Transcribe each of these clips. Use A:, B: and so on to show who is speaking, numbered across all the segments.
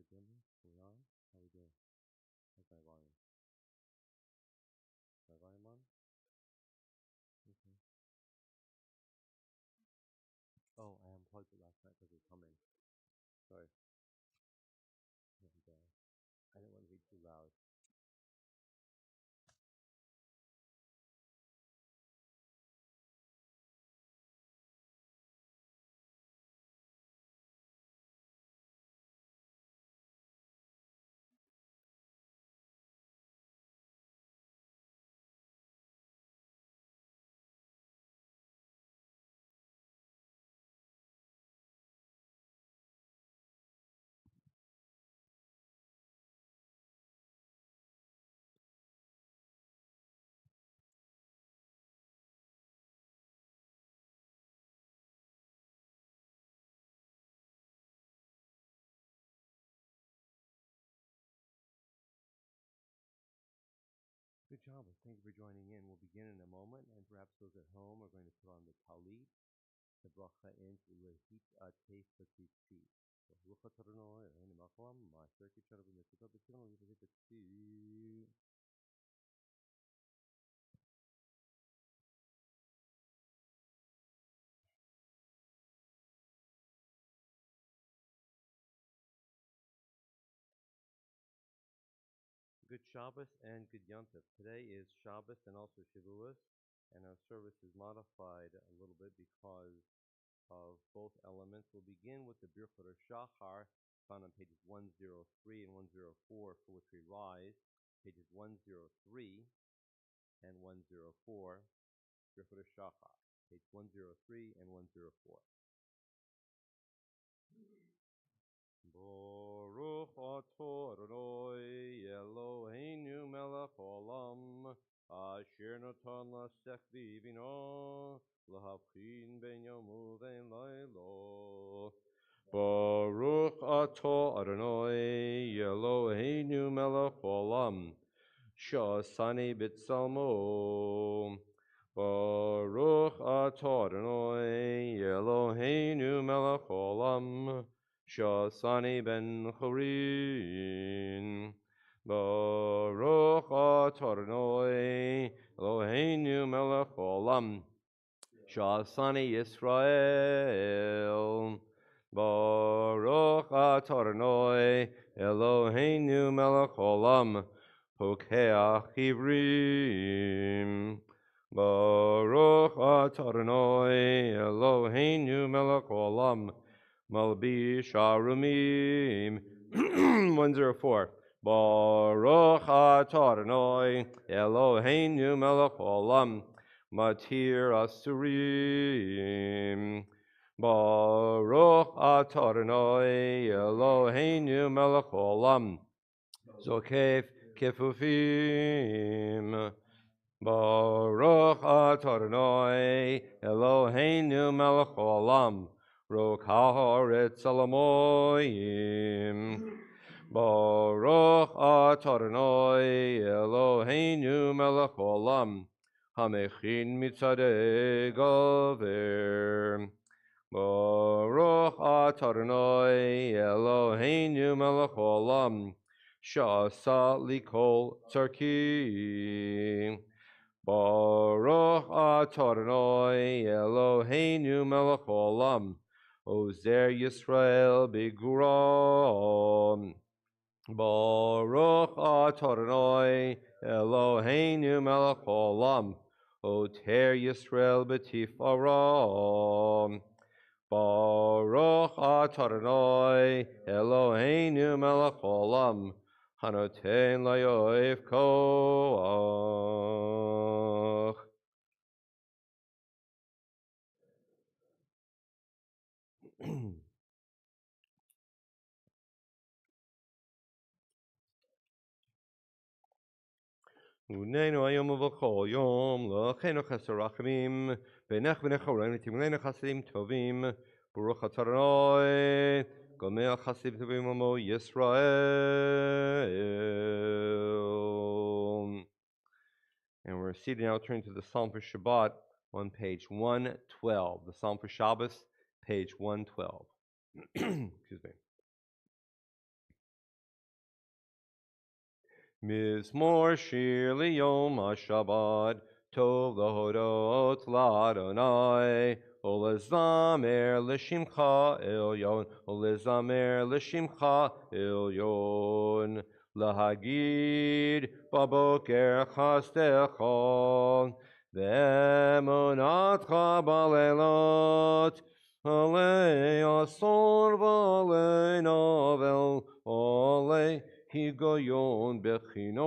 A: Hi, Jimmy. We on? How we doing? How's my volume? My volume on? Okay. Oh, I unplugged it last night because it was humming. Sorry. And, I didn't want to be too loud. Good job. Thank you for joining in. We'll begin in a moment, and perhaps those at home are going to put on the talit, the bracha into lehit atef b'tzitzit. Rucha taranoi, ein makom, ma'aser kitzara b'mitzvah b'tzivon lehit b'tzitzit. Good Shabbos and good Yontif. Today is Shabbos and also Shavuos, and our service is modified a little bit because of both elements. We'll begin with the Birchot Shachar, found on pages 103 and 104, for which we rise. Pages 103 and 104, Birchot Shachar, page 103 and 104. Baruch atah Adonai Eloheinu melech olam asher natan lasech b'bina lahavchin ben yom u'ben laylo. Baruch atah Adonai Eloheinu melech olam sha'asani b'tzalmo. Baruch atah Adonai Eloheinu melech olam Shasani ben Chorin. Baruch atah Adonai Eloheinu melech olam Shasani Yisrael. Baruch atah Adonai Eloheinu melech olam Pokeach Ivrim. Baruch atah Adonai Eloheinu melech olam Malbish Arumim. 104. Baruch atah Adonai Eloheinu melech olam Matir Asurim. Baruch atah Adonai Eloheinu melech olam Zokef Kefufim. Baruch atah Adonai Eloheinu melech olam Rok haaretz alamoyim. Baruch atah Adonai Eloheinu melech olam hamechin mitzadei gover. Baruch atah Adonai Eloheinu melech olam sha'asa likol tzarki. Baruch atah Adonai Eloheinu melech olam Ozer Yisrael b'guram. Baruch atah Adonai Eloheinu melech olam Oter Yisrael b'tifaram. Baruch atah Adonai Eloheinu melech olam Hanoten layoif koach. Unenu ayom uvachol yom l'chenu chesed rachamim b'nech v'nechorein v'timleinu chasadim tovim Baruch atah Adonai gomel chasadim tovim amo Yisrael. And we're seated now, turning to the Psalm for Shabbat on page 112. The Psalm for Shabbos, page 112. Excuse me. Mizmor shir liyom haShabbat, tov lahodot la'Adonai, ulezamer l'shimcha elyon, ulezamer l'shimcha elyon, lahagid baboker chastecha, ve'emunatcha balelot, alei asor v'alei novel, alei higoyon bechinor,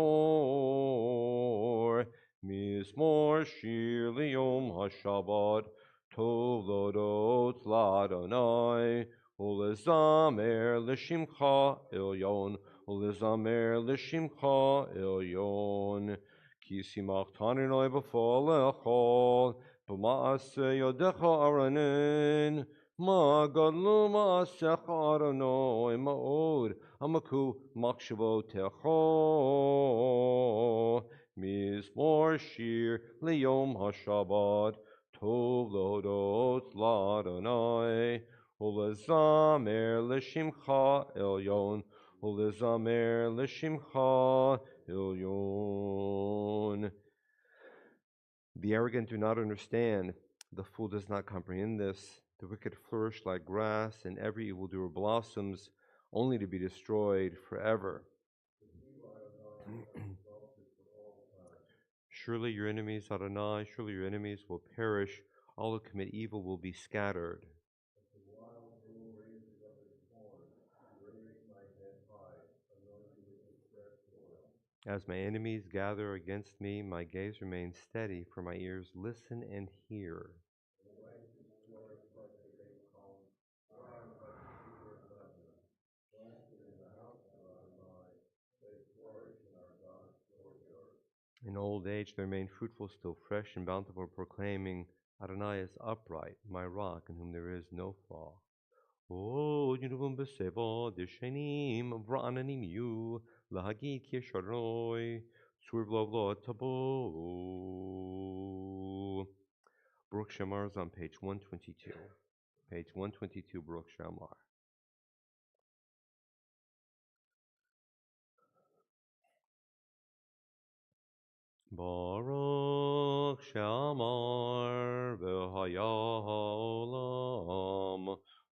A: mizmor shir liyom haShabbat, tov lodot la'Adonai, ulezamer l'shimcha elyon, ulezamer l'shimcha elyon, ki simachtan Adonai b'folecha, b'ma'aseh yodecha aranin, ma gadlu ma'asecha Adonai ma'od, Amaku Makshavot Mizmor Shir Liyom HaShabbat Tov Lodot Ladonai Ulezamer L'Shimcha Elyon Ulezamer L'Shimcha Elyon. The arrogant do not understand, the fool does not comprehend this. The wicked flourish like grass, and every evildoer blossoms, only to be destroyed forever. Surely your enemies, Adonai, surely your enemies will perish. All who commit evil will be scattered. As my enemies gather against me, my gaze remains steady, for my ears listen and hear. In old age they remain fruitful, still fresh and bountiful, proclaiming, Adonai is upright, my rock, in whom there is no flaw. Oh, Yunuvum Beseva, Dishenim, Vrananim Yu, Lahagi Kisharoi, Survlovlo Tabo. Baruch Shamar is on page 122. Page 122, Baruch Shamar. Baruch Shamar v'haya ha'olam,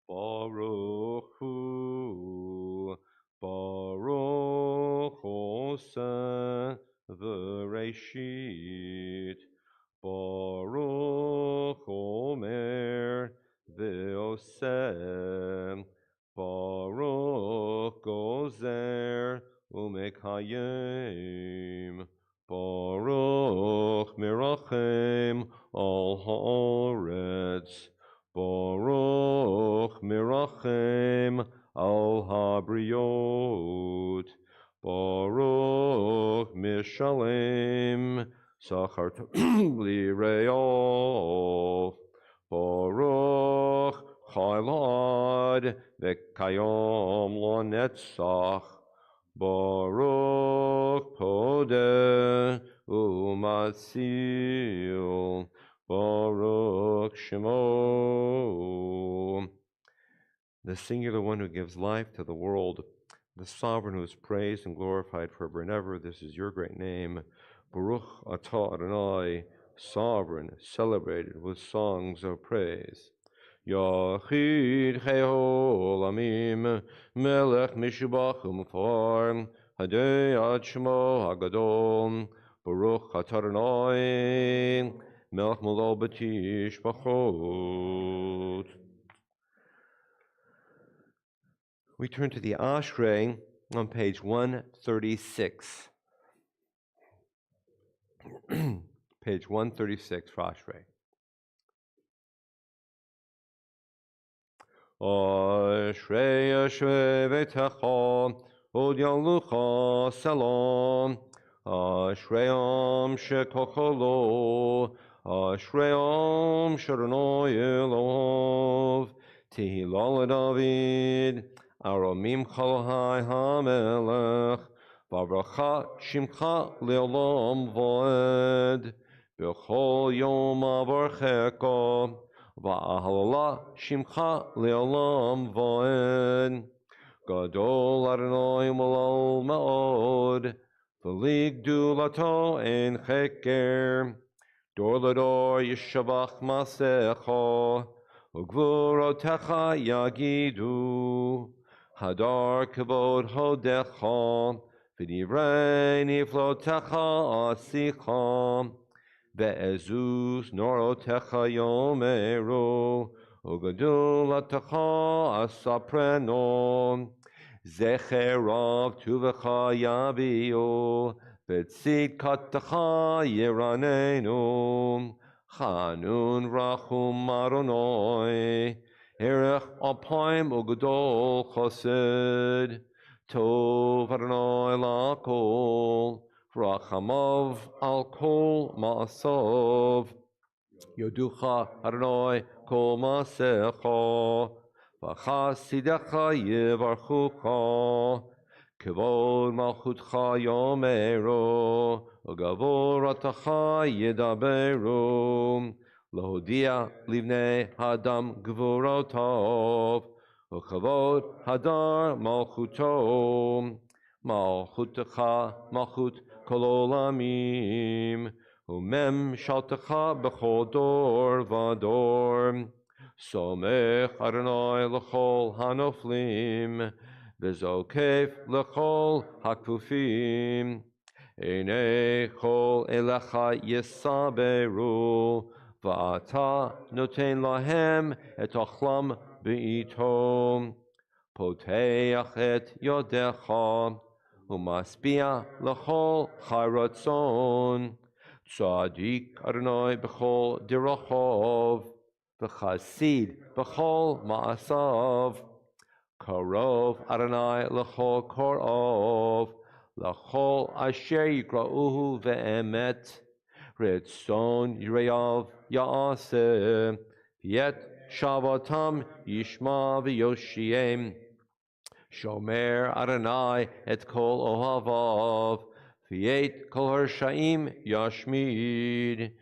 A: Baruch Hu, Baruch Oseh v'reishit, Baruch Omer v'oseh, Baruch Gozer u'mekayim, Baruch Mirachem al haaretz, Baruch Mirachem al habriot, Baruch Mishalem Sachar Lireov, Baruch Chailad Vekayom Lo Netzach, Baruch Podeh Umatzil, Baruch Shemo. The singular one who gives life to the world, the sovereign who is praised and glorified forever and ever. This is your great name. Baruch Atah Adonai, sovereign, celebrated with songs of praise. Yachid Cheolamim, Melech Mishubach Umfar, Hadei Ad Shemo Hagadol, Baruch Atah Adonai, Melech Molol B'tish Bachot. We turn to the Ashrei on page 136. Page 136 for Ashrei. Ashrei Ashrei V'techa Od Yalucha Selam, Ashrei Am Shekocholo, Ashrei Am Shadonai Elov, Tehillah David, Aromim Chalhai HaMelech, Vavracha Shimcha Le'olam Voed, B'chol Yom Avarcheka, Va'ahalala Shimcha Le'olam Voed, Gadol Adonai Malal Ma'od, V'ligdulato ein cheker, dor lador yishavach masecho, ugvurotecha yagidu, hadar kavod hodecha, v'divrei niflotecha asicha, ve'ezus norotecha yomeru, ugdulatecha asapreno, Zecherav tuvecha yabiu, betzit katacha yiranenu, chanun rachum maronoi, erech alpaim ugadol chassid, tov Adonai lakol, rachamav al kol ma'asov, yoducha Adonai kol ma'asecha, v'chasidecha yivarchucha, kevod malchutcha yomeru, ugavoratecha yidaberu, lohodia livnei hadam gvurotov, ukavod hadar malchuto, malchutecha malchut kol olamim, umem shaltecha b'chol dor v'dor. Somech Adonai l'chol hanoflim, v'zokef l'chol hakfufim. Einei chol elecha yisaberu, v'ata noten lahem et ochlam b'ito. Poteach et yodecha, umaspia l'chol chayratzon. Tzadik Adonai b'chol dirachov, v'chasid b'chol ma'asav, karov Adonai l'chol korov, l'chol asher yikra'uhu ve'emet, ritzon yireyav ya'aseh, v'yet shavatam yishma v'yoshiem, shomer Adonai et kol ohavav, v'yet kol harshaim yashmid,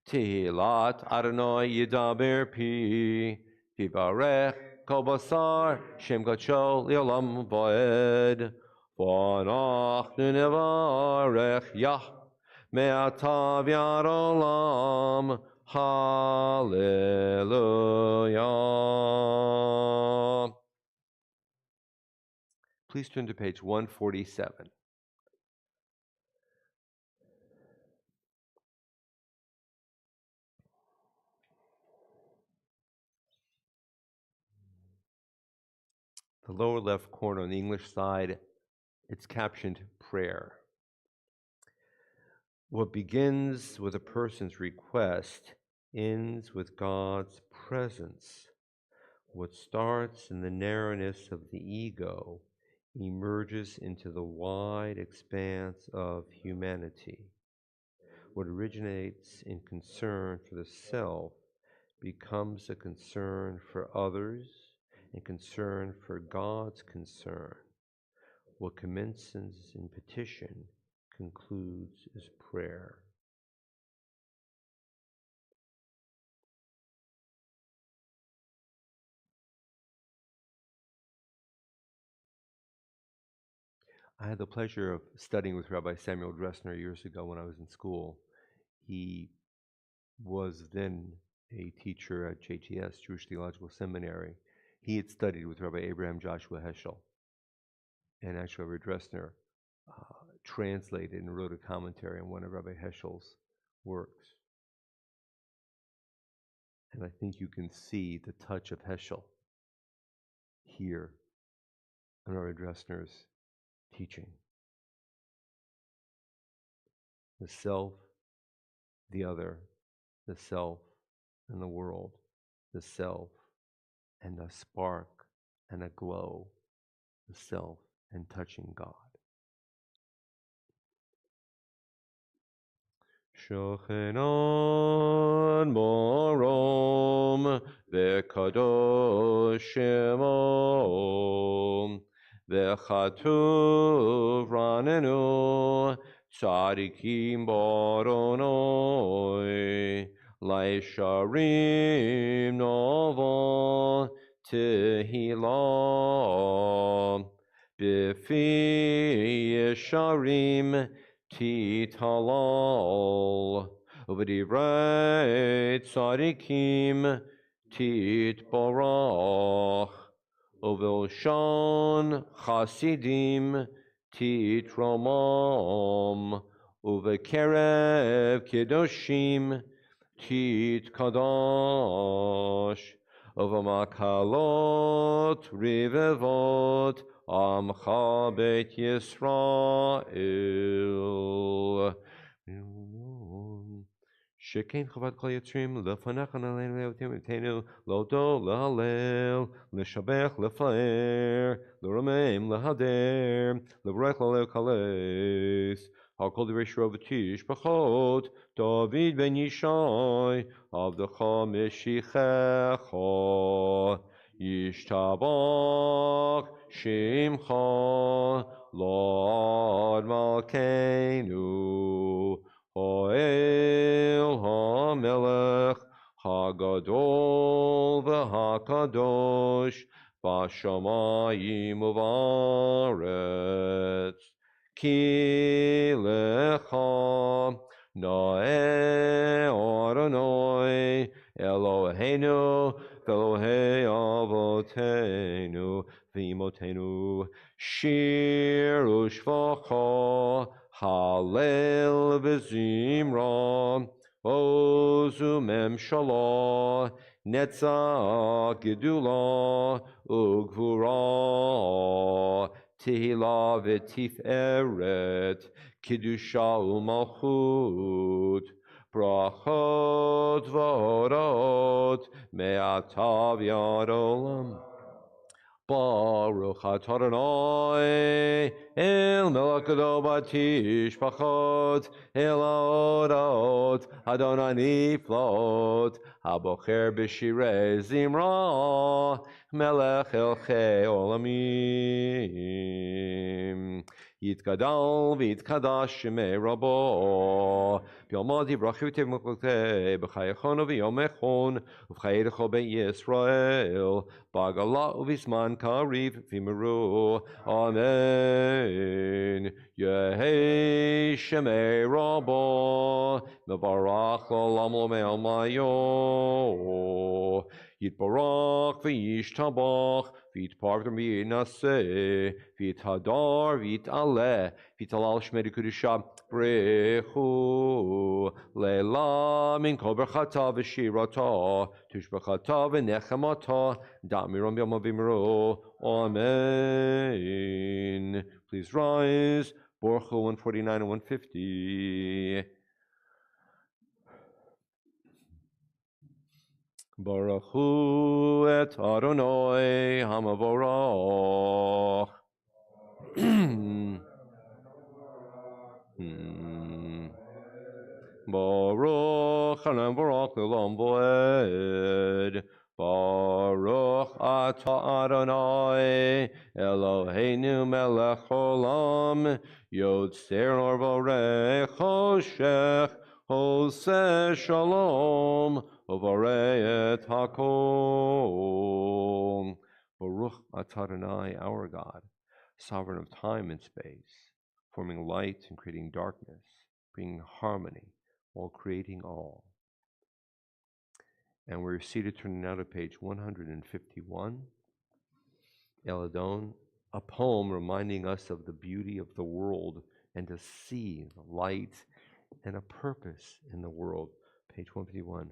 A: Tehillat Adonai yidaber pi, v'varech kol basar shem gacho li'olam va'ed, v'anachnu nevarech Yah me'ata v'yad olam, hallelujah. Please turn to page 147. The lower left corner on the English side, it's captioned prayer. What begins with a person's request ends with God's presence. What starts in the narrowness of the ego emerges into the wide expanse of humanity. What originates in concern for the self becomes a concern for others and concern for God's concern. What commences in petition concludes as prayer. I had the pleasure of studying with Rabbi Samuel Dressner years ago when I was in school. He was then a teacher at JTS, Jewish Theological Seminary. He had studied with Rabbi Abraham Joshua Heschel. And actually, Rabbi Dressner translated and wrote a commentary on one of Rabbi Heschel's works. And I think you can see the touch of Heschel here in Rabbi Dressner's teaching. The self, the other, the self and the world, the self and a spark and a glow, the self and touching God. Shochenon morom v'kadosh shemo v'chatuv ranenu tzadikim baronoi laisharim novo tehillah b'fi yesharim
B: Titalal, Uvidivrei Tzadikim, Titbarach, Uvilshan Chasidim, Titromam, Uvekerev Kedoshim, Titkadash, Uvamakalot Rivevot, Amcha Beit Yisrael. Shekein Chavad Kol Yitzrim Lefanecha Naleinu Leotim Tenu Lodo Lehalel Leshabech Lefaer Leromeim Lehader Levrech Lelekales Hakol Divrei Shro V'Tish B'chot David Ben Yishai Avdecha Meshichecha Yishtabach Shimcha Lord Malkeinu Ho'el HaMelech HaGadol VeHaKadosh B'Shamayim U'Va'aretz Ki Lecha Na'eh Adonai Eloheinu Ve'Elohei Avotenu V'Imotenu Shir U'Shvacha Hallel v'zimra, ozu memshala, netzach gedula, ugvura, tehila v'tiferet, kedusha u'malchut, brachot v'orot, me'atav yad olam. Baruch atah Adonai el melech gadol batish pachot el haorot Adonai niflot habocher b'shirei zimra melech elchei olamim Yitgadal v'yitkadash shemei rabo B'yomad yivrach v'tev mukhlotei b'chayachon v'yomechon v'chayedecho be'Yisrael Bagala uvisman kariv vimeru. Amen. Yehi shemei rabba. Mevarach l'olam l'omei mayo. Yitbarach v'yishtabach. V'yitparv v'yinaseh. V'yithadar v'yitaleh. V'yitalal shmei kedusha. Brechu. Leila min kol berchata v'shirata. Tushbachata v'nechemata. Da'miram Yom Avimro. Amen. Please rise. Baruch Hu 149 and 150. Baruch Hu et Adonai Hamavorach. Baruch Hanan Baruch L'Olam Voed. Baruch atah Adonai Eloheinu melech olam Yotzer or Vorei Choshech Oseh Shalom Uvarei et Hakol. Baruch atah Adonai, our God, sovereign of time and space, forming light and creating darkness, bringing harmony while creating all. And we're seated, turning now to page 151. Eladon, a poem reminding us of the beauty of the world and to see the light and a purpose in the world. Page 151.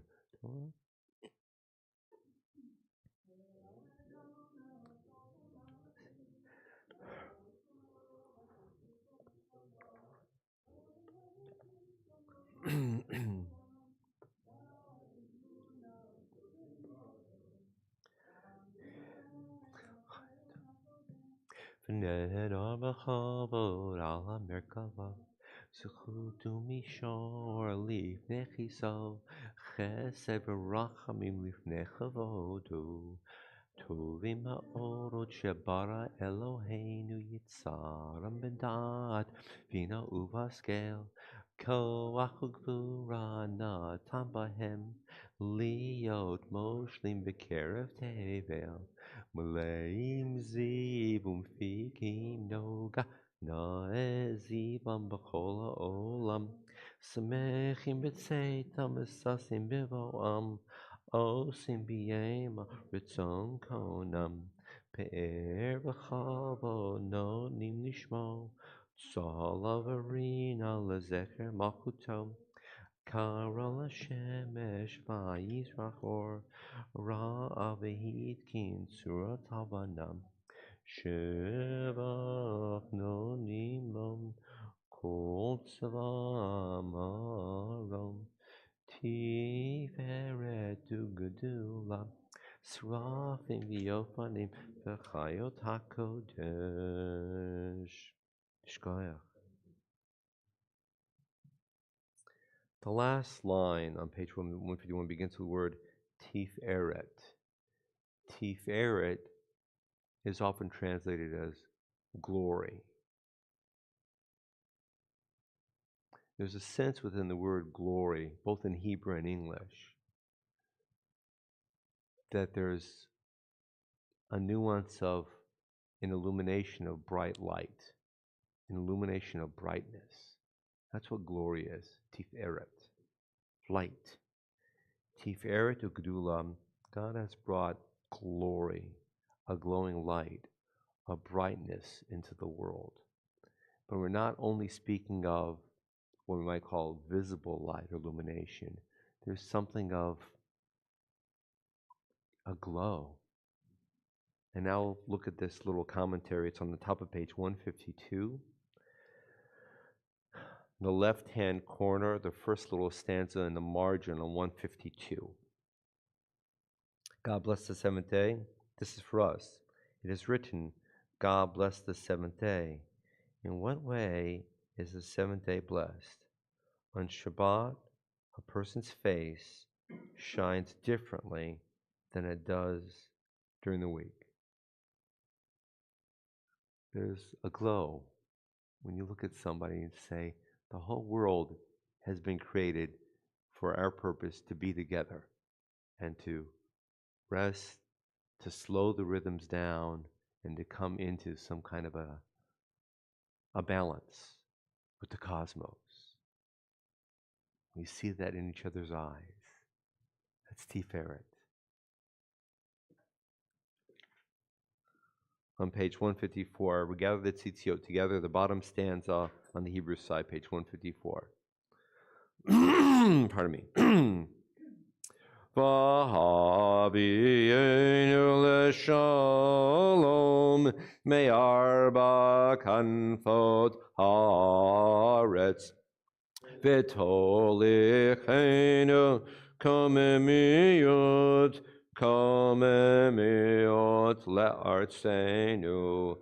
B: V'nedar b'chavod al ha'merkava Zechut u'mishor lifnei chisav Chesed v'rachamim lifnei chavodo Tovim ha'orot shebara Eloheinu yitzaram b'dat Vina uvaskel Koach u'gvura natan bahem Liot moshlim b'kerev tevel Meleim ziv umfikim noga Noezi zibam b'chol ha'olam. Samechim b'tzeitam v'sasim b'voam. Osim b'yema ritzon konam. Pe'er v'chavo nonim nishmo. Tzalav arina lezecher malchuto. Kara l'shemesh v'yizrachor. Ra avehit kin surat havanam. Shevach nonim lom. Kol tzvam arom. Tiferet ugedula. Srafim v'yofanim v'chayot hakodesh. Shkoyach. The last line on page 151 begins with the word Tiferet. Tiferet is often translated as glory. There's a sense within the word glory, both in Hebrew and English, that there's a nuance of an illumination of bright light, an illumination of brightness. That's what glory is, Tiferet, light. Tiferet Ugdula, God has brought glory, a glowing light, a brightness into the world. But we're not only speaking of what we might call visible light or illumination. There's something of a glow. And now look at this little commentary. It's on the top of page 152. In the left-hand corner, the first little stanza in the margin on 152. God bless the seventh day. This is for us. It is written, God bless the seventh day. In what way is the seventh day blessed? On Shabbat, a person's face shines differently than it does during the week. There's a glow when you look at somebody and say, the whole world has been created for our purpose to be together and to rest, to slow the rhythms down, and to come into some kind of a balance with the cosmos. We see that in each other's eyes. That's Tiferet. On page 154, we gather the tzitziot together, the bottom stanza on the Hebrew side, page 154. Pardon me. V'havienu l'shalom me'arba kanfot haaretz v'tolichenu kamemiyot le'artzenu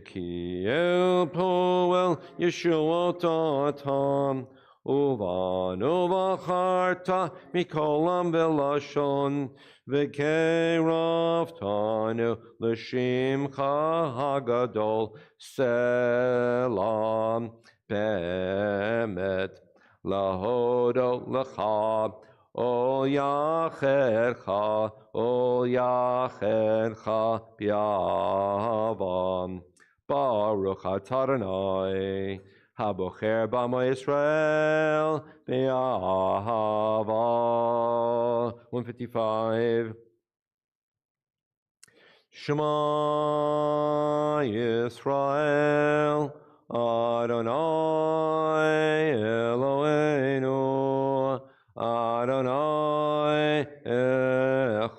B: ki el poel Yeshuot atam Uvanu v'charta mikolam v'lashon v'keiraftanu l'shimcha hagadol selam be'emet lahodot lecha ol yachercha b'yavam Baruch atah Adonai Habocher B'amo Yisrael Be'ahava 155 Shema Yisrael Adonai Eloheinu Adonai Echad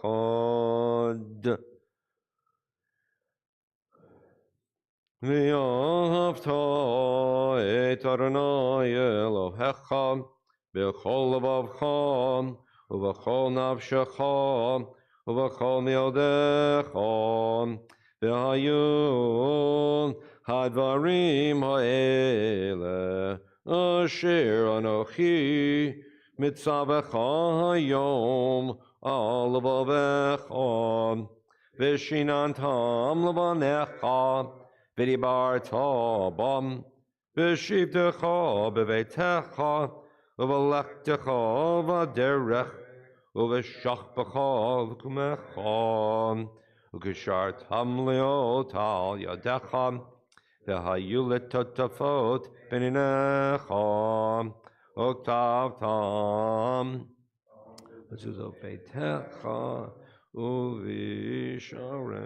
B: V'yahavta et Adonai Elohecha b'chol levavcha u'v'chol nafshecha u'v'chol me'odecha v'hayu hadvarim ha'ele asher anochi mitzavecha hayom al levavecha v'shinantam levanecha v'dibarta bam v'shivtecha b'veitecha v'lechtecha v'derech v'shachbecha v'kumecha v'kishartam leot al yadecha והיו לטוטפות פניניך, וכתבתם מזוזות ביתך ובשעריך.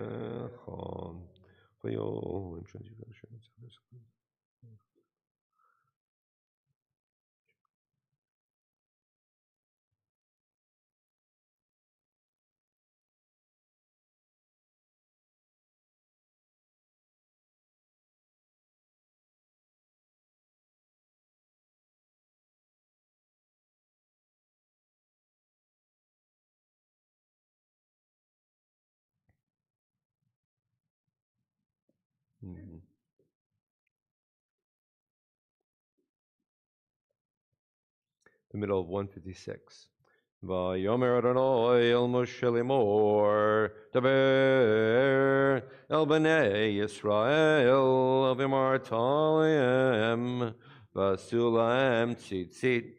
B: The middle of 156. Vayomer Adonai el Moshe lemor, daber el bnei Yisrael, v'martalem, v'asulam tzitzit,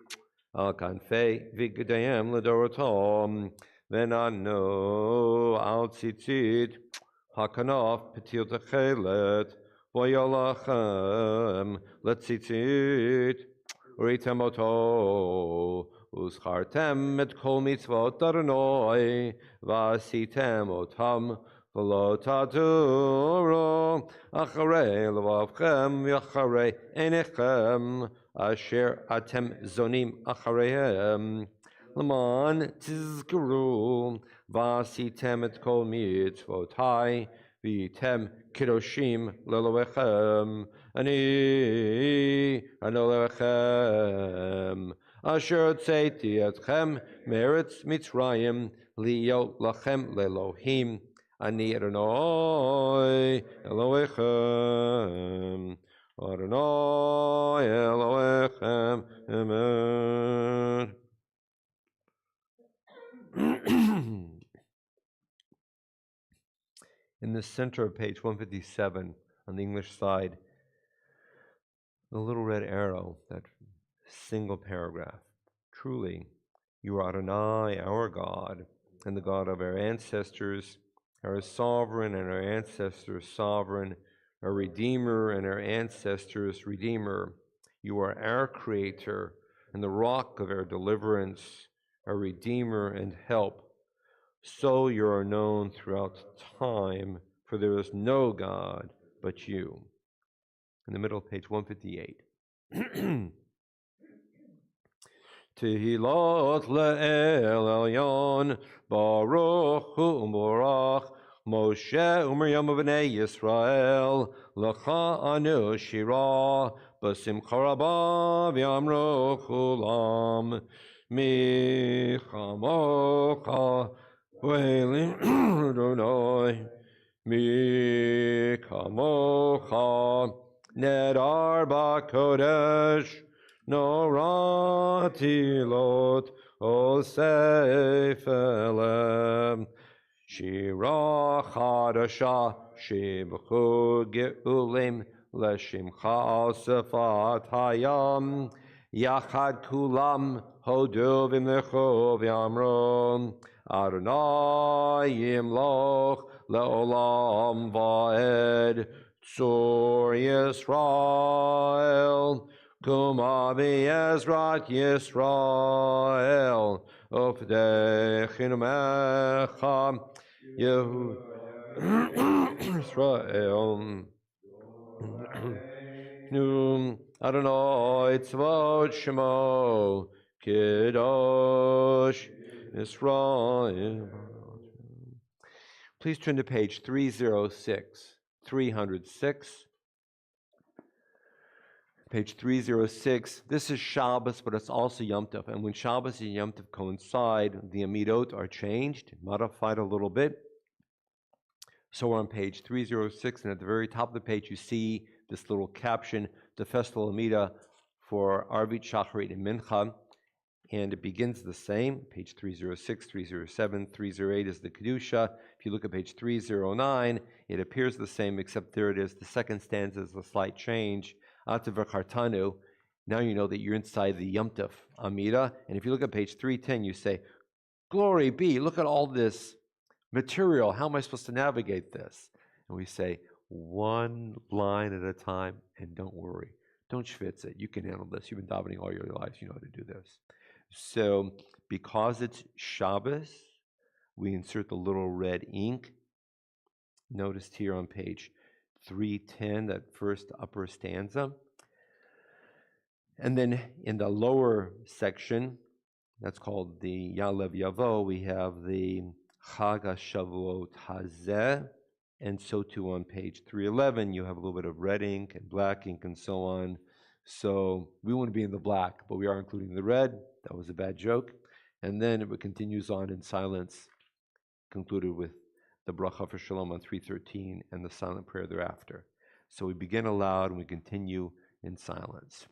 B: al kanfei v'gedayim l'dorotom, v'nano al tzitzit, hakanof petil techelet, v'yolachem letzitzit, Uritem oto, uschartem et kol mitzvot Adonai, v'asitem otam, v'lo taduro, acharei levavchem, v'acharei einechem, asher atem zonim achareihem, l'man tizkuru, v'asitem et kol mitzvotai, v'yitem kidoshim lelovechem, Ani Anolechem Asher Tzeiti Etchem Meretz Mitzrayim Liyo Lachem Lelohim Ani Adonai Elohechem Adonai Elohechem Amen. In the center of page 157 on the English side, the little red arrow, that single paragraph. Truly, you are Adonai, our God, and the God of our ancestors, our sovereign and our ancestors' sovereign, our Redeemer and our ancestors' Redeemer. You are our Creator and the rock of our deliverance, our Redeemer and help. So you are known throughout time, for there is no God but you. In the middle of page 158. Tehilot le'el elyon, Baruch hu u'morach, Moshe u'Miriam v'nei Yisrael, L'cha anu shira, B'simcha rabba v'yamru chulam, Mi chamocha v'elim Adonai, Mi kamocha Nedar ba'kodesh noratilot osef elem shira chadasha shibchu geulim leshimcha asafat hayam yachad kulam hodu v'imlechu v'yamron Adonai yimloch le'olam va'ed Tzur Yisrael, Kuma v'Yezrat Yisrael, Ufdechin mecha Yehu Yisrael. Nu Adonai Tzvot Shemo, Kiddush Yisrael. Please turn to page 306. 306. Page 306. This is Shabbos, but it's also Yom Tov. And when Shabbos and Yom Tov coincide, the Amidot are changed, modified a little bit. So we're on page 306, and at the very top of the page, you see this little caption, the festival Amidah for Arvit, Shacharit, and Mincha. And it begins the same, page 306, 307, 308 is the Kedusha. If you look at page 309, it appears the same, except there it is. The second stanza is a slight change. Ata v'chartanu. Now you know that you're inside the Yom Tov Amida. And if you look at page 310, you say, glory be, look at all this material. How am I supposed to navigate this? And we say, one line at a time, and don't worry. Don't schwitz it. You can handle this. You've been davening all your lives. You know how to do this. So, because it's Shabbos, we insert the little red ink. Noticed here on page 310, that first upper stanza. And then in the lower section, that's called the Yalev Yavo, we have the Chag HaShavuot Hazeh, and so too on page 311, you have a little bit of red ink and black ink and so on. So we want to be in the black, but we are including the red. That was a bad joke. And then it continues on in silence, concluded with the bracha for shalom on 313 and the silent prayer thereafter. So we begin aloud and we continue in silence.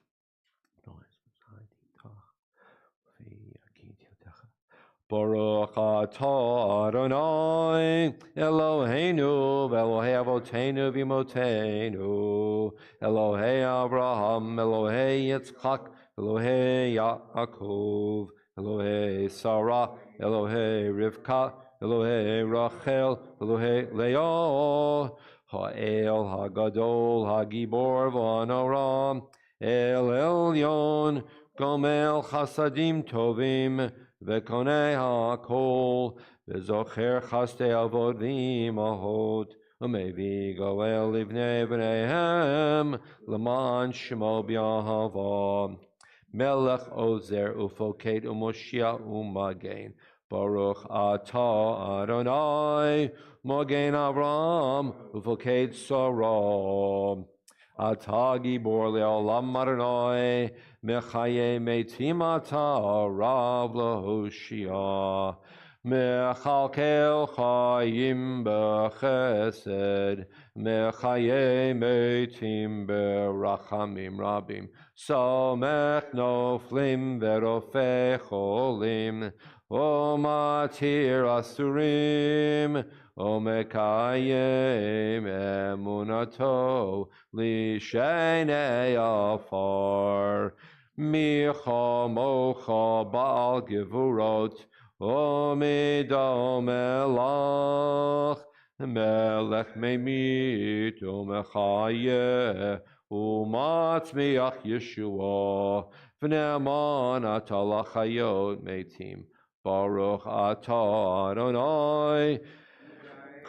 B: Baruch atah Adonai Eloheinu v'Elohei Avoteinu v'Imotenu Elohei Abraham Elohei Yitzchak Elohei Yaakov Elohei Sarah Elohei Rivka Elohei Rachel Elohei Leah Ha'el Hagadol Hagibor V'Anoram El Elyon Gomel Chasadim Tovim V'konei ha'kol, v'zocher chastei avod v'imahot, u'mevi goel livnei b'neihem, l'man shemo b'yahava. Melech ozer ufoket u'moshia u'magen, Baruch atah Adonai, Magen Avram, ufoket Sarah. Atah gibor le'olam Adonai, Mechaye metim ata rav lahoshia. Mechalkel chayim bechesed. Mechaye metim berachamim rabim. Somech noflim verofei cholim. Omatir asurim. Omekayim emunato lishenei afar. Micha mocha ba'al gevurot, omidom melach, melech memit umechaye, umatzmiach Yeshua, v'ne'aman atah lachayot metim, Baruch atah Adonai,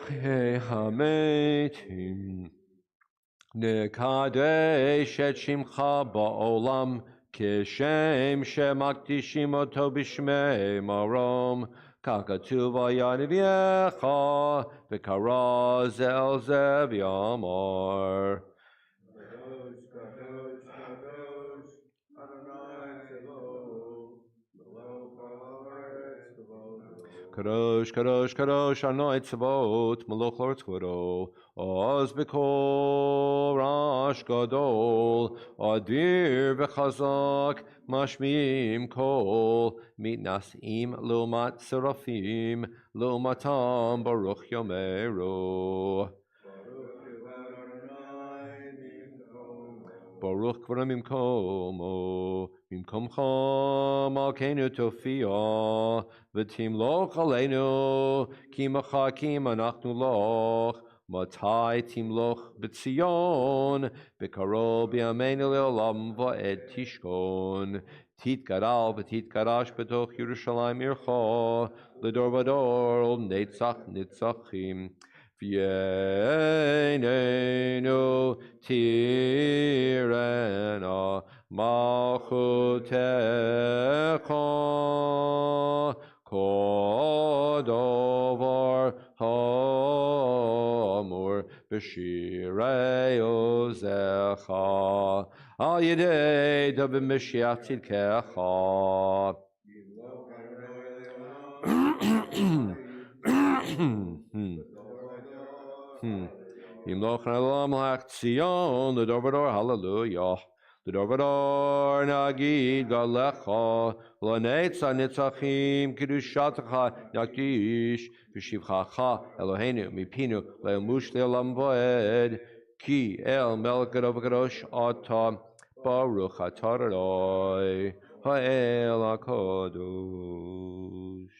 B: chei hametim. Nekadesh et shimcha ba'olam, Kishem shemakdishim oto b'shmei marom, kakatuv ayad v'yecha, v'karaz el zev yamar. Kadosh, kadosh, kadosh, Adonai Tzevaot, melech haaretz kavodo. Kadosh, kadosh, kadosh, Adonai Tzevaot, melech haaretz kavodo. Oz b'kol rash gadol, adir v'chazak, mashmiim kol, mitnasim l'umat serafim, l'umatam baruch yomeru. Baruch kvaram mimkomo, mimkomcha malkeinu tofia, v'timloch aleinu, ki machakim anachnu loch, Matai timloch b'tzion, b'karol b'yameinu le'olam va'ed tishkon. Titgaral v'titgarash b'toch Yerushalayim yircha, l'dor v'dor, netzach netzachim. V'yeneinu tirena malchutecha, kodovar hamur b'shirei ozecha, al yedei davim Mashiach tzidkecha. Yimloch Elam Lach Tzion, the Dovador, hallelujah. The Dovador Nagid Galecha, Lanetza Nitzachim, Kiddushatcha, Yakdish, Vishivchacha, Eloheinu, Mipinu, Lemush Leolam Voed, Ki El Melchadov Kadosh Ata, Baruch Ataroi, Ha'el HaKadosh.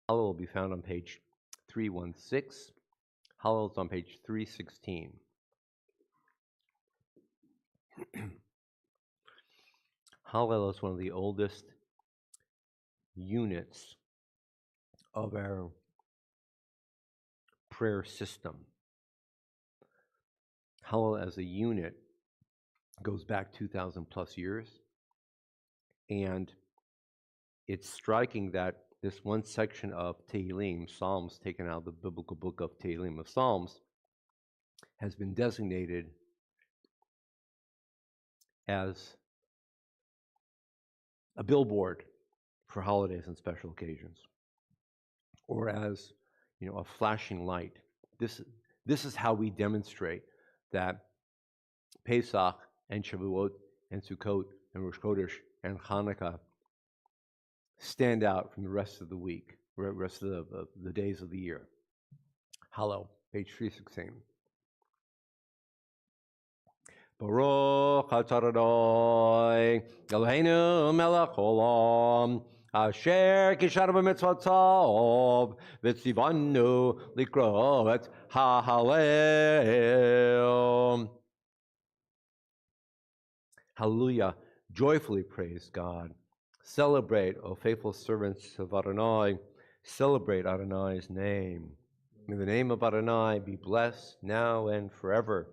B: Hallel will be found on page 316. Hallel is on page 316. Hallel is one of the oldest units of our prayer system. Hallel as a unit goes back 2,000 plus years, and it's striking that this one section of Tehillim, Psalms taken out of the biblical book of Tehillim of Psalms, has been designated as a billboard for holidays and special occasions, or as a flashing light. This is how we demonstrate that Pesach and Shavuot and Sukkot and Rosh Chodesh and Hanukkah stand out from the rest of the week, the rest of the days of the year. Hallel, page 316. Baruch atah Adonai Eloheinu melech haolam asher kisharnu b'mitzvotav v'tzivanu likro et ha'halel. Hallelujah. Joyfully praise God. Celebrate, O faithful servants of Adonai. Celebrate Adonai's name. May the name of Adonai be blessed now and forever.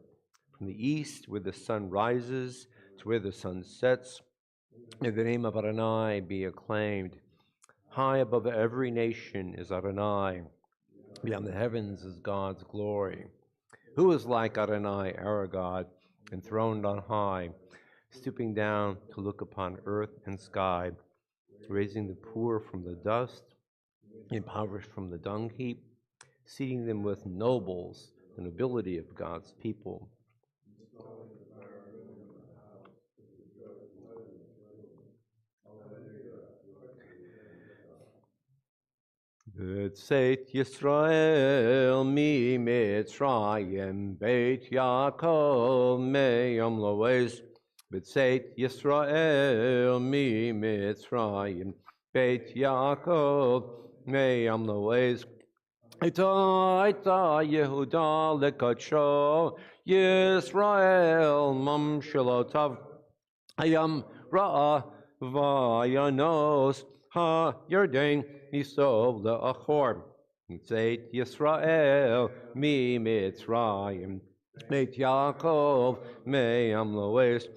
B: From the east, where the sun rises, to where the sun sets, may the name of Adonai be acclaimed. High above every nation is Adonai. Beyond the heavens is God's glory. Who is like Adonai, our God, enthroned on high, stooping down to look upon earth and sky, raising the poor from the dust, the impoverished from the dung heap, seating them with nobles, the nobility of God's people. B'tzeit Yisrael mi Mitzrayim, Beit Yaakov me'yom lo'ez. B'tzeit Yisrael mi Mitzrayim, Beit Yaakov me'yom lo'ez. Ita Yehuda lekadsho, Yisrael mamshelotav, Hayam ra'a vayanos ha-Yarden Yisov le'achor. B'tzeit Yisrael mi Mitzrayim, Beit Yaakov me'yam lo'ez.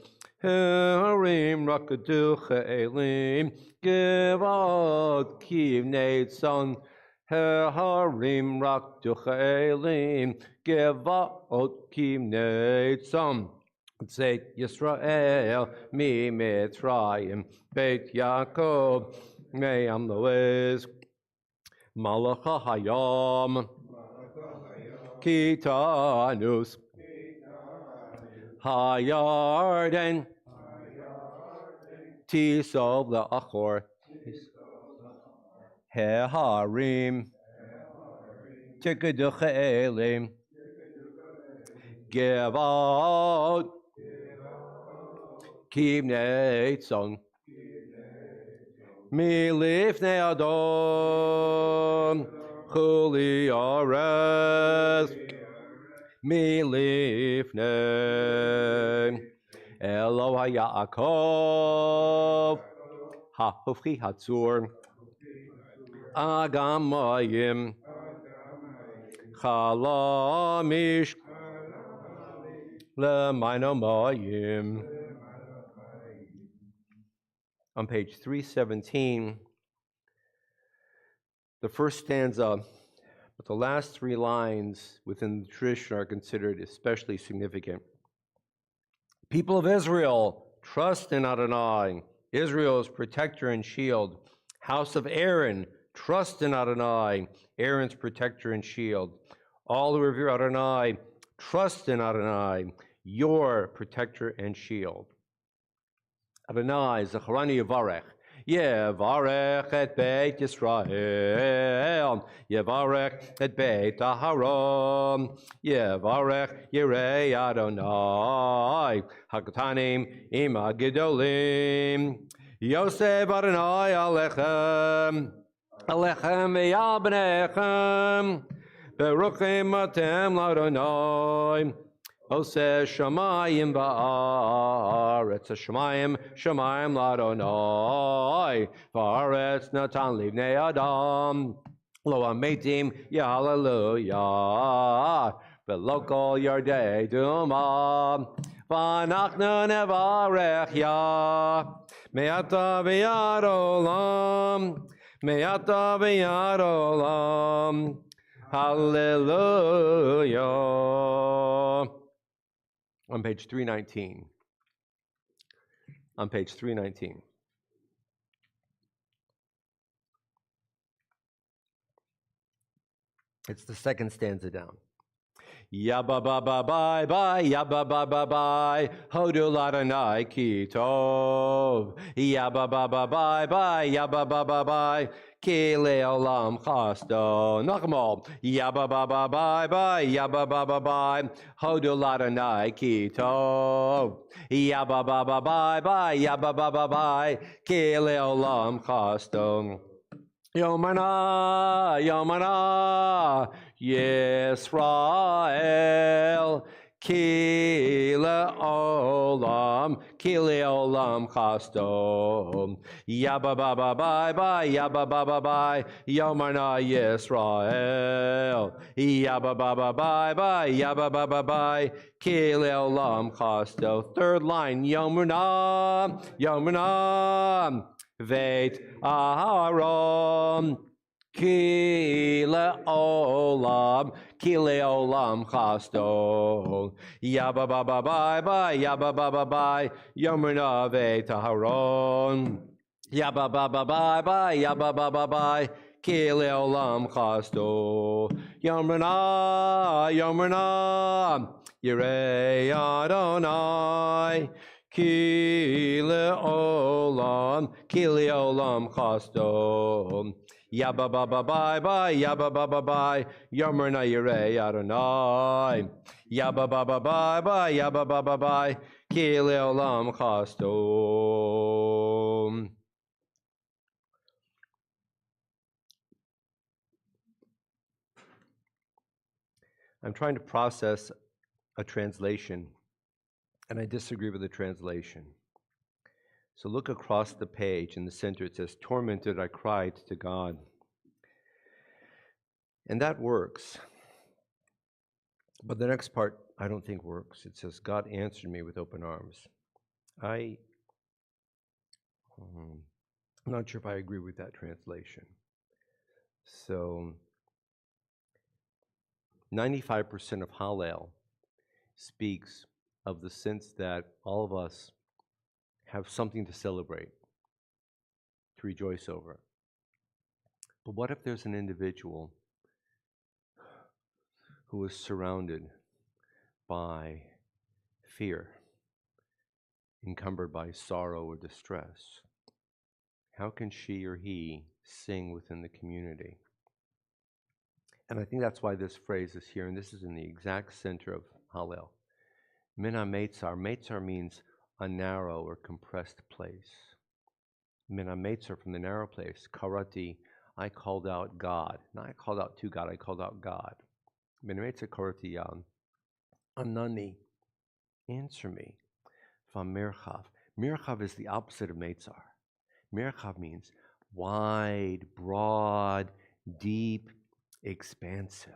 B: Harim rakadu che'elim, Gevot kivnei tzon. Harim rakdu che'elim, Gevot kivnei tzon. B'tzeit Yisrael mi Mitzrayim, Beit Yaakov me'yam lo'ez. Malacha hayam kitanus hayarden tisov le'achor heharim tikadu che'elim gevot kivnei tzon milifnei Adon chuli aretz milifnei Elohai Yaakov ha'hofchi hatzur agamayim chalamish le'mainomayim. On page 317, the first stanza, but the last three lines within the tradition are considered especially significant. People of Israel, trust in Adonai, Israel's protector and shield. House of Aaron, trust in Adonai, Aaron's protector and shield. All who revere Adonai, trust in Adonai, your protector and shield. Adonai, Zacharani Yevarech. Yevarech et Beit Yisrael. Yevarech et Beit Aharon. Yevarech Yirei Adonai. Hakatanim ima Gedolim. Yosef Adonai Alechem. Alechem v'yabnechem, Beruchim atem l'Adonai, Oseh shamayim va'aretz, shamayim, shamayim l'Adonai, va'aretz natan livnei Adam, lo ametim hallelujah, v'lo kol yardei duma, v'anachnu nevarech ya, me'ata v'yad olam, me'ata v'yad olam, hallelujah. On page 319. On page 319. It's the second stanza down. Yabba ba ba bye bye, yabba ba ba bye, hodu ladonai ki tov. Yabba ba ba bye bye, yabba ba ba bye, ki leolam chasto. Nachmal. Yabba ba ba bye bye, yabba ba ba bye, hodu ladonai ki tov. Yabba ba ba bye bye, yabba ba ba bye, ki leolam chasto. Yomana, Yomana, Yisrael, Ki le'olam, Ki le'olam chasto. Yabba ba ba bye bye, yabba ba ba bye, Yomana Yisrael. Yabba ba ba bye bye, yabba ba ba bye, Ki le'olam chasto. Third line, Yomana, Yomana. Veit Aharon, Ki le'olam chasto. Yabba ba ba bye bye, yabba ba ba bye, Yomrna Veit Aharon. Yabba ba ba bye bye, yabba ba ba bye, Ki le'olam chasto. Yomrna, Yomrna, Yirei Adonai. Ki le'olam chasto. Yabba ba ba bye bye, yabba ba ba bye, Yomrna Yirei Adonai. Yabba ba ba bye bye, yabba ba ba bye, Ki le'olam chasto. I'm trying to process a translation, and I disagree with the translation. So look across the page. In the center it says, tormented I cried to God. And that works. But the next part I don't think works. It says, God answered me with open arms. I'm not sure if I agree with that translation. So 95% of Hallel speaks of the sense that all of us have something to celebrate, to rejoice over. But what if there's an individual who is surrounded by fear, encumbered by sorrow or distress? How can she or he sing within the community? And I think that's why this phrase is here, and this is in the exact center of Hallel. Mina Meitzar. Meitzar means a narrow or compressed place. Mina Meitzar, from the narrow place. Karati, I called out God. Not I called out to God, I called out God. Mina Meitzar Karati Yam. Anani, answer me. From Mirchav. Mirchav is the opposite of Meitzar. Mirchav means wide, broad, deep, expansive.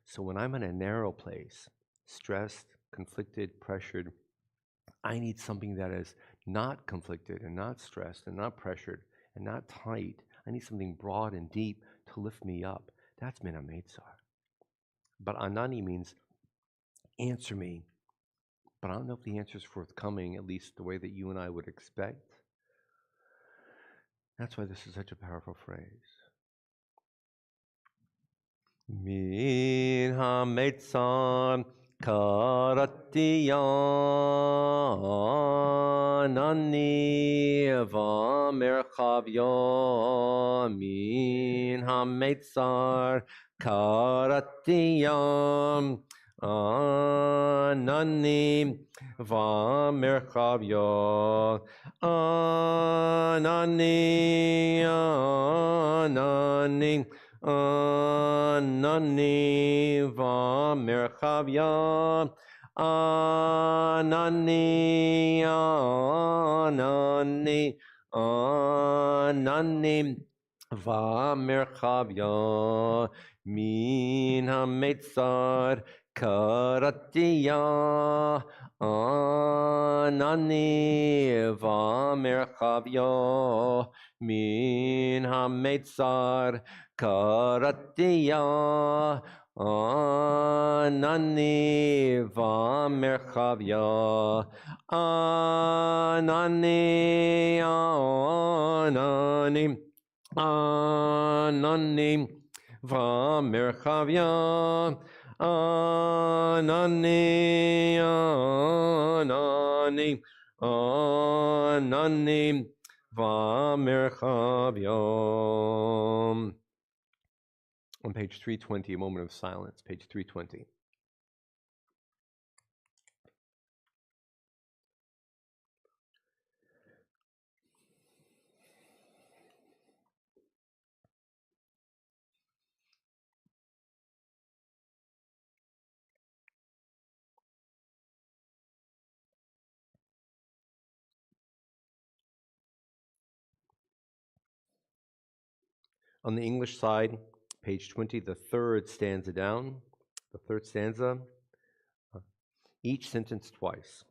B: So when I'm in a narrow place, stressed, conflicted, pressured, I need something that is not conflicted and not stressed and not pressured and not tight. I need something broad and deep to lift me up. That's Mina Meitzar. But Anani means answer me. But I don't know if the answer is forthcoming, at least the way that you and I would expect. That's why this is such a powerful phrase. Min ha-meitzar karati anani v'merchav yom. Min ha-meitzar karati Anani v'merchavya. Anani, anani, anani v'merchavya. Anani, anani, anani v'merchavya. Min hametzar karatiya. Anani v'merchavya. Min hametzar karatiya. Anani v'merchavya. Anani, anani, anani v'merchavya. Anani, anani, anani v'merchavya. On page 320, a moment of silence, page 320. On the English side, page 20, the third stanza down, the third stanza, each sentence twice.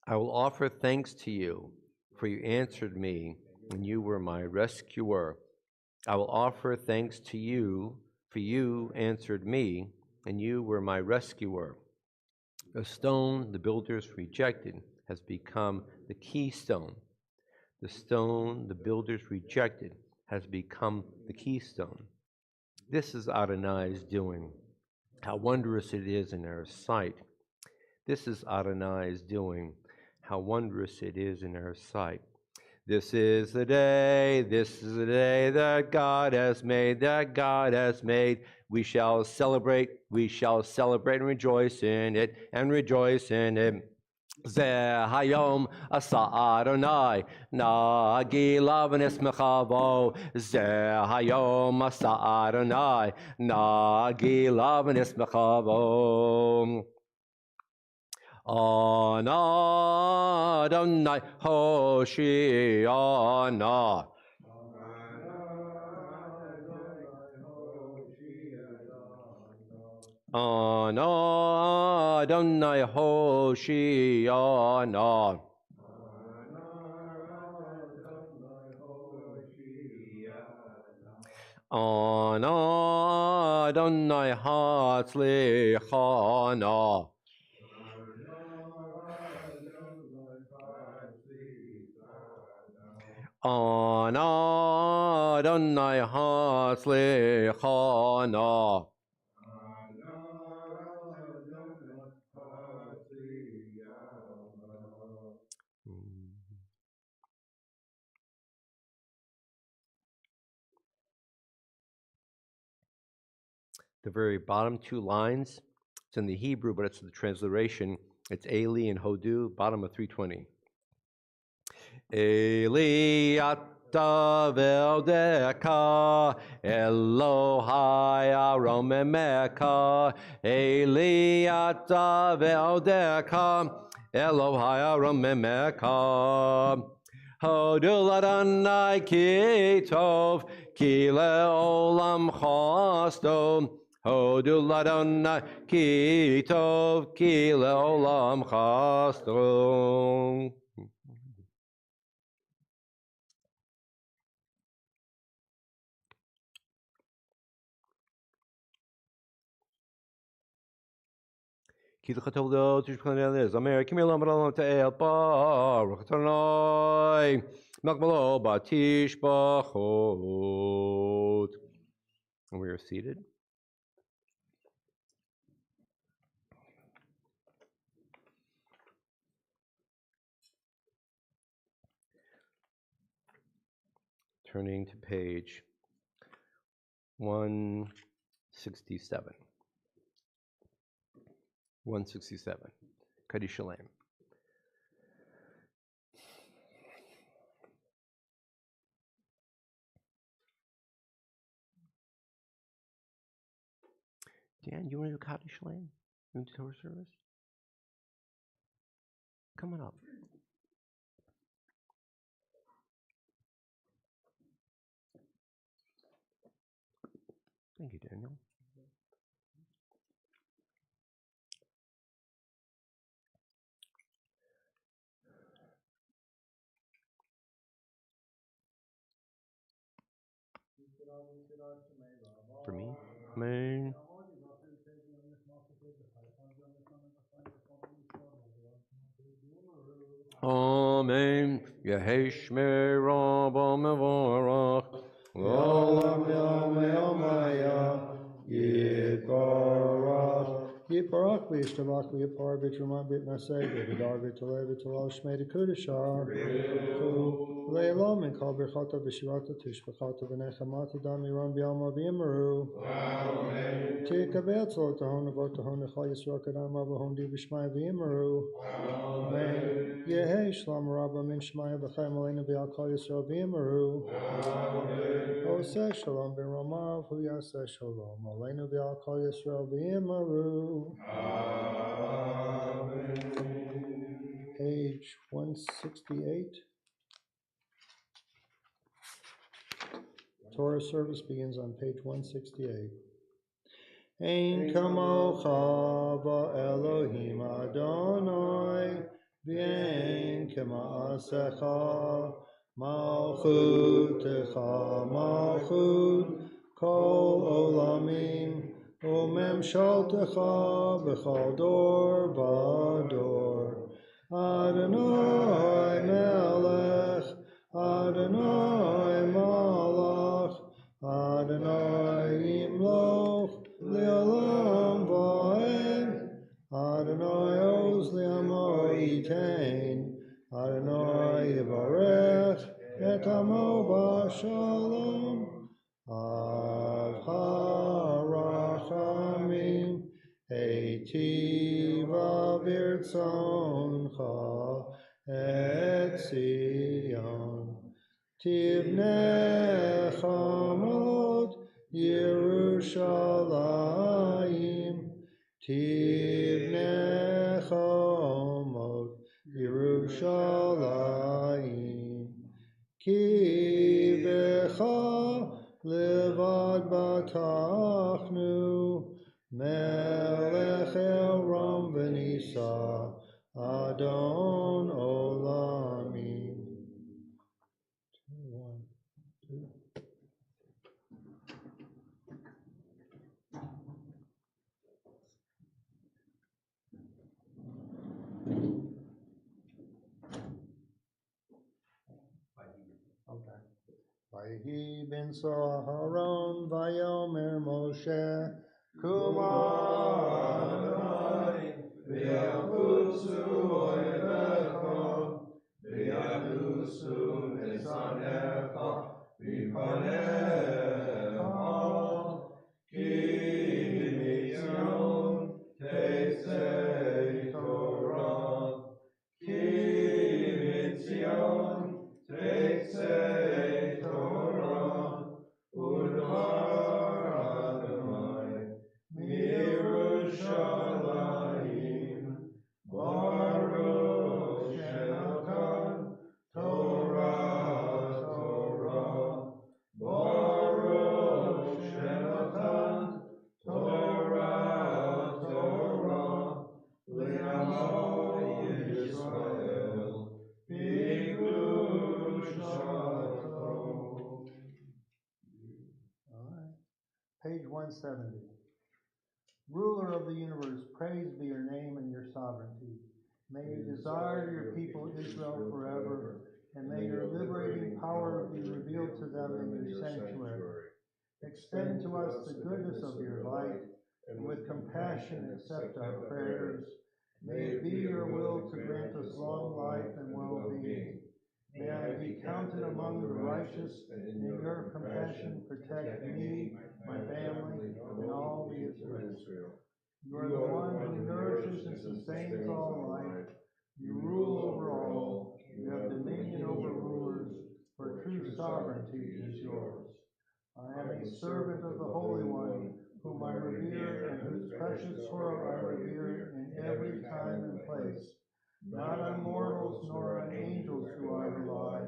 B: I will offer thanks to you, for you answered me when you were my rescuer. I will offer thanks to you, for you answered me, and you were my rescuer. The stone the builders rejected has become the keystone. The stone the builders rejected has become the keystone. This is Adonai's doing. How wondrous it is in our sight. This is Adonai's doing. How wondrous it is in our sight. This is the day that God has made, We shall celebrate and rejoice in it, Zeh hayom asa Adonai, nagila v'nismecha bo. Zeh hayom asa Adonai, nagila v'nismecha bo. Ana Adonai Hoshiana. Ana Adonai Hoshiana. Ana Adonai Hatzlichana. Ana Adonai Hatzlichana. The very bottom two lines, it's in the Hebrew, but it's the transliteration. It's Eli and Hodu, bottom of 320. Eli ata ve'odeka, Elohai aromemeka. Eli ata ve'odeka, Elohai aromemeka. Hodu l'Adonai ki tov, ki le'olam chasto. Hodu l'Adonai ki tov, ki le'olam chasto. Ki l'chatoldo tishkhaneles Amer kimilam ralam ta'el Baruch Adonai Makmalo batish bachot. And we are seated. Turning to page 167. 167. Kaddish Shalem. Dan, you want to do Kaddish Shalem? You want to Torah service? Come on up. Thank you, Daniel. For me? Amen. Amen. Yehi Shmei Rabba Mevorach. L'olam Yomaya Yiparach.
C: Yiparach v'yishtabach v'yipar v'yitruman v'yitnaseh v'yidar v'yitoleh v'yitoleh shmei d'kudashah Le'elam and kol birchata v'shivata tishbachata v'nechamata dam yiram b'yalma v'yimaru
B: Amen.
C: Tikabel tzol tahon avot tahon nechal yisrael kadam avahon di v'shmai v'yimaru Amen. Yehei shlam rabba min shmai v'chaim aleinu v'yal kol yisrael v'yimaru Amen. Oseh shalom ben Ramav hu yaseh shalom aleinu v'yal kol yisrael v'yimaru
B: Amen.
C: Page 168. Torah service begins on page 168. Ein kamocha Elohim Adonai v'ein kema'asecha malchutecha malchut kol olamim u'memshaltecha b'chol dor v'dor Adonai melech Adonai malach Adonai yimloch Le'olam va'ed Adonai oz le'amo yitain Adonai yivarech et amo b'shalom Av harachamim Eitiva v'irtzoncha et Zion Tivnecha mod Yerushalayim Tivnecha mod Yerushalayim Ki becha levad batachnu Melech Elram v'nisa Adon olamim 1, 2. Okay. Vayehi ben Saharon vayomer Moshe Kuma Adonai v'yakusu oivecha v'yakusu esanecha v'panecha ki mitzion tetzei Torah ki mitzion tetzei Torah udvar Adonai miYerushalayim Baruch Shenatan Torah Torah Baruch Shenatan Torah Torah Le'amo Yisrael B'Kudushato. All right. Page 170. Ruler of the universe, praised be your name and your sovereignty. May you desire your people Israel forever, and may your liberating power be revealed to them in your sanctuary. Extend to us the goodness of your light, and with compassion accept our prayers. May it be your will to grant us long life and well-being. May I be counted among the righteous, and in your compassion protect me, my family, and all the Israel. You are the one who nourishes and sustains all life. You rule over all. You have dominion over rulers, for true sovereignty is yours. I am a servant of the Holy One, whom I revere and whose precious Torah I revere in every time and place. Not on mortals nor on angels do I rely,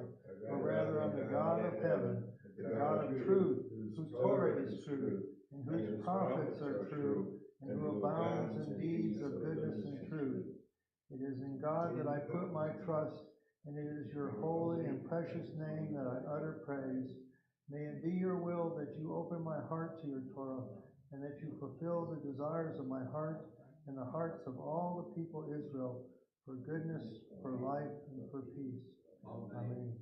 C: but rather on the God of heaven, the God of truth, whose Torah is true, and whose prophets are true, and who abounds in deeds of goodness and truth. It is in God that I put my trust, and it is your holy and precious name that I utter praise. May it be your will that you open my heart to your Torah, and that you fulfill the desires of my heart and the hearts of all the people Israel, for goodness, for life, and for peace. Amen.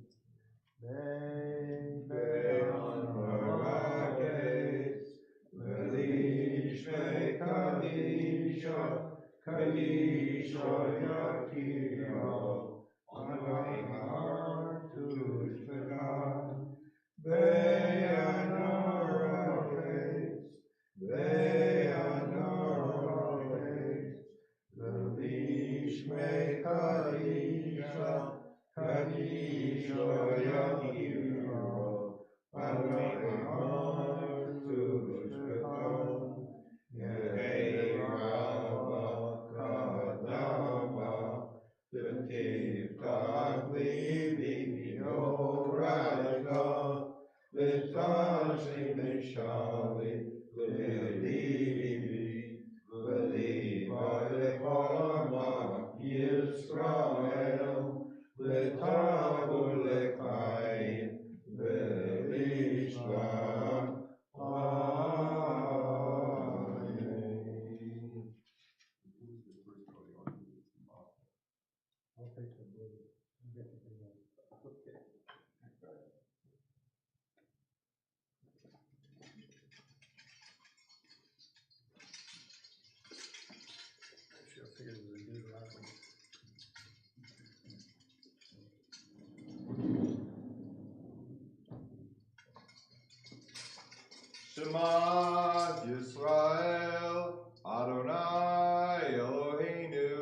D: Shema Yisrael, Adonai Eloheinu,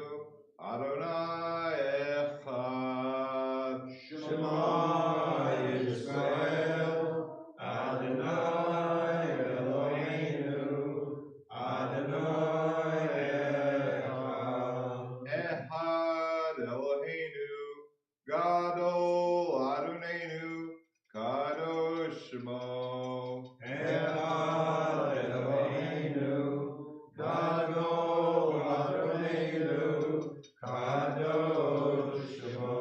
D: Adonai Echad. Shema Yisrael, Adonai Eloheinu, Adonai Echad. Echad Eloheinu, Gadol Adonenu, Kadosh Shemo. Echad Eloheinu, Gadol Adonenu, Kadosh Shemo.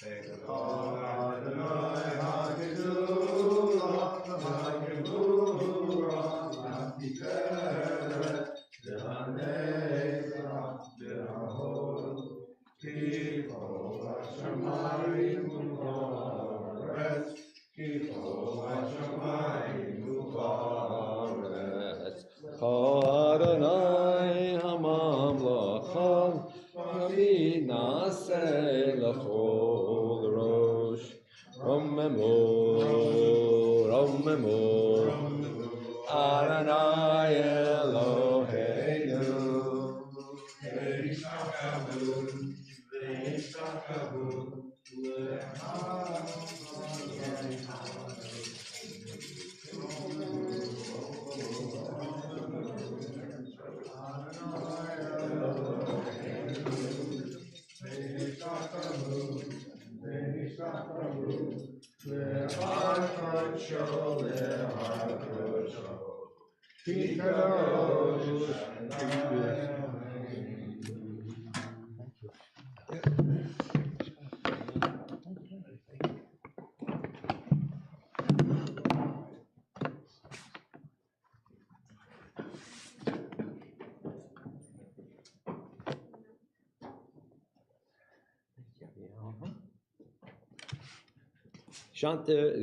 D: Echad Adonai Hagedula, Hagedula, Hagedula, V'hanezach, V'hahod, Kifo Hashamayim U'Haaretz, Kifo Hashamayim U'Haaretz.
B: Adonai hamamlachah, Rabbi Naseh lachol rosh. Romemo, Adonai Eloheinu.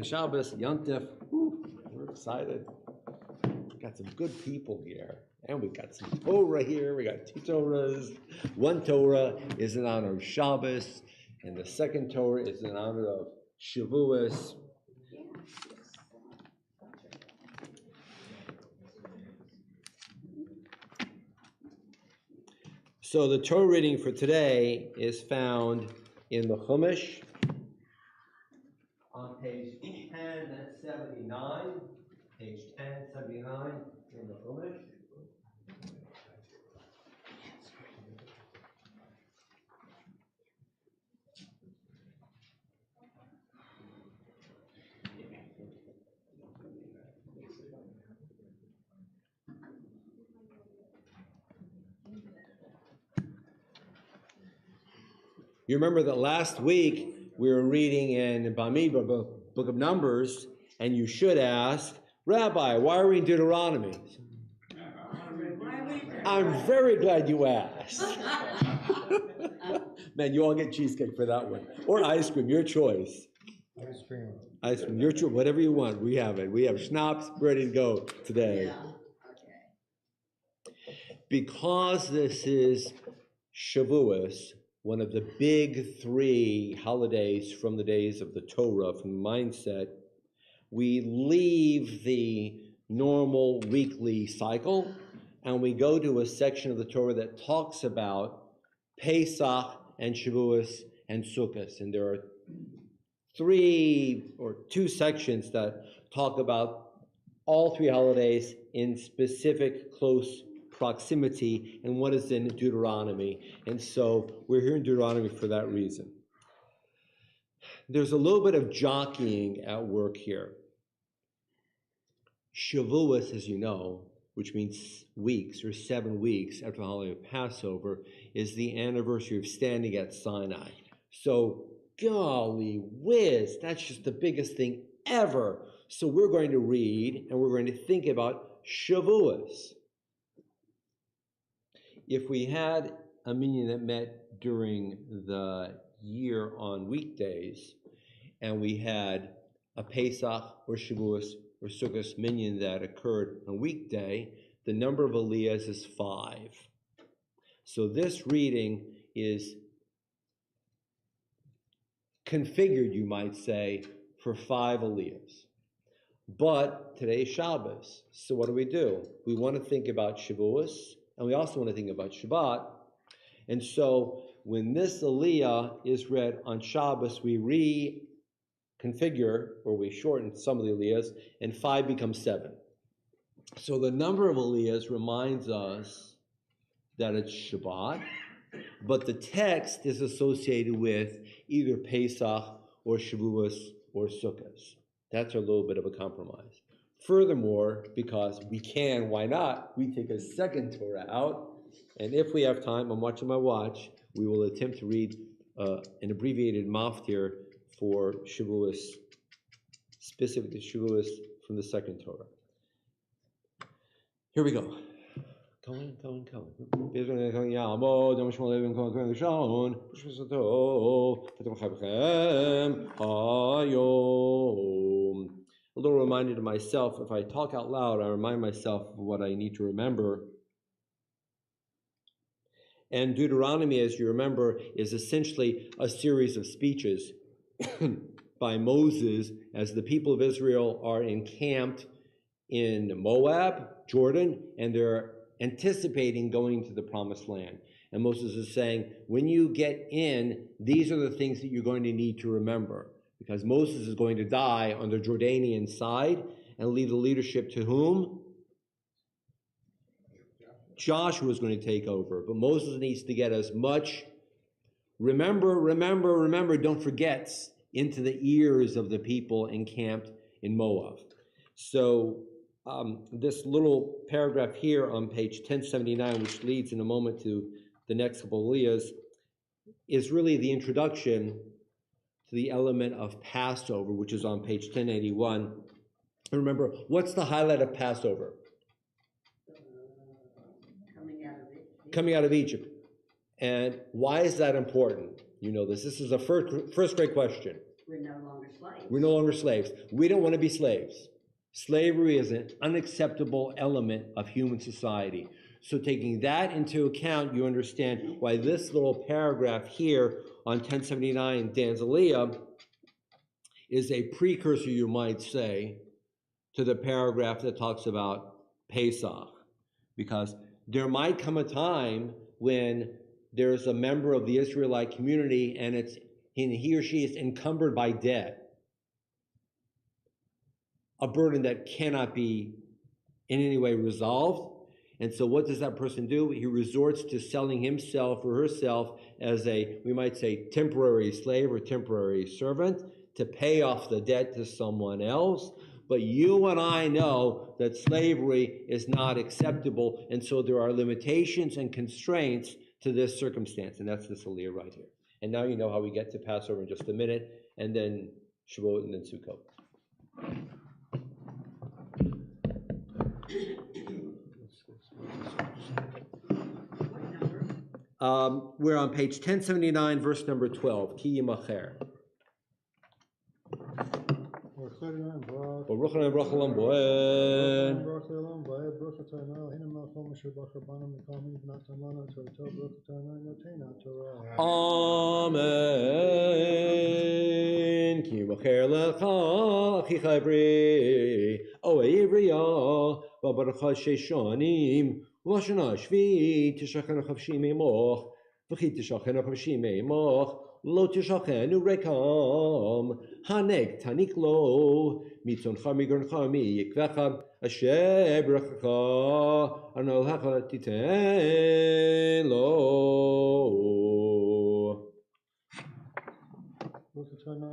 B: Shabbos, Yontif, we're excited. Got some good people here, and we got some Torah here. We got two Torahs. One Torah is in honor of Shabbos, and the second Torah is in honor of Shavuos. So the Torah reading for today is found in the Chumash on page 1079. Page 1079 in the Chumash. You remember that last week we were reading in Bamidbar, book of Numbers, and you should ask, Rabbi, why are we in Deuteronomy? I'm very glad you asked. Man, you all get cheesecake for that one. Or ice cream, your choice.
C: Ice cream.
B: Ice cream, your choice, whatever you want, we have it. We have schnapps ready to go today.
E: Yeah.
B: Because this is Shavuos, one of the big three holidays from the days of the Torah, from the mindset, we leave the normal weekly cycle and we go to a section of the Torah that talks about Pesach and Shavuos and Sukkot. And there are 3 or 2 sections that talk about all 3 holidays in specific close proximity, and what is in Deuteronomy. And so we're here in Deuteronomy for that reason. There's a little bit of jockeying at work here. Shavuos, as you know, which means weeks or 7 weeks after the holiday of Passover, is the anniversary of standing at Sinai. So, golly whiz, that's just the biggest thing ever. So we're going to read and we're going to think about Shavuos. If we had a minyan that met during the year on weekdays, and we had a Pesach or Shavuos or Sukkot minyan that occurred on a weekday, the number of aliyahs is 5. So this reading is configured, you might say, for 5 aliyahs. But today is Shabbos, so what do? We want to think about Shavuos, and we also want to think about Shabbat. And so when this aliyah is read on Shabbos, we reconfigure, or we shorten some of the aliyahs, and 5 becomes 7. So the number of aliyahs reminds us that it's Shabbat, but the text is associated with either Pesach or Shavuos or Sukkot. That's a little bit of a compromise. Furthermore, because we can, why not, we take a second Torah out, and if we have time, I'm watching my watch, we will attempt to read an abbreviated maftir for Shavuos, specifically Shavuos from the second Torah. Here we go. Going. A little reminder to myself, if I talk out loud, I remind myself of what I need to remember. And Deuteronomy, as you remember, is essentially a series of speeches by Moses as the people of Israel are encamped in Moab, Jordan, and they're anticipating going to the promised land. And Moses is saying, when you get in, these are the things that you're going to need to remember. Because Moses is going to die on the Jordanian side and leave the leadership to whom? Joshua is going to take over. But Moses needs to get as much remember, don't forget, into the ears of the people encamped in Moab. So this little paragraph here on page 1079, which leads in a moment to the next couple of aliyahs, is really the introduction to the element of Passover, which is on page 1081. And remember, what's the highlight of Passover? Coming out of Egypt. And why is that important? You know this. This is a first grade question.
E: We're no longer slaves.
B: We're no longer slaves. We don't want to be slaves. Slavery is an unacceptable element of human society. So taking that into account, you understand why this little paragraph here on 1079, Dan's Aliyah, is a precursor, you might say, to the paragraph that talks about Pesach. Because there might come a time when there's a member of the Israelite community and he or she is encumbered by debt, a burden that cannot be in any way resolved. And so what does that person do? He resorts to selling himself or herself as a, we might say, temporary slave or temporary servant to pay off the debt to someone else. But you and I know that slavery is not acceptable, and so there are limitations and constraints to this circumstance, and that's this aliyah right here. And now you know how we get to Passover in just a minute, and then Shavuot, and then Sukkot. We're on page 1079, verse number 12. Ki yimacher. Baruch Adonai Baruch Olam Boed. Amen. Ki yimacher lecha achicha ivri. O ivriya. Baruch Sheshanim. Lashana Shvi Tishachenu Chavshim Emoch. V'chi Tishachenu Chavshim Emoch. Lo Tishachenu Rekam. Hanek Taniklo. Mitzoncha Migroncha Miyikvecha. Asher Brachacha. Anolhacha Titen Lo. Amen.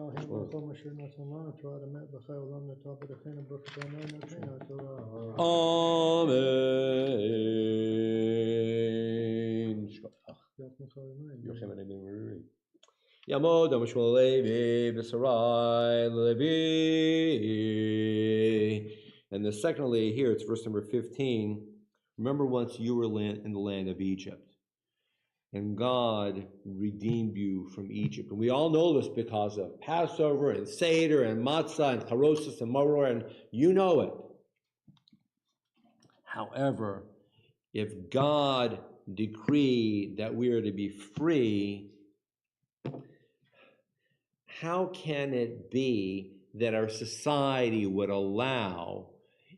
B: Yamod Amashmal Levi B'Sarai Levi. And the secondly, here it's verse number 15. Remember once you were in the land of Egypt, and God redeemed you from Egypt. And we all know this because of Passover and Seder and Matzah and Charosis and Maror, and you know it. However, if God decreed that we are to be free, how can it be that our society would allow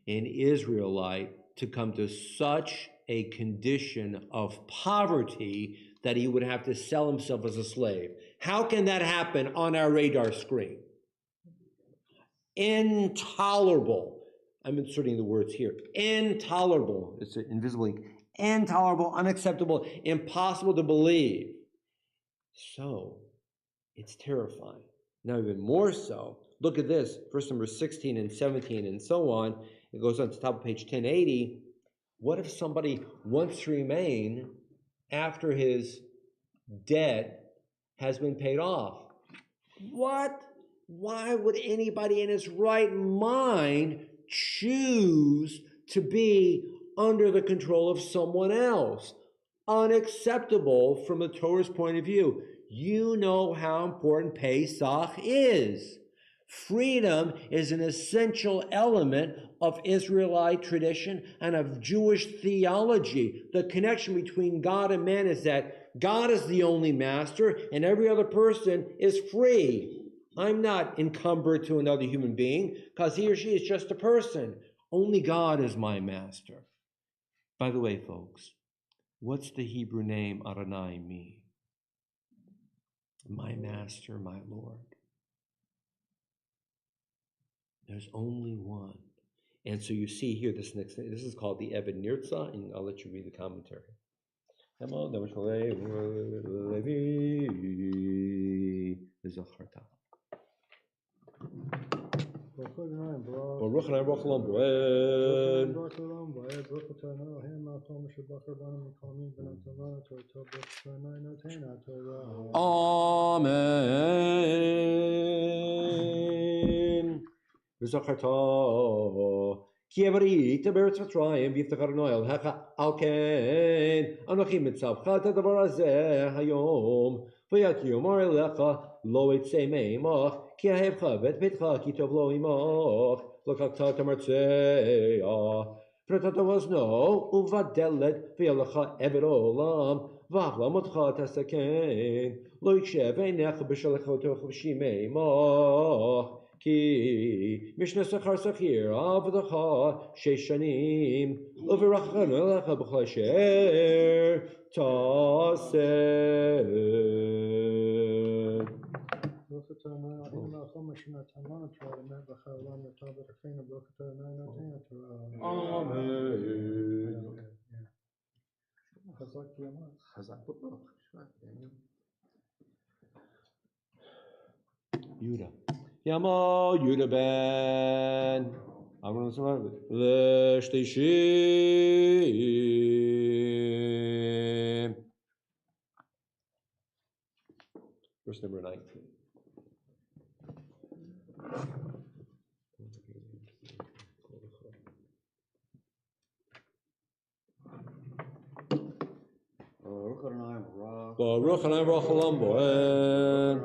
B: an Israelite to come to such a condition of poverty that he would have to sell himself as a slave? How can that happen on our radar screen? Intolerable. I'm inserting the words here. Intolerable. It's an invisible ink. Intolerable, unacceptable, impossible to believe. So, it's terrifying. Now, even more so, look at this, verse number 16 and 17 and so on. It goes on to the top of page 1080. What if somebody wants to remain after his debt has been paid off? What? Why would anybody in his right mind choose to be under the control of someone else? Unacceptable from the Torah's point of view. You know how important Pesach is. Freedom is an essential element of Israelite tradition and of Jewish theology. The connection between God and man is that God is the only master and every other person is free. I'm not encumbered to another human being because he or she is just a person. Only God is my master. By the way, folks, what's the Hebrew name Adonai mean? My master, my Lord. There's only one. And so you see here, this is called the Eved Nirtza, and I'll let you read the commentary. Baruch Adonai Baruch Olam Boed. Amen. V'zacharta ki avarita beretz Mitzrayim v'yiftachar noel hacha alken anochi mitzavcha et hadavar hazeh hayom v'yat yomar elecha lo etzei meimach ki ahevcha v'et betcha ki tov lo imach l'kakta tamartzeya v'ratata vazno uvadelet v'yalecha eved olam v'avla motcha tasaken lo yikshev einech b'shalechoto chvshim meimach כי משנה שכר שכיר עבדך 6 שנים וברכנו לך בכל אשר תעשה. Yuda. Yamo Yuda ben Amram Samar Leshtishim. Verse number 19. Baruch Hanai Baruch Olam Boed.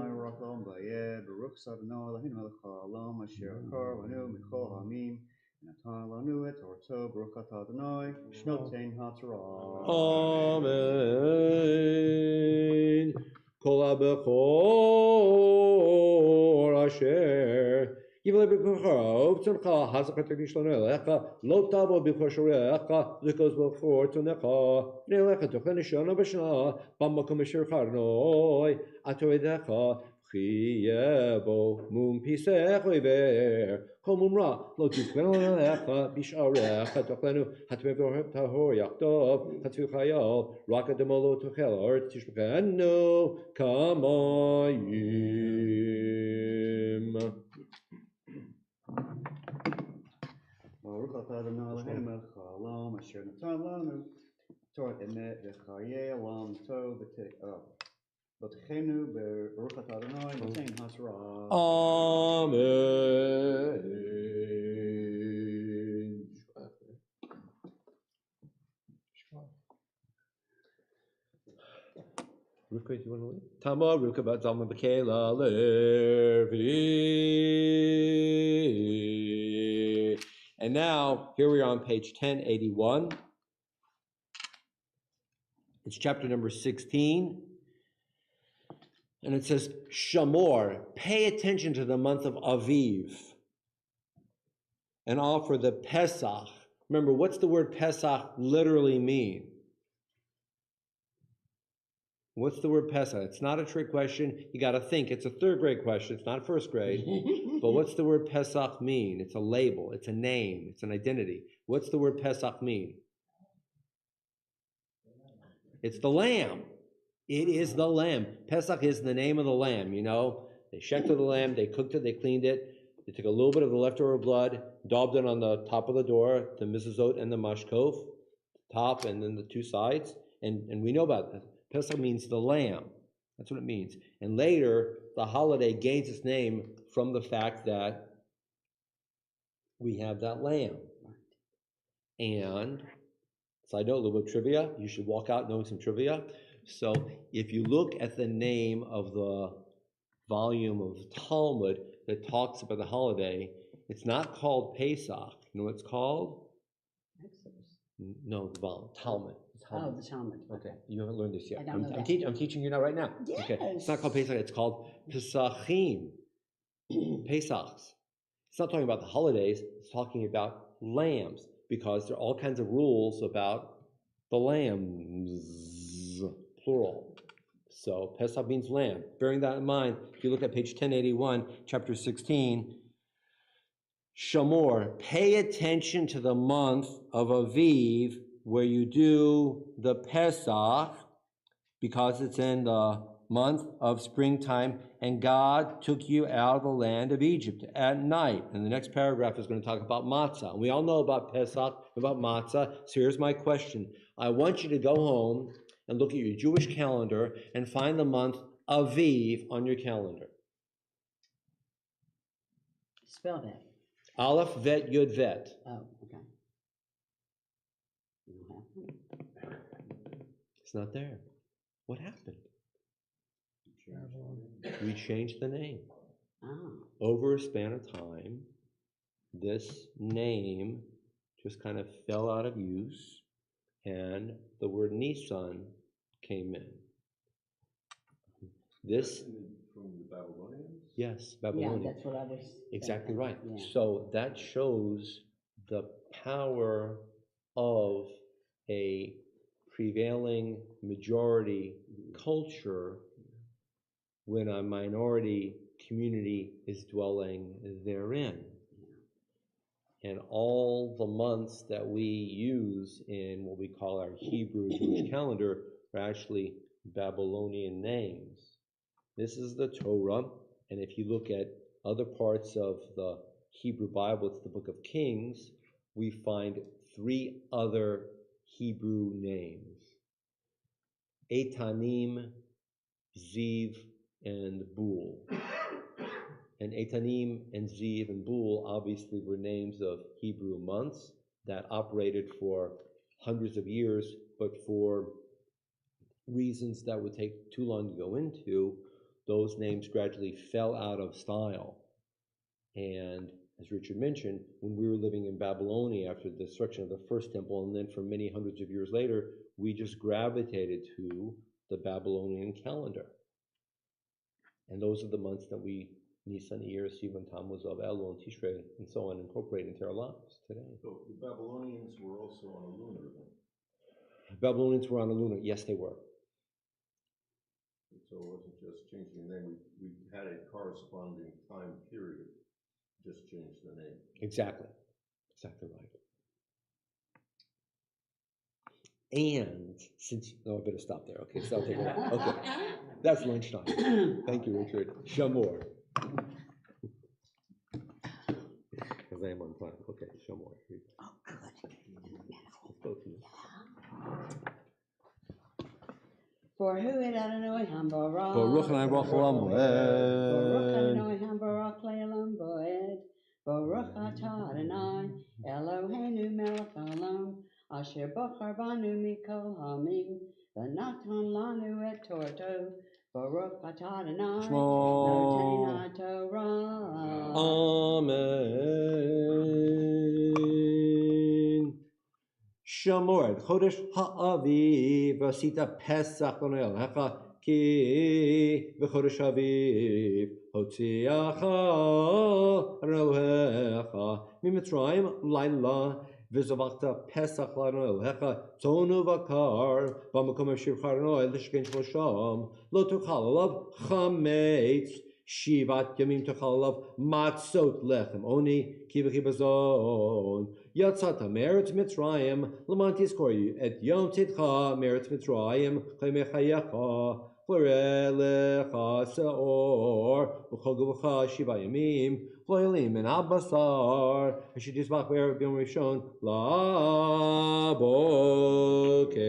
E: Baruch Sadano Eloheinu melech haolam asher akar lanu mikol ha'amim v'natan lanu et torto Baruch atah Adonai shnotein haTorah.
B: Amen. Kol ha'bechor asher Yivle b'bechor tzoncha hazak ha'tekdish l'nelecha lo tavo b'chor shorecha zikos b'chor tzonecha v'nelecha tochen shana b'shana b'makom asher charnoi atoedecha Chiyebo mum pisech oiver kol mumra lo tizkenu l'nelecha b'sharecha tochlenu hatmev tahor yachtov hatzu chayol raka demolo tochel or tishbechenu kamayim.
E: Baruch atah Adonai Eloheinu melech haolam asher natan lanu Torah emet v'chayei olam tov v'techenu Baruch atah Adonai notein haTorah.
B: Amen. Rivka, do you want to leave? Tama Rivka bat Zalman B'Kela Levi. And now, here we are on page 1081. It's chapter number 16. And it says, Shamor, pay attention to the month of Aviv and offer the Pesach. Remember, what's the word Pesach literally mean? What's the word Pesach? It's not a trick question. You got to think. It's a third grade question. It's not first grade. But what's the word Pesach mean? It's a label. It's a name. It's an identity. What's the word Pesach mean? It's the lamb. It is the lamb. Pesach is the name of the lamb, you know. They shechted the lamb. They cooked it. They cleaned it. They took a little bit of the leftover blood, daubed it on the top of the door, the mezuzot and the mashkov, top and then the two sides. And we know about that. Pesach means the lamb. That's what it means. And later, the holiday gains its name from the fact that we have that lamb. And, side note, a little bit of trivia. You should walk out knowing some trivia. So if you look at the name of the volume of the Talmud that talks about the holiday, it's not called Pesach. You know what it's called?
F: Exodus.
B: No, the volume, Talmud.
F: Oh, the Talmud.
B: Okay, you haven't learned this yet.
F: I don't know that.
B: I'm teaching you now right now.
F: Yes.
B: Okay, it's not called Pesach, it's called Pesachim. Pesachs. It's not talking about the holidays, it's talking about lambs, because there are all kinds of rules about the lambs, plural. So Pesach means lamb. Bearing that in mind, if you look at page 1081, chapter 16, Shamor, pay attention to the month of Aviv, where you do the Pesach, because it's in the month of springtime, and God took you out of the land of Egypt at night. And the next paragraph is going to talk about matzah. And we all know about Pesach, about matzah. So here's my question. I want you to go home and look at your Jewish calendar and find the month Aviv on your calendar.
F: Spell that.
B: Aleph, Vet, Yud, Vet.
F: Oh, okay. You don't have one?
B: It's not there. What happened? We changed the name.
F: Oh.
B: Over a span of time, this name just kind of fell out of use, and the word Nisan came in. This,
D: From the Babylonians?
B: yes,
F: Yeah,
B: Babylonian.
F: that's what I was
B: Exactly
F: thinking.
B: right.
F: Yeah.
B: So that shows the power of a prevailing majority culture when a minority community is dwelling therein. And all the months that we use in what we call our Hebrew Jewish calendar are actually Babylonian names. This is the Torah, and if you look at other parts of the Hebrew Bible, it's the book of Kings, we find 3 other Hebrew names: Etanim, Ziv, and Bul. And Etanim and Ziv and Bul obviously were names of Hebrew months that operated for hundreds of years, but for reasons that would take too long to go into, those names gradually fell out of style. And as Richard mentioned, when we were living in Babylonia after the destruction of the first temple, and then for many hundreds of years later, we just gravitated to the Babylonian calendar. And those are the months that we, Nisan, Iyar, Sivan, Tammuz, Av, Elul, and Tishrei, and so on, incorporate into our lives today.
D: So the Babylonians were also on a lunar then?
B: Babylonians were on a lunar, yes, they were.
D: So it wasn't just changing the name, we had a corresponding time period, just changed the name.
B: Exactly. Exactly right. And since, no, I better stop there. Okay, so I'll take it out. Okay, that's lunchtime. Thank you, Richard. Shamor. Because I am on time. Okay, Shamor.
F: Oh, good.
B: Let's go to you.
F: For who it Adonai Hambarah.
B: Baruch Adonai Baruch Olam
F: Baruch
B: Moed.
F: Adonai Hambarach Le'olam Boed. Baruch Atah Adonai Eloheinu Melech Olam Asher Bochar Banu Mikol Hamim V'Natan Lanu Et Torto. Baruch Atah Adonai Noten HaTorah.
B: Amen. Shamor, Chodesh Ha'aviv, Vasita Pesach L'Ne'elecha, Ki V'Chodesh Aviv, Hotziacha Elohecha, Mitzrayim Laila, V'Zavachta Pesach L'Ne'elecha, Tonu V'Kar, V'Makom Asher Charnoi, L'Shkein Shlosham, Lo Tuchal Alav Chametz, Shivat Yamim Tuchal Alav Matzot Lechem Oni, Ki V'Chibazon, Yatzata Meretz Mitzrayim, Lamantis Kori, Et Yom Tidcha Meretz Mitzrayim, Chaymechayecha, Florelecha Seor, Uchogucha Shiva Yamim, Floyelim and Abbasar, Ashidisbach Be'er Yom Rishon, La Boker.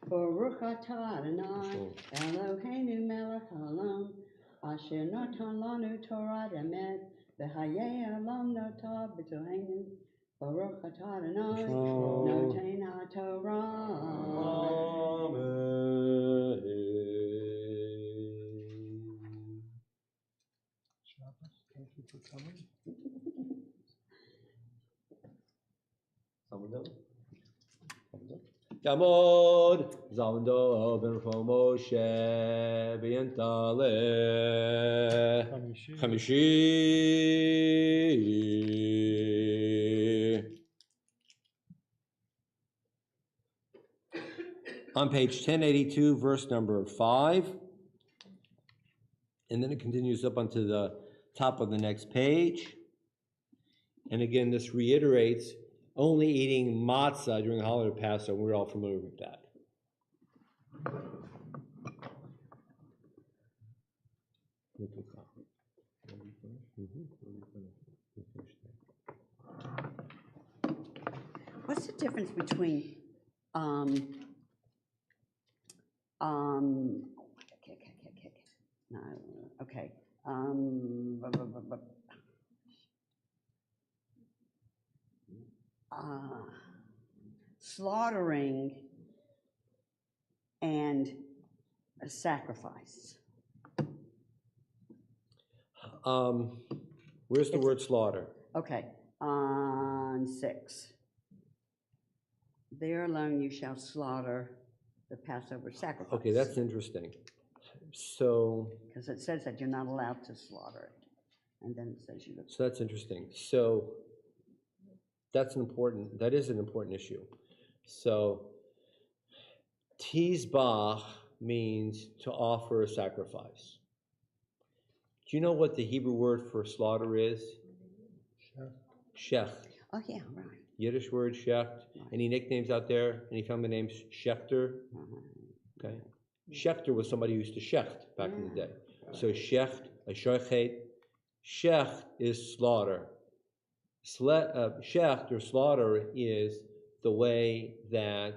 F: Baruch Atah Adonai Eloheinu Melech Haolam Asher Natan Lanu Torah Emet V'Hayei Olam Notah B'Toheinu Baruch Atah Adonai Noten HaTorah.
B: Amen.
C: Shabbos, thank you for coming.
B: Someone else? Yamod, Zalando, Ben Moshe, V'Yentale, Chamishi. On page 1082, verse number 5, and then it continues up onto the top of the next page. And again, this reiterates only eating matzah during the holiday of Passover. We're all familiar with that.
F: What's the difference between no, okay. Slaughtering and a sacrifice.
B: Where's the word slaughter?
F: Okay, on 6. There alone you shall slaughter the Passover sacrifice.
B: Okay, that's interesting. So
F: Because it says that you're not allowed to slaughter it. And then it says you.
B: So that's interesting. So that is an important issue. So Tizbach means to offer a sacrifice. Do you know what the Hebrew word for slaughter is? Shech.
F: Oh, yeah, right.
B: Yiddish word, shecht. Any nicknames out there? Any family names? Schechter? Okay. Schechter was somebody who used to shecht back in the day. So shecht, a shochet. Shecht is slaughter. Shecht or slaughter is the way that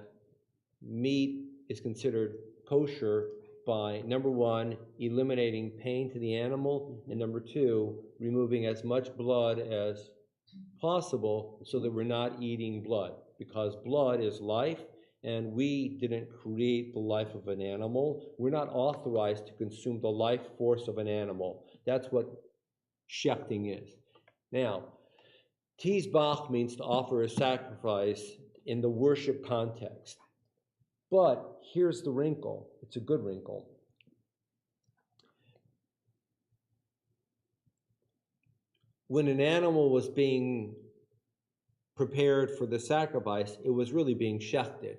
B: meat is considered kosher by, number one, eliminating pain to the animal, and number two, removing as much blood as possible so that we're not eating blood, because blood is life, and we didn't create the life of an animal. We're not authorized to consume the life force of an animal. That's what shechting is. Now, Tizbach means to offer a sacrifice in the worship context. But here's the wrinkle. It's a good wrinkle. When an animal was being prepared for the sacrifice, it was really being shechted,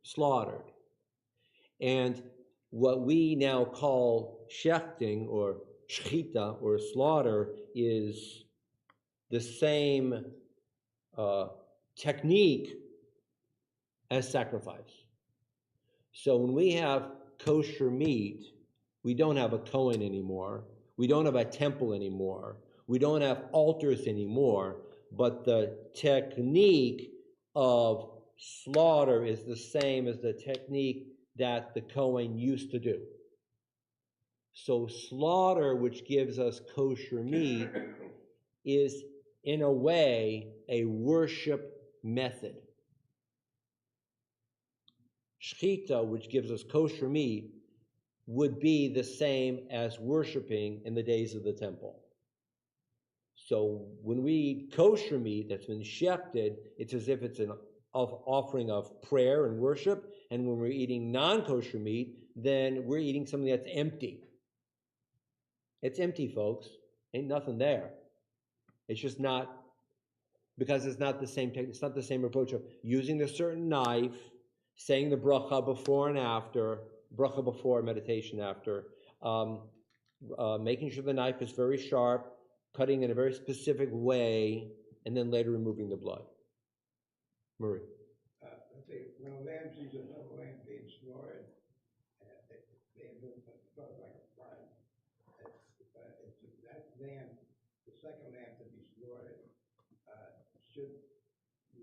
B: slaughtered. And what we now call shechting or shechita or slaughter is the same technique as sacrifice. So when we have kosher meat, we don't have a Kohen anymore. We don't have a temple anymore. We don't have altars anymore. But the technique of slaughter is the same as the technique that the Kohen used to do. So slaughter, which gives us kosher meat, is in a way a worship method. Shechita, which gives us kosher meat, would be the same as worshiping in the days of the temple. So when we eat kosher meat that's been shechted, it's as if it's an offering of prayer and worship. And when we're eating non-kosher meat, then we're eating something that's empty. It's empty, folks. Ain't nothing there. It's just not, because it's not the same it's not the same approach of using a certain knife, saying the bracha before and after, bracha before, meditation after, making sure the knife is very sharp, cutting in a very specific way, and then later removing the blood. Marie.
G: Let's see, when a lamb sees another lamb being slaughtered, it's sort of like a pride. That lamb, the second lamb to be slaughtered, should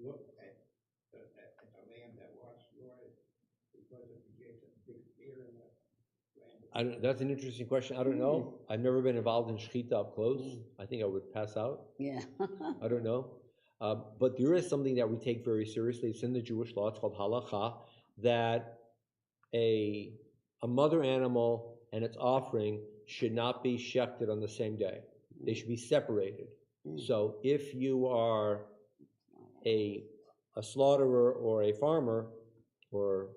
G: look at the lamb that was slaughtered, because it begins a big fear in the lamb.
B: That's an interesting question. I don't know. I've never been involved in shechita up close. I think I would pass out.
F: Yeah.
B: I don't know. But there is something that we take very seriously. It's in the Jewish law. It's called halacha, that a mother animal and its offering should not be shechted on the same day. They should be separated. So if you are a slaughterer or a farmer or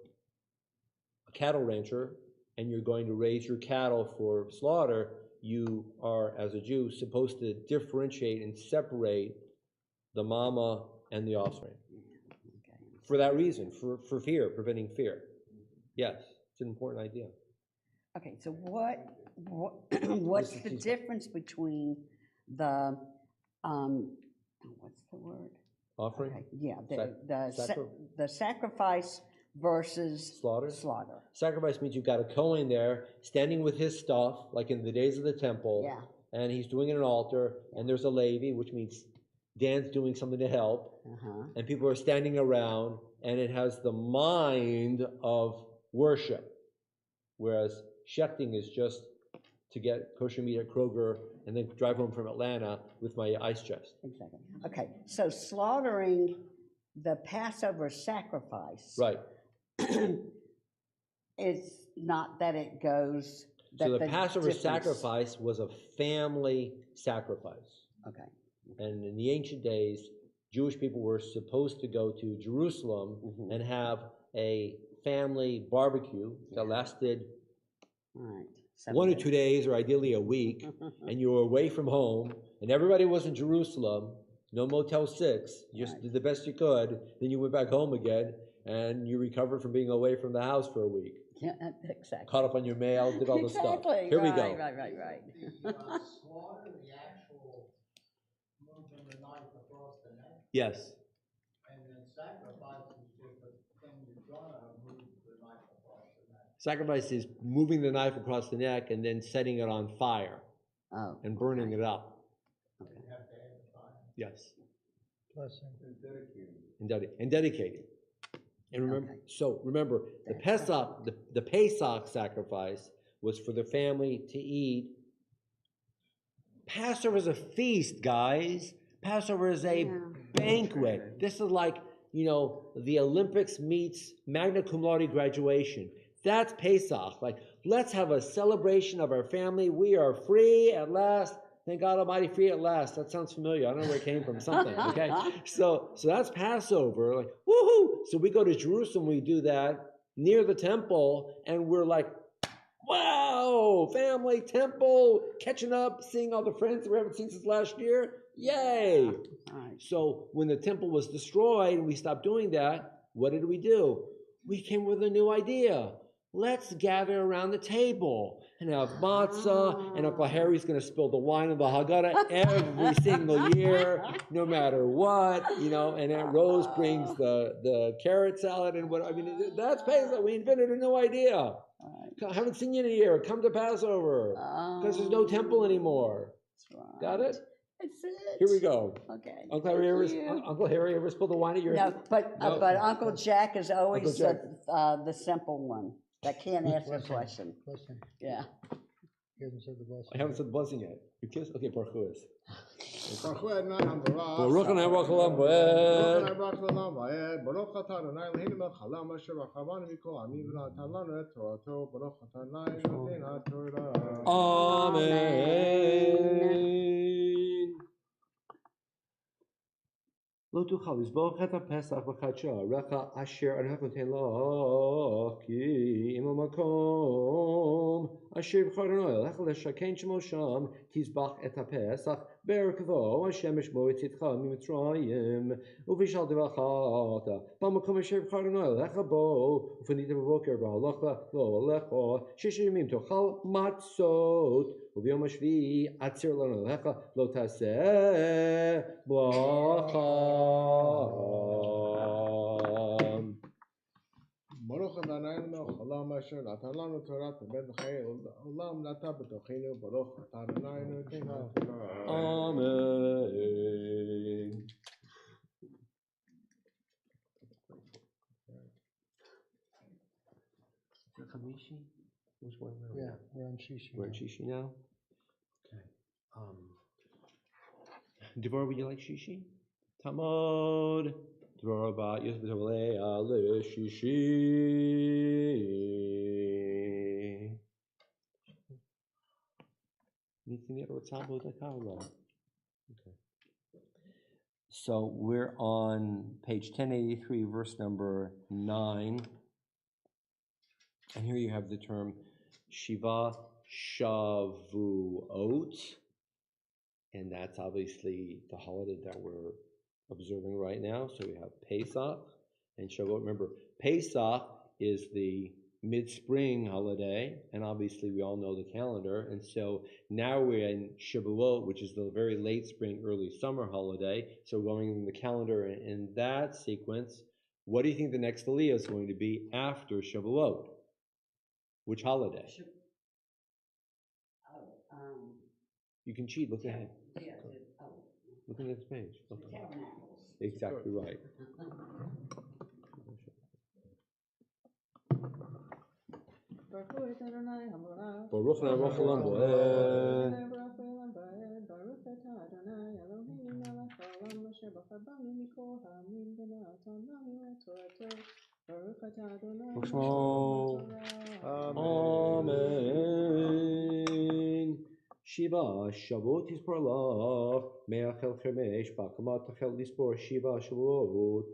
B: a cattle rancher, and you're going to raise your cattle for slaughter, you are, as a Jew, supposed to differentiate and separate the mama and the offspring. For that reason, for fear, preventing fear. Yes, it's an important idea.
F: Okay, so what's the difference between the, what's the word?
B: Offering?
F: Okay, yeah,
B: Sacri-
F: the sacrifice versus
B: Slaughter?
F: Slaughter.
B: Sacrifice means you've got a Kohen there standing with his stuff, like in the days of the temple,
F: Yeah.
B: and he's doing an altar, and there's a Levi, which means Dan's doing something to help, and people are standing around, and it has the mind of worship, whereas shechting is just to get kosher meat at Kroger and then drive home from Atlanta with my ice chest.
F: Exactly. Okay, so slaughtering the Passover sacrifice.
B: Right.
F: It's not that it goes.
B: So the Passover sacrifice was a family sacrifice.
F: Okay.
B: And in the ancient days,
H: Jewish people were supposed to go to Jerusalem and have a family barbecue that lasted
F: Right.
H: 1 or 2 days, or ideally a week, and you were away from home, and everybody was in Jerusalem, no Motel 6, you just did the best you could, then you went back home again, and you recovered from being away from the house for a week.
F: Yeah, exactly.
H: Caught up on your mail, did all the stuff.
F: Exactly.
H: Here we
F: Right,
H: go.
F: Right.
C: The slaughter, the actual moving the knife across the neck,
H: Yes.
C: and then sacrifice is just a thing you're gonna move the knife across the neck.
H: Sacrifice is moving the knife across the neck and then setting it on fire and burning it up.
C: You have to add the fire.
H: Yes.
C: Blessing.
H: And dedicating. And remember, so remember, the Pesach sacrifice was for the family to eat. Passover is a feast, guys. Passover is a banquet. This is like, the Olympics meets magna cum laude graduation. That's Pesach. Like, let's have a celebration of our family. We are free at last. Thank God Almighty, free at last. That sounds familiar. I don't know where it came from. Something, okay? So that's Passover. Like, woohoo! So we go to Jerusalem. We do that near the temple, and we're like, wow, family, temple, catching up, seeing all the friends that we haven't seen since last year. Yay! So when the temple was destroyed and we stopped doing that, what did we do? We came with a new idea. Let's gather around the table and have matzah, and Uncle Harry's going to spill the wine of the Haggadah every single year, no matter what, and Aunt Rose brings the carrot salad and what. I mean, that's Pesach. We invented a new idea. I haven't seen you in a year. Come to Passover because there's no temple anymore.
F: Right.
H: Got it?
F: That's it.
H: Here we go.
F: Okay.
H: Uncle Harry ever spilled the wine at your
F: No,
H: house?
F: but Uncle Jack is always
H: Jack.
F: the simple one that can't ask a question.
C: Blessing.
F: Yeah.
C: He hasn't said the blessing.
H: I haven't said the blessing yet. You kiss? Okay, Baruch Hu is.
D: Baruch
H: Hanai Baruch Olam Vaed.
D: Baruch atah Adonai Eloheinu melech haolam asher b'chavanu mikol ha'amim v'natan lanu et torato. Baruch atah Adonai noten ha'torah.
H: Amen. Lo tuchal lizboch et ha'pesach b'chadsha recha asher anach noten lo ki im ha'makom asher b'char Adonai lecha leshaken shemo sham tizbach et ha'pesach be'erkavo Hashem eshmo etzitcha mimitzrayim uvishal devachata b'makom asher b'char Adonai lecha bo ufanita b'boker b'halacha lo alecha shesh yamim tochal matzot ובيום השביעי עצר לנו לך לא תעשה ברכה.
D: ברוך אדוני מלך העולם אשר נתן לנו תורת בן חיי עולם נטע בתוכנו ברוך אתה אדוני נותן התורה.
H: Amen.
C: Yeah, we're on Shishi.
H: We're in Shishi now? Okay. Devorah, would you like Shishi? Tamod. Devorah ba Yosef B'Tavlea le Shishi. Okay. So we're on page 1083, verse number 9. And here you have the term Shiva Shavuot, and that's obviously the holiday that we're observing right now. So we have Pesach and Shavuot. Remember, Pesach is the mid-spring holiday, and obviously we all know the calendar. And so now we're in Shavuot, which is the very late spring, early summer holiday. So going in the calendar in that sequence, what do you think the next Aliyah is going to be after Shavuot? Which holiday? You can cheat. Look ahead. Look at this page. Okay. Exactly right. Baruch Hanai Baruch Olam Vaed.
F: Baruch atah Adonai Eloheinu melech haolam asher b'chavanu mikol ha'amim v'natan lanu et torato. Baruch atah Adonai
H: Amen. Shiva Shavuot Yispor Lach, Me'achel Chemesh, Bakamat Tachel Lispor Shiva Shavuot,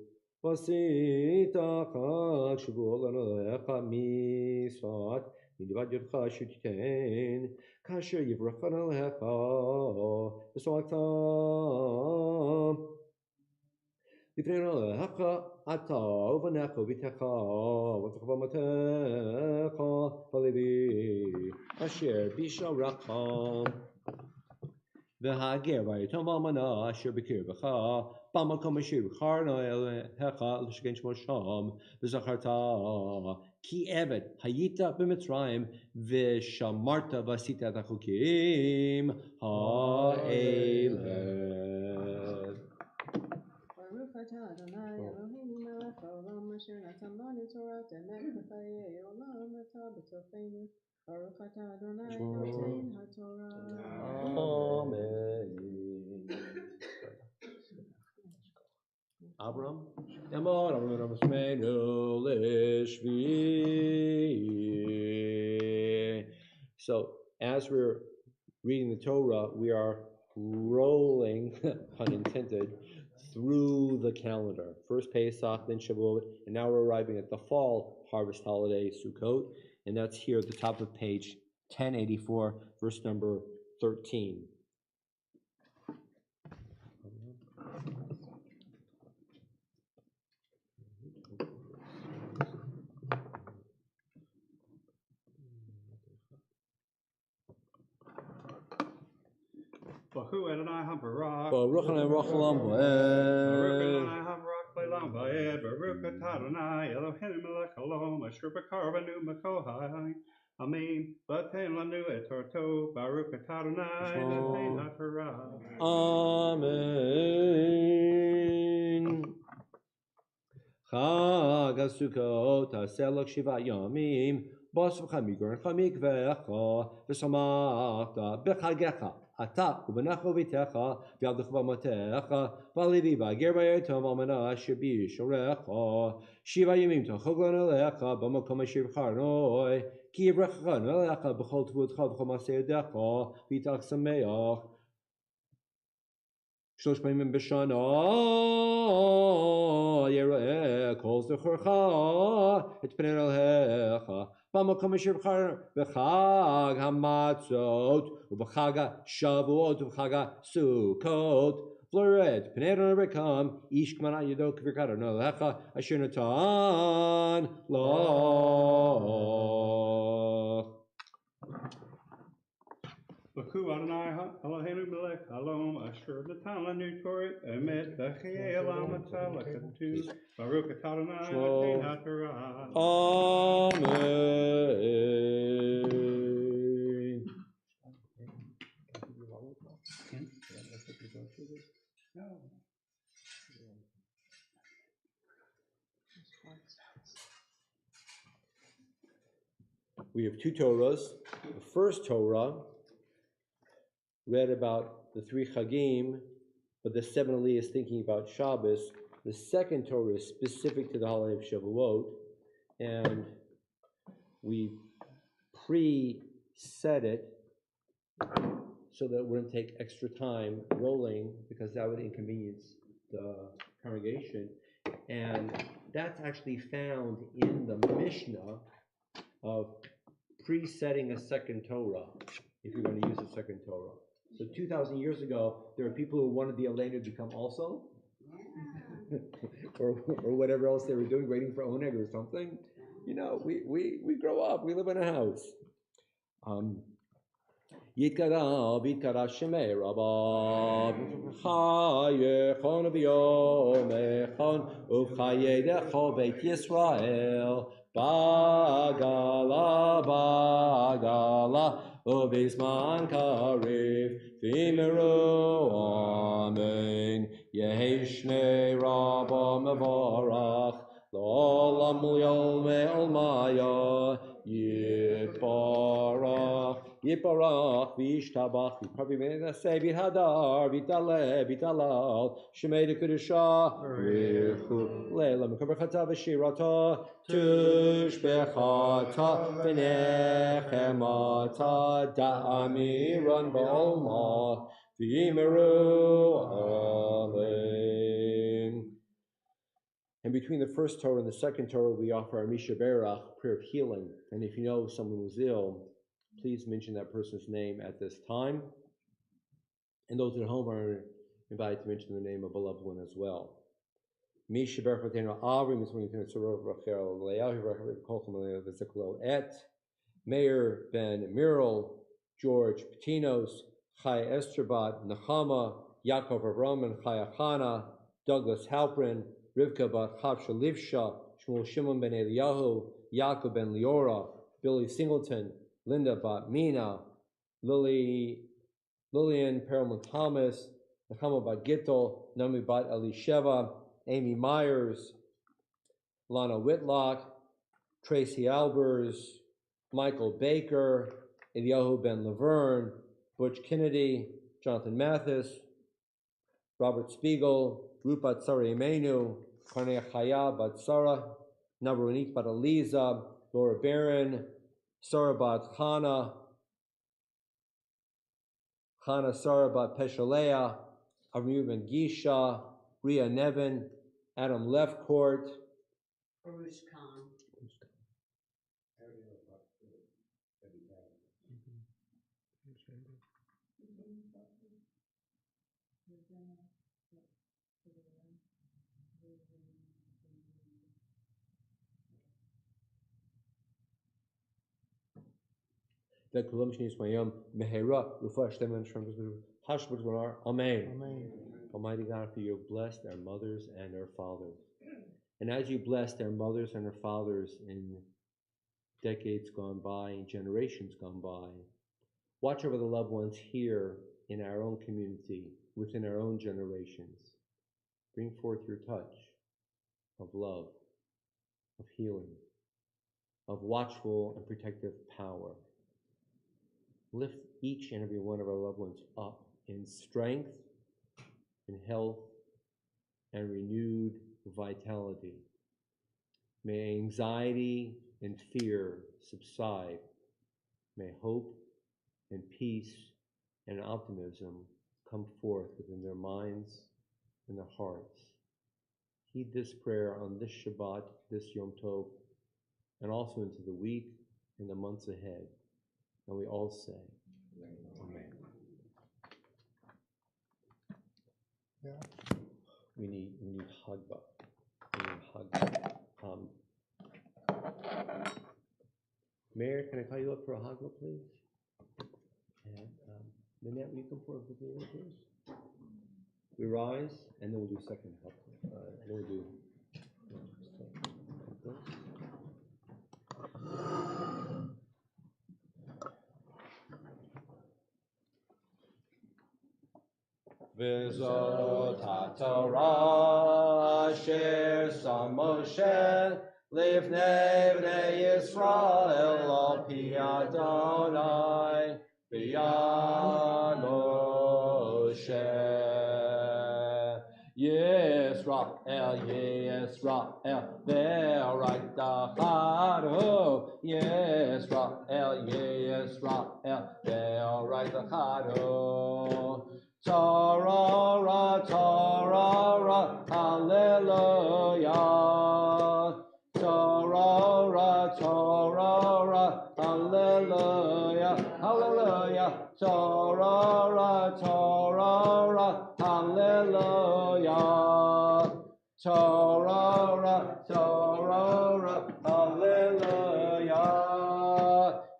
H: Vasita Chag Shavuot Lanolecha Misvat, Midivad Yodcha Shutiten, Kasher Yivrachan Alecha, V'Solaktam, Lifnei Alecha, Ata, Uvanecha, Vitecha, V'Tachvamatecha, V'Levi, Asher Bisha Racham, V'Hager Vayitom Almana Asher B'Kirbecha, B'Makom Asher B'Charna Elecha L'Sheken Shmo Sham V'Zacharta Ki Evet Hayita B'Mitzrayim V'Shamarta V'Asita Et HaChukim Ha'eleh.
F: Baruch atah Adonai Eloheinu melech haolam asher natan lanu Torah emet v'chayei olam atah b'tocheinu. Baruch atah Adonai noten haTorah.
H: Amen. Abram, Emor Avram Shmeinu Lishvi. So, as we're reading the Torah, we are rolling, pun intended, through the calendar. First Pesach, then Shavuot, and now we're arriving at the fall harvest holiday, Sukkot, and that's here at the top of page 1084, verse number 13.
E: Baruch Adonai HaBarak.
H: Baruch Adonai Rachel
E: Baruch Adonai HaBarak Le'lam Va'ed. Baruch Atah Adonai Eloheinu melech haolam asher b'karvanu mekohai. Amen. V'aten lanu et Torto. Baruch Atah Adonai noten haTorah.
H: Amen. Chag HaSukkot Aseh Lach Shiva Yamim Bas v'chamigor chamikvecha v'samachta b'chagecha ata u'benecha u'vitecha v'yavdecha v'amotecha v'alevi v'ager v'yatom almana asher b'yishorecha Shiva yamim tochog l'nelecha b'makom asher b'charnoi ki yivrecha l'nelecha b'chol tvutcha v'chol maseh yedecha v'yitach sameach Shlosh Pa'imim b'shana Yereh kol zechorcha et pnei Elohecha b'makom asher b'chag hamatzot u'b'chag Shavuot u'b'chag Sukkot v'lored pnei Adonai rekam ish k'manat yedo k'virkat Adonai Elohecha asher natan lach.
E: Baruch Adonai Eloheinu melech haolam asher natan lanu Torah emet v'chayei olam atah l'katu. Baruch Atah Adonai noten haTorah.
H: Amen. We have two Torahs. The first Torah read about the three Chagim, but the seven Aliyah is thinking about Shabbos. The second Torah is specific to the holiday of Shavuot, and we pre-set it so that it wouldn't take extra time rolling, because that would inconvenience the congregation. And that's actually found in the Mishnah of pre-setting a second Torah, if you're going to use a second Torah. So 2,000 years ago, there were people who wanted the Elena to come also, or whatever else they were doing, waiting for Oneg or something. You know, we grow up, we live in a house. Yitkara v'yitkara shemei Rabbav Chayechon v'yomechon uv'chayedecho Beit Yisrael Bagala Ubizman Kariv V'imiru Amen Yehi Shnei Rabba Mevarach L'olam L'yol Me'ol Maya Yitbarach Yiparach v'ishtabach v'pravi v'naseh v'hadar v'taleh v'talal shemei dekudusha v'chu leila mekabachata v'shirata tushbechata v'nechemata da'amiran ba'olma v'yimeru amen. And between the first Torah and the second Torah, we offer our Misha Berach, prayer of healing. And if you know someone who's ill, please mention that person's name at this time. And those at home are invited to mention the name of a loved one as well. Misha Berach Vatenu Avri, Mismonitin Sorov Rachel Leah, Kolcham Leah Viziklo Et, Mayor Ben Muriel, George Patinos, Chai Esterbat, Nechama, Yaakov Avram, and Chai Achana, Douglas Halprin, Rivka bat Chavsha Livsha, Shmuel Shimon ben Eliyahu, Yaakov ben Leora, Billy Singleton, Linda bat Mina, Lillian Perelman Thomas, Nechama bat Gittel, Nami bat Elisheva, Amy Myers, Lana Whitlock, Tracy Albers, Michael Baker, Eliyahu ben Laverne, Butch Kennedy, Jonathan Mathis, Robert Spiegel, Rupat Sari Emenu, Karnea Chaya Bat Sarah, Navronik Bat Aliza, Laura Barron, Sarah Bat Chana, Chana Sarah Bat Peshalea, Avinu Ben Gisha, Ria Nevin, Adam Lefcourt,
F: Baruch Khan.
H: That Kulam Shnis Mayam Mehera Rufa Shteman Hashbut Vanar. Amen.
C: Amen.
H: Almighty God, for you have blessed our mothers and our fathers. And as you blessed our mothers and our fathers in decades gone by, in generations gone by, watch over the loved ones here in our own community, within our own generations. Bring forth your touch of love, of healing, of watchful and protective power. Lift each and every one of our loved ones up in strength, in health, and renewed vitality. May anxiety and fear subside. May hope and peace and optimism come forth within their minds and their hearts. Heed this prayer on this Shabbat, this Yom Tov, and also into the week and the months ahead. And we all say, Amen.
C: Yeah.
H: We need Hagba. We need Hagba. Mayor, can I call you up for a Hagba, please? And Nanette, will you come forward with me, please? We rise, and then we'll do second Hagba. Then we'll do. V'zot ha'Torah asher sam Moshe lifnei bnei Yisrael al pi Adonai b'yad Moshe. Yisrael, Yisrael, ve'oraita chadu. Yisrael, Yisrael, ve'oraita chadu. Torah, Torah, hallelujah. Torah, Torah, hallelujah, hallelujah. Torah, Torah, hallelujah. Torah, Torah, hallelujah.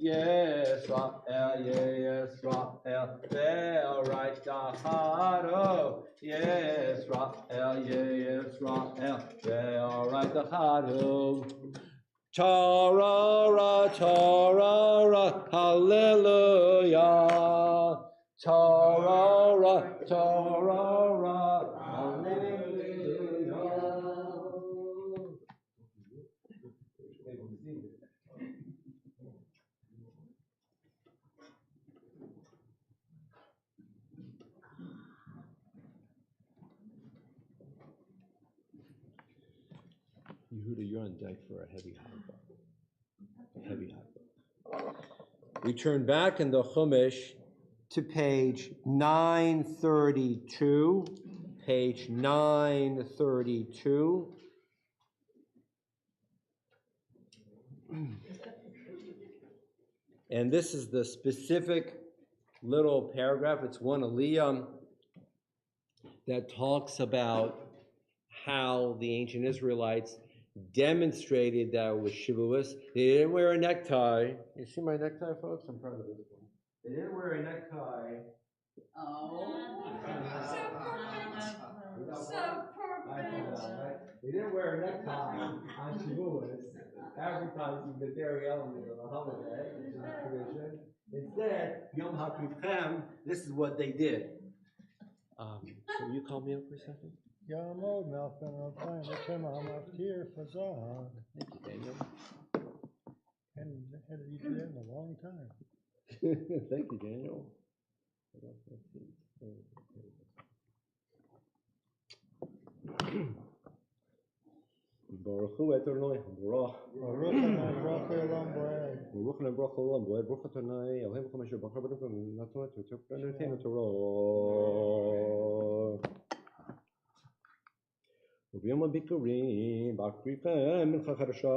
H: Yisrael, Yisrael, ve'oraita chadu. Yisrael, Yisrael, ve'oraita chadu. Torah, Torah, hallelujah. Torah, Torah, hallelujah. Yehuda, you're on deck for a heavy hagba. A heavy hagba. We turn back in the Chumash to page 932. Page 932. And this is the specific little paragraph. It's one aliyah that talks about how the ancient Israelites demonstrated that it was Shavuos. They didn't wear a necktie. You see my necktie, folks? I'm proud of this one. They didn't wear a necktie. They didn't wear a necktie on Shavuos, advertising the dairy element of the holiday, which is a tradition. Instead, Yom HaKipchem, this is what they did. So will you call me up for a second?
C: Yamod Malcolm, I'm trying to turn on my tear for Zahar.
H: Thank you, Daniel.
C: And you did it in a long time.
H: Thank you, Daniel. Baruch Hu Adonai, Baruch.
C: Baruch Adonai, Baruch Olam Boed.
H: Baruch Adonai, Baruch Olam Boed. Baruch Adonai, Elohim Chom Asher Bachar B'Nei Natan Torah. וביום הביקורים, בהקריבכם מנחה חדשה,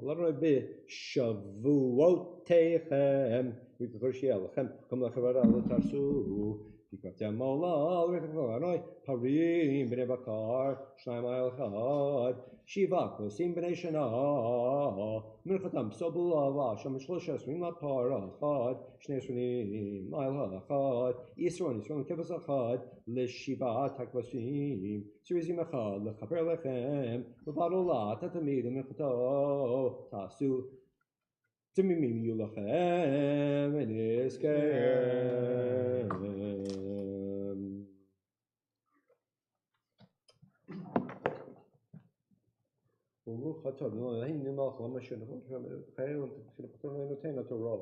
H: לאדוני בשבועותיכם, ותתרשיע לכם, כמו לחברה לא תעשו, תקראתם מעולה, ותקראו פרים בני בקר, 2 מייל אחד, 7 כבשים בני שנה, מנחתם סבולה, שם 13 לפר אחד, 12 מייל אחד, ישראל כבש אחד, לשבעת הכבשים, סריזים אחד, לכפר לכם, ובעולה תתמיד ומנחתו, תעשו תמימים יהיו לכם ונזכם. ברוך אתה אדוני אלוהינו מלך העולם אשר נותן התורה.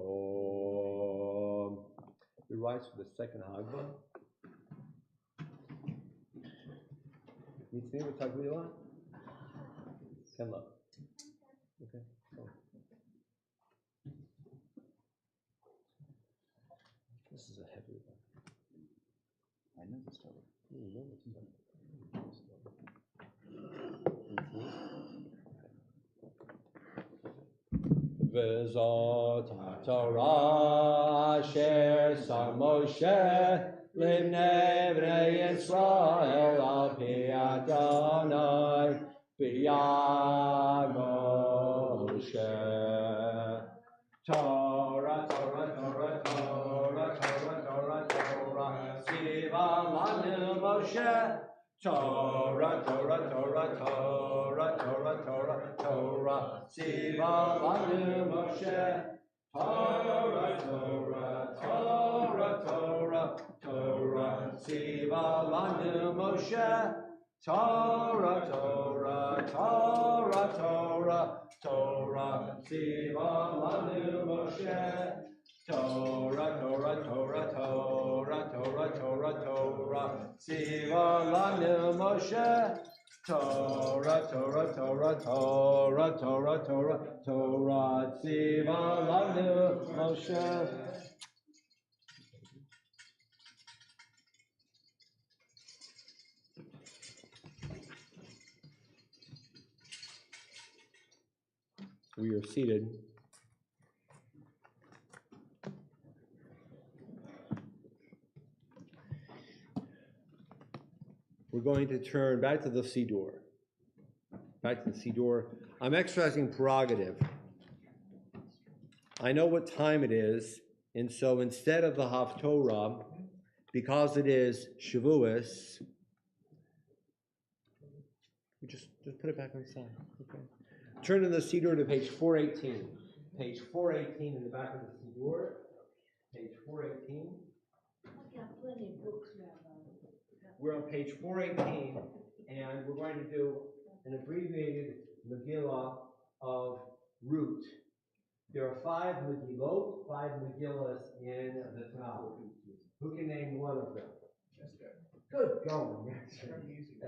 H: We rise for the second hagba. Nitzmi with Taglila? Kenla. Okay. Go. This is a heavy one.
I: I know the story.
H: You know the story. V'zot ha'torah asher sar Moshe Libnei bnei Yisrael al pi Adonai b'yad Moshe. Torah, Torah, Torah, Torah, Torah, Torah, Torah, Tziva lanu Moshe. Torah, Torah, Torah, Torah, Torah, Torah, Torah, Tziva lanu Moshe. Torah, Torah, Torah, Torah, Torah, Tziva lanu Moshe. Torah, Torah, Torah, Torah, Torah, Tziva lanu Moshe. Torah, Torah, Torah, Torah, Torah, Torah, Torah, Tziva lanu Moshe. Torah, Torah, Torah, Torah, Torah, Torah, Torah, Tziva lanu Moshe. We are seated. We're going to turn back to the Siddur. Back to the Siddur. I'm exercising prerogative. I know what time it is, and so instead of the Haftorah, because it is Shavuos, we just put it back on the side. Okay. Turn in the Siddur to page 418. Page 418 in the back of the Siddur. Page 418.
F: I've got plenty of books, Rabbi.
H: We're on page 418, and we're going to do an abbreviated Megillah of Root. There are 5 Megillot, 5 Megillas in the Tanakh. Who can name one of them? Esther. Good going. Esther.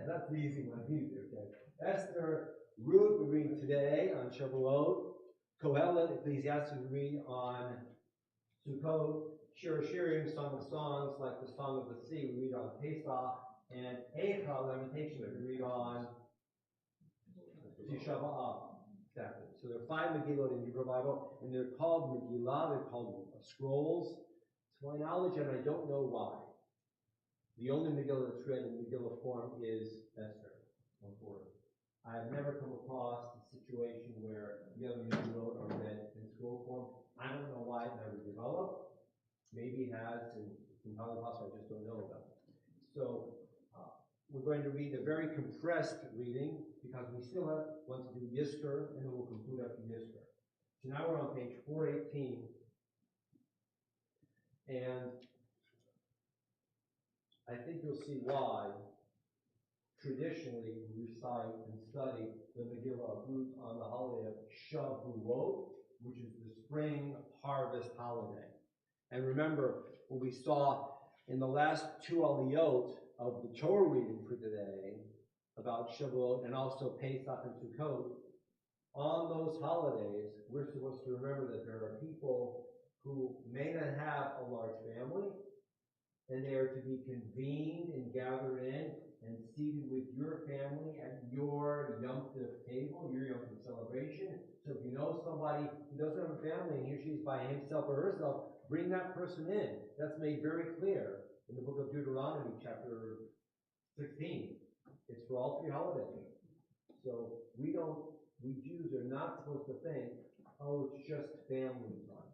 H: That's the easy one. Okay. Esther, Ruth we read today on Shavuot. Kohelet, Ecclesiastes we read on Sukkot. Shir Shirim, Song of Songs, like the Song of the Sea, we read on Pesach. And Eicha, Lamentation, we read on Tisha B'Av. Exactly. So there are 5 Megillot in the Hebrew Bible, and they're called Megillah, they're called scrolls. To my knowledge, and I don't know why, the only Megillah that's read in Megillah form is Esther. I have never come across a situation where the other Megillot are read in scroll form. I don't know why it never developed. Maybe it has, and it's entirely possible, I just don't know about it. So we're going to read a very compressed reading because we still want to do Yisker, and then we'll conclude after Yisker. So now we're on page 418, and I think you'll see why traditionally we recite and study the Megillah of Ruth on the holiday of Shavuot, which is the spring harvest holiday. And remember what we saw in the last 2 aliyot of the Torah reading for today about Shavuot and also Pesach and Sukkot. On those holidays, we're supposed to remember that there are people who may not have a large family, and they are to be convened and gathered in and seated with your family at your Yom Tov table, your Yom Tov celebration. So if you know somebody who doesn't have a family and he or she is by himself or herself, bring that person in. That's made very clear in the book of Deuteronomy, chapter 16. It's for all 3 holidays. So we Jews are not supposed to think, oh, it's just family time.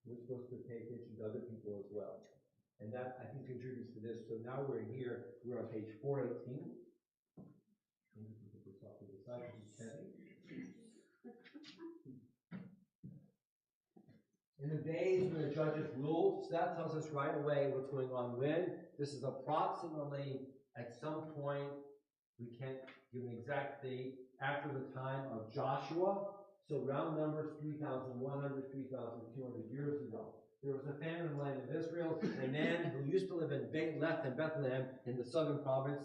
H: We're supposed to pay attention to other people as well. And that, I think, contributes to this. So now we're on page 418. In the days when the judges ruled, so that tells us right away what's going on when. This is approximately at some point, we can't give an exact date, after the time of Joshua. So round numbers, 3,100, 3,200 years ago. There was a famine in the land of Israel. A man who used to live in Bethlehem in the southern province,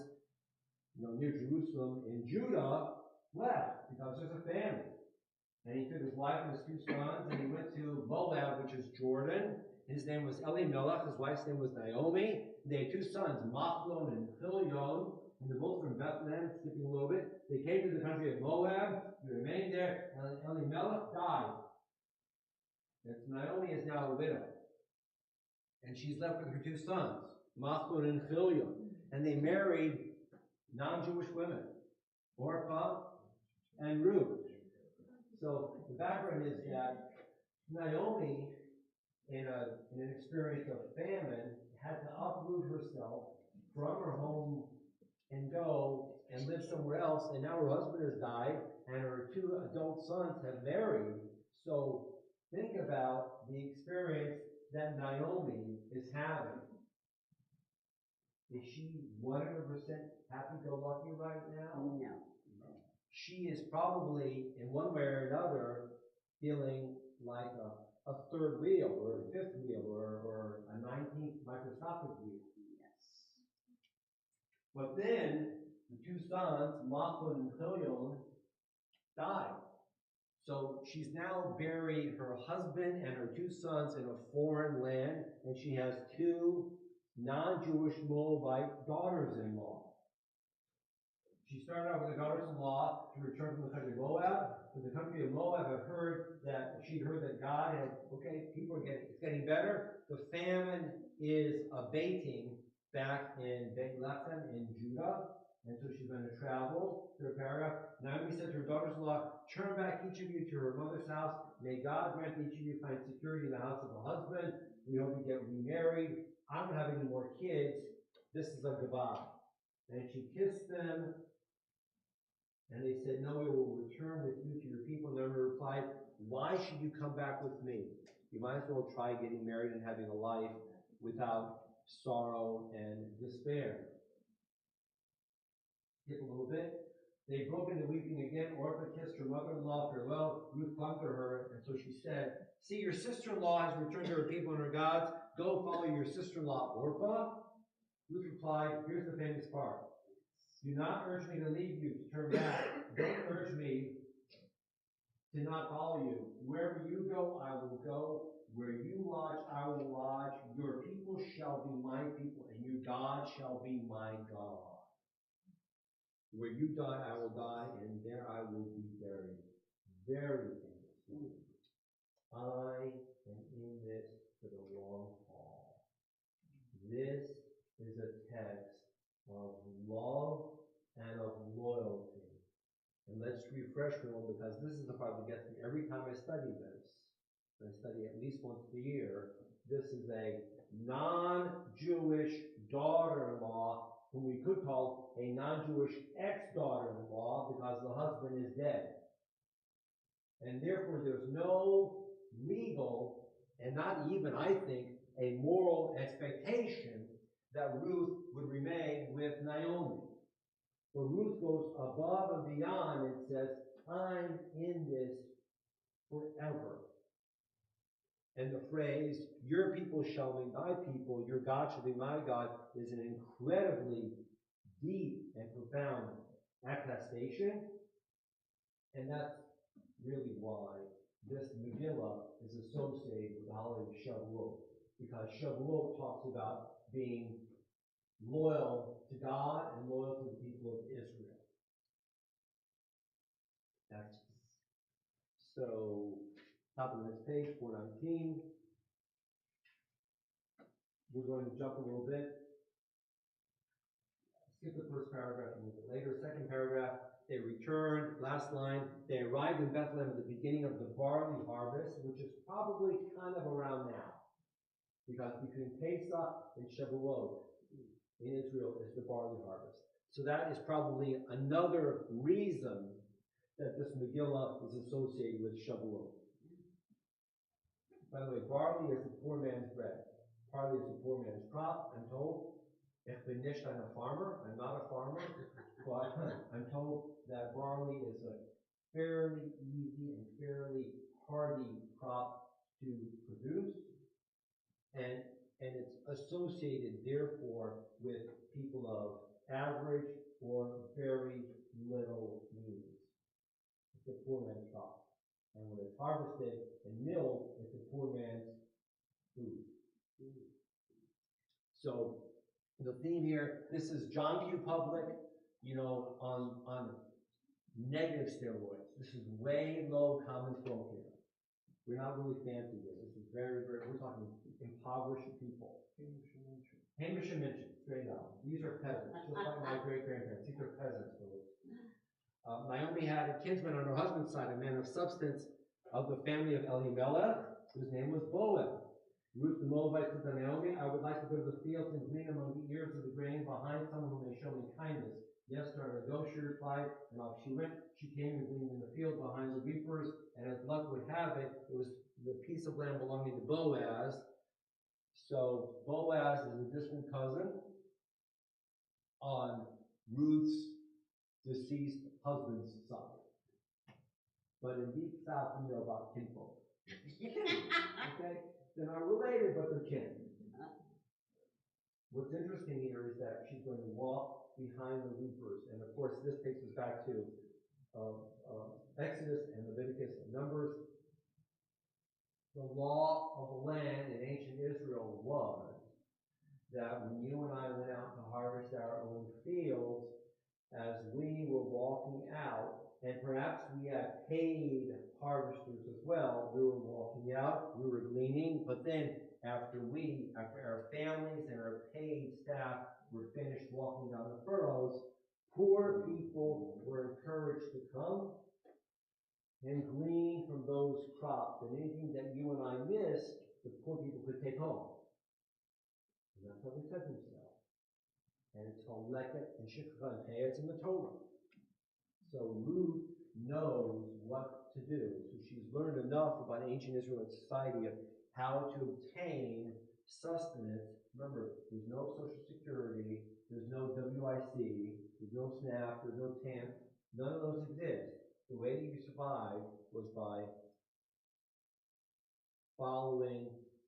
H: near Jerusalem, in Judah, left because there's a famine. And he took his wife and his 2 sons, and he went to Moab, which is Jordan. His name was Elimelech. His wife's name was Naomi. They had 2 sons, Machlon and Chilion, and they're both from Bethlehem, skipping a little bit. They came to the country of Moab. They remained there, and Elimelech died. And Naomi is now a widow. And she's left with her 2 sons, Machlon and Chilion. And they married non-Jewish women, Orpah and Ruth. So the background is that Naomi, in an experience of famine, had to uproot herself from her home and go and live somewhere else. And now her husband has died, and her 2 adult sons have married. So think about the experience that Naomi is having. Is she 100% happy-go-lucky right now?
F: No.
H: She is probably, in one way or another, feeling like a 3rd wheel or a 5th wheel or a 19th microscopic wheel.
F: Yes.
H: But then the 2 sons, Machlon and Chilion, died. So she's now buried her husband and her 2 sons in a foreign land, and she has 2 non-Jewish Moabite daughters-in-law. She started out with her daughters-in-law to return from the country of Moab. So the country of Moab she'd heard that God had, it's getting better. The famine is abating back in Bethlehem in Judah. And so she's going to travel through a paragraph. Naomi said to her daughters-in-law, turn back each of you to her mother's house. May God grant each of you find security in the house of a husband. We hope you get remarried. I don't have any more kids. This is a goodbye. And she kissed them. And they said, no, we will return with you to your people. And Naomi replied, why should you come back with me? You might as well try getting married and having a life without sorrow and despair. Skip a little bit. They broke into weeping again. Orpah kissed her mother-in-law farewell. Ruth clung to her, and so she said, see, your sister-in-law has returned to her people and her gods. Go follow your sister-in-law Orpah. Ruth replied, here's the famous part. Do not urge me to leave you, to turn back. Don't urge me to not follow you. Wherever you go, I will go. Where you lodge, I will lodge. Your people shall be my people, and your God shall be my God. Where you die, I will die, and there I will be buried. Very famous. I am in this for the long haul. This is a text of love and of loyalty. And let's refresh a little, because this is the part that gets me every time I study this. I study at least once a year. This is a non-Jewish daughter-in-law whom we could call a non-Jewish ex-daughter-in-law because the husband is dead. And therefore there's no legal and not even, I think, a moral expectation that Ruth would remain with Naomi. But Ruth goes above and beyond and says, I'm in this forever. And the phrase, your people shall be my people, your God shall be my God, is an incredibly deep and profound attestation. And that's really why this Megillah is associated with the holiday of Shavuot. Because Shavuot talks about being loyal to God and loyal to the people of Israel. That's so, top of the next page, 419. We're going to jump a little bit. Skip the first paragraph and move it later. Second paragraph, they returned. Last line, they arrived in Bethlehem at the beginning of the barley harvest, which is probably kind of around now. Because between Pesach and Shavuot in Israel is the barley harvest. So that is probably another reason that this Megillah is associated with Shavuot. By the way, barley is the poor man's bread. Barley is the poor man's crop, I'm told. Ich bin nicht a farmer. I'm not a farmer. But I'm told that barley is a fairly easy and fairly hardy crop to produce. And it's associated, therefore, with people of average or very little means. It's a poor man's crop. And when it's harvested and milled, it's a poor man's food. So the theme here, this is John Q. Public, on negative steroids. This is way low common folk here. We're not really fancy here. This is very, very, we're talking impoverished people. Hamish and Minchin, straight out. These are peasants, just like my great-grandparents. These are peasants, folks. Naomi had a kinsman on her husband's side, a man of substance of the family of Elimelech, whose name was Boaz. Ruth the Moabite said to Naomi, I would like to go to the fields and glean among the ears of the grain behind someone who may show me kindness. Yes, sir, go, she replied, and off she went. She came and gleaned in the field behind the reapers, and as luck would have it, it was the piece of land belonging to Boaz. So Boaz is a distant cousin on Ruth's deceased husband's side. But in deep south, we know about kinfolk. Okay? They're not related, but they're kin. What's interesting here is that she's going to walk behind the reapers. And of course, this takes us back to Exodus and Leviticus and Numbers. The law of the land in ancient Israel was that when you and I went out to harvest our own fields, as we were walking out, and perhaps we had paid harvesters as well, we were walking out, we were gleaning, but then after our families and our paid staff were finished walking down the furrows, poor people were encouraged to come and glean from those crops, and anything that you and I missed, the poor people could take home. And that's how they fed themselves. And it's called Leket and Shikha and Hey, it's in the Torah. So Ruth knows what to do. So she's learned enough about ancient Israelite society of how to obtain sustenance. Remember, there's no Social Security, there's no WIC, there's no SNAP, there's no TANF. None of those exist. The way that you survived was by following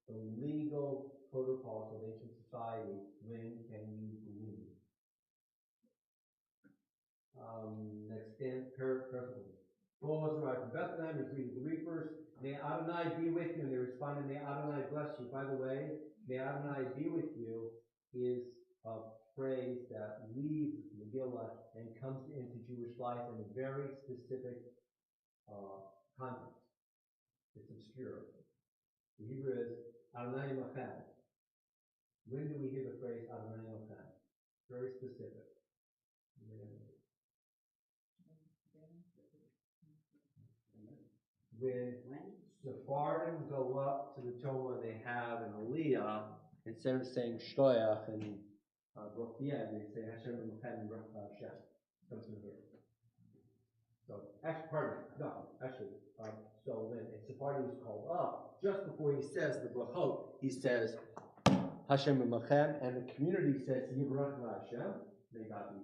H: the legal protocols of ancient society. When can you glean? Next paragraph. Boaz arrived from Bethlehem, he's greeting the reapers. May Adonai be with you. And they responded, may Adonai bless you. By the way, may Adonai be with you is a phrase that leaves Megillah and comes into Jewish life in a very specific context. It's obscure. The Hebrew is Adonai Machem. When do we hear the phrase Adonai Machem? Very specific. When Sephardim go up to the Torah, they have an Aliyah, instead of saying Shkoyach and Brochia, they say Hashem and Machem and Baruch Hashem. Comes from here. So, so when a Sephardi is called up, just before he says the brachot, he says Hashem Machem, and the community says Yivarach Hashem, may God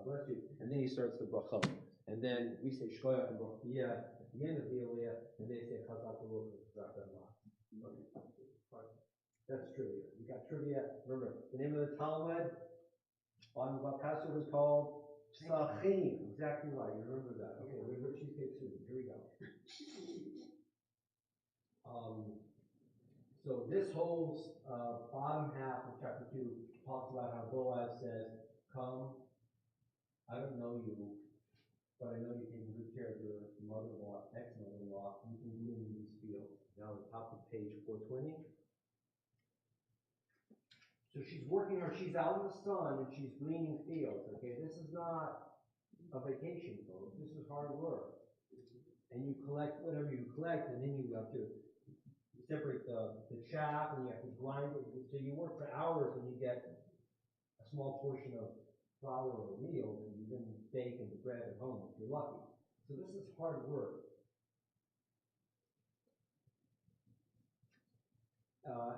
H: bless you, and then he starts the brachot, and then we say Shkoyach and Brochia at the end of the Aliyah, and they say Chazak Baruch Chazak Ramah. That's trivia. We got trivia. Remember the name of the Talmud on what Passover is called. Sachin, exactly right. You remember that. Okay, we're going to cheesecake soon. Here we go. So this whole bottom half of chapter 2 talks about how Boaz says, come, I don't know you, but I know you're taking good care of your mother-in-law, ex-mother-in-law. You can glean in these fields. Now at the top of page 420. So she's working, or she's out in the sun and she's gleaning fields, okay? This is not a vacation, folks. This is hard work. And you collect whatever you collect, and then you have to separate the chaff, and you have to grind it. So you work for hours and you get a small portion of flour or meal that you then bake into bread at home if you're lucky. So this is hard work.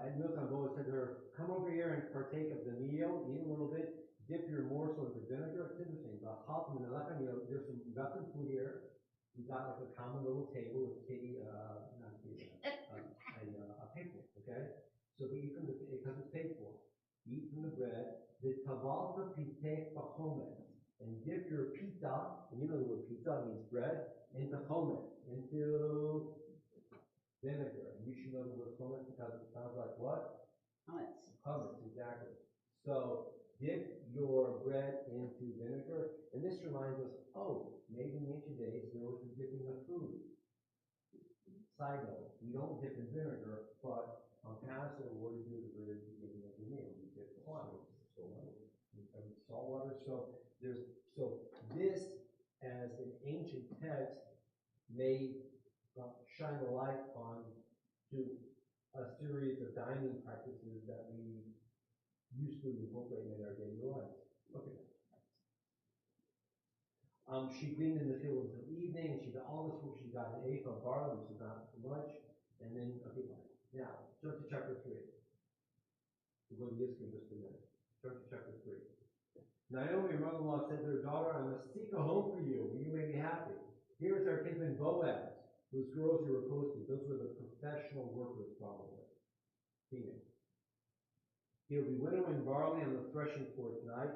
H: At mealtime, Boaz said to her, come over here and partake of the meal, eat a little bit, dip your morsel into vinegar. It's interesting. There's got some food here. We've got like a common little table with a picnic, okay? So we eat from because it's paid for. Eat from the bread, the taval piteh bachomet, and dip your pita, and you know the word pita means bread, into chomet, into vinegar. And you should know the word chomet because it sounds like what? Hummus, exactly. So dip your bread into vinegar, and this reminds us, maybe in ancient days there was the dipping of food. Side note, we don't dip in vinegar, but on Passover, what do you do at the very beginning of the meal? You dip the water, salt water. So this, as an ancient text, may shine a light on to a series of dining practices that we used to incorporate in our daily lives. Okay. She gleaned in the field until evening, and she got all this food. She got an ephah of barley, which is not much. And then, now, turn to chapter 3. We'll go to this in just a minute. Turn to chapter 3. Naomi, her mother-in-law, said to her daughter, I must seek a home for you, where you may be happy. Here is our kinsman Boaz, whose girls you were posted. Those were the professional workers, probably. Female. He'll be winnowing barley on the threshing floor tonight.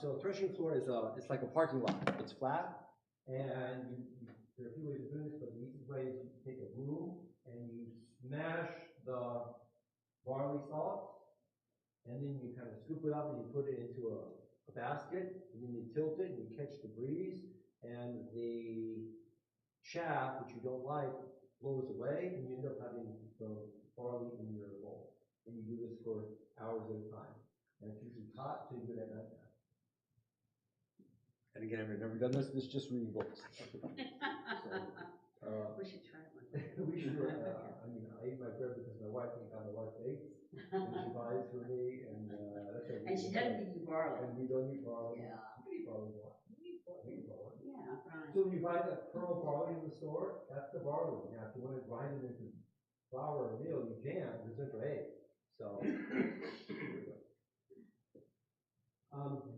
H: So a threshing floor is it's like a parking lot. It's flat, and there are a few ways of doing this, but the easiest way is you take a broom and you smash the barley stalks, and then you kind of scoop it up and you put it into a basket, and then you tilt it and you catch the breeze, and the chaff, which you don't like, blows away, and you end up having the barley in your bowl. And you do this for hours at a time. And it's usually hot, so you do it at night time. And again, I've never done this. This is just reading books.
J: We should try it one day.
H: We should. I eat my bread because my wife thinks I'm a wife bakes, and she buys for me, and that's what we
J: And she doesn't give you barley.
H: And we don't eat barley.
J: Yeah.
H: We eat barley. We eat barley.
J: Yeah, right.
H: So when you buy that pearl barley in the store, that's the barley. Now, if you want to grind it into flour or meal, you can. It's in for egg. So.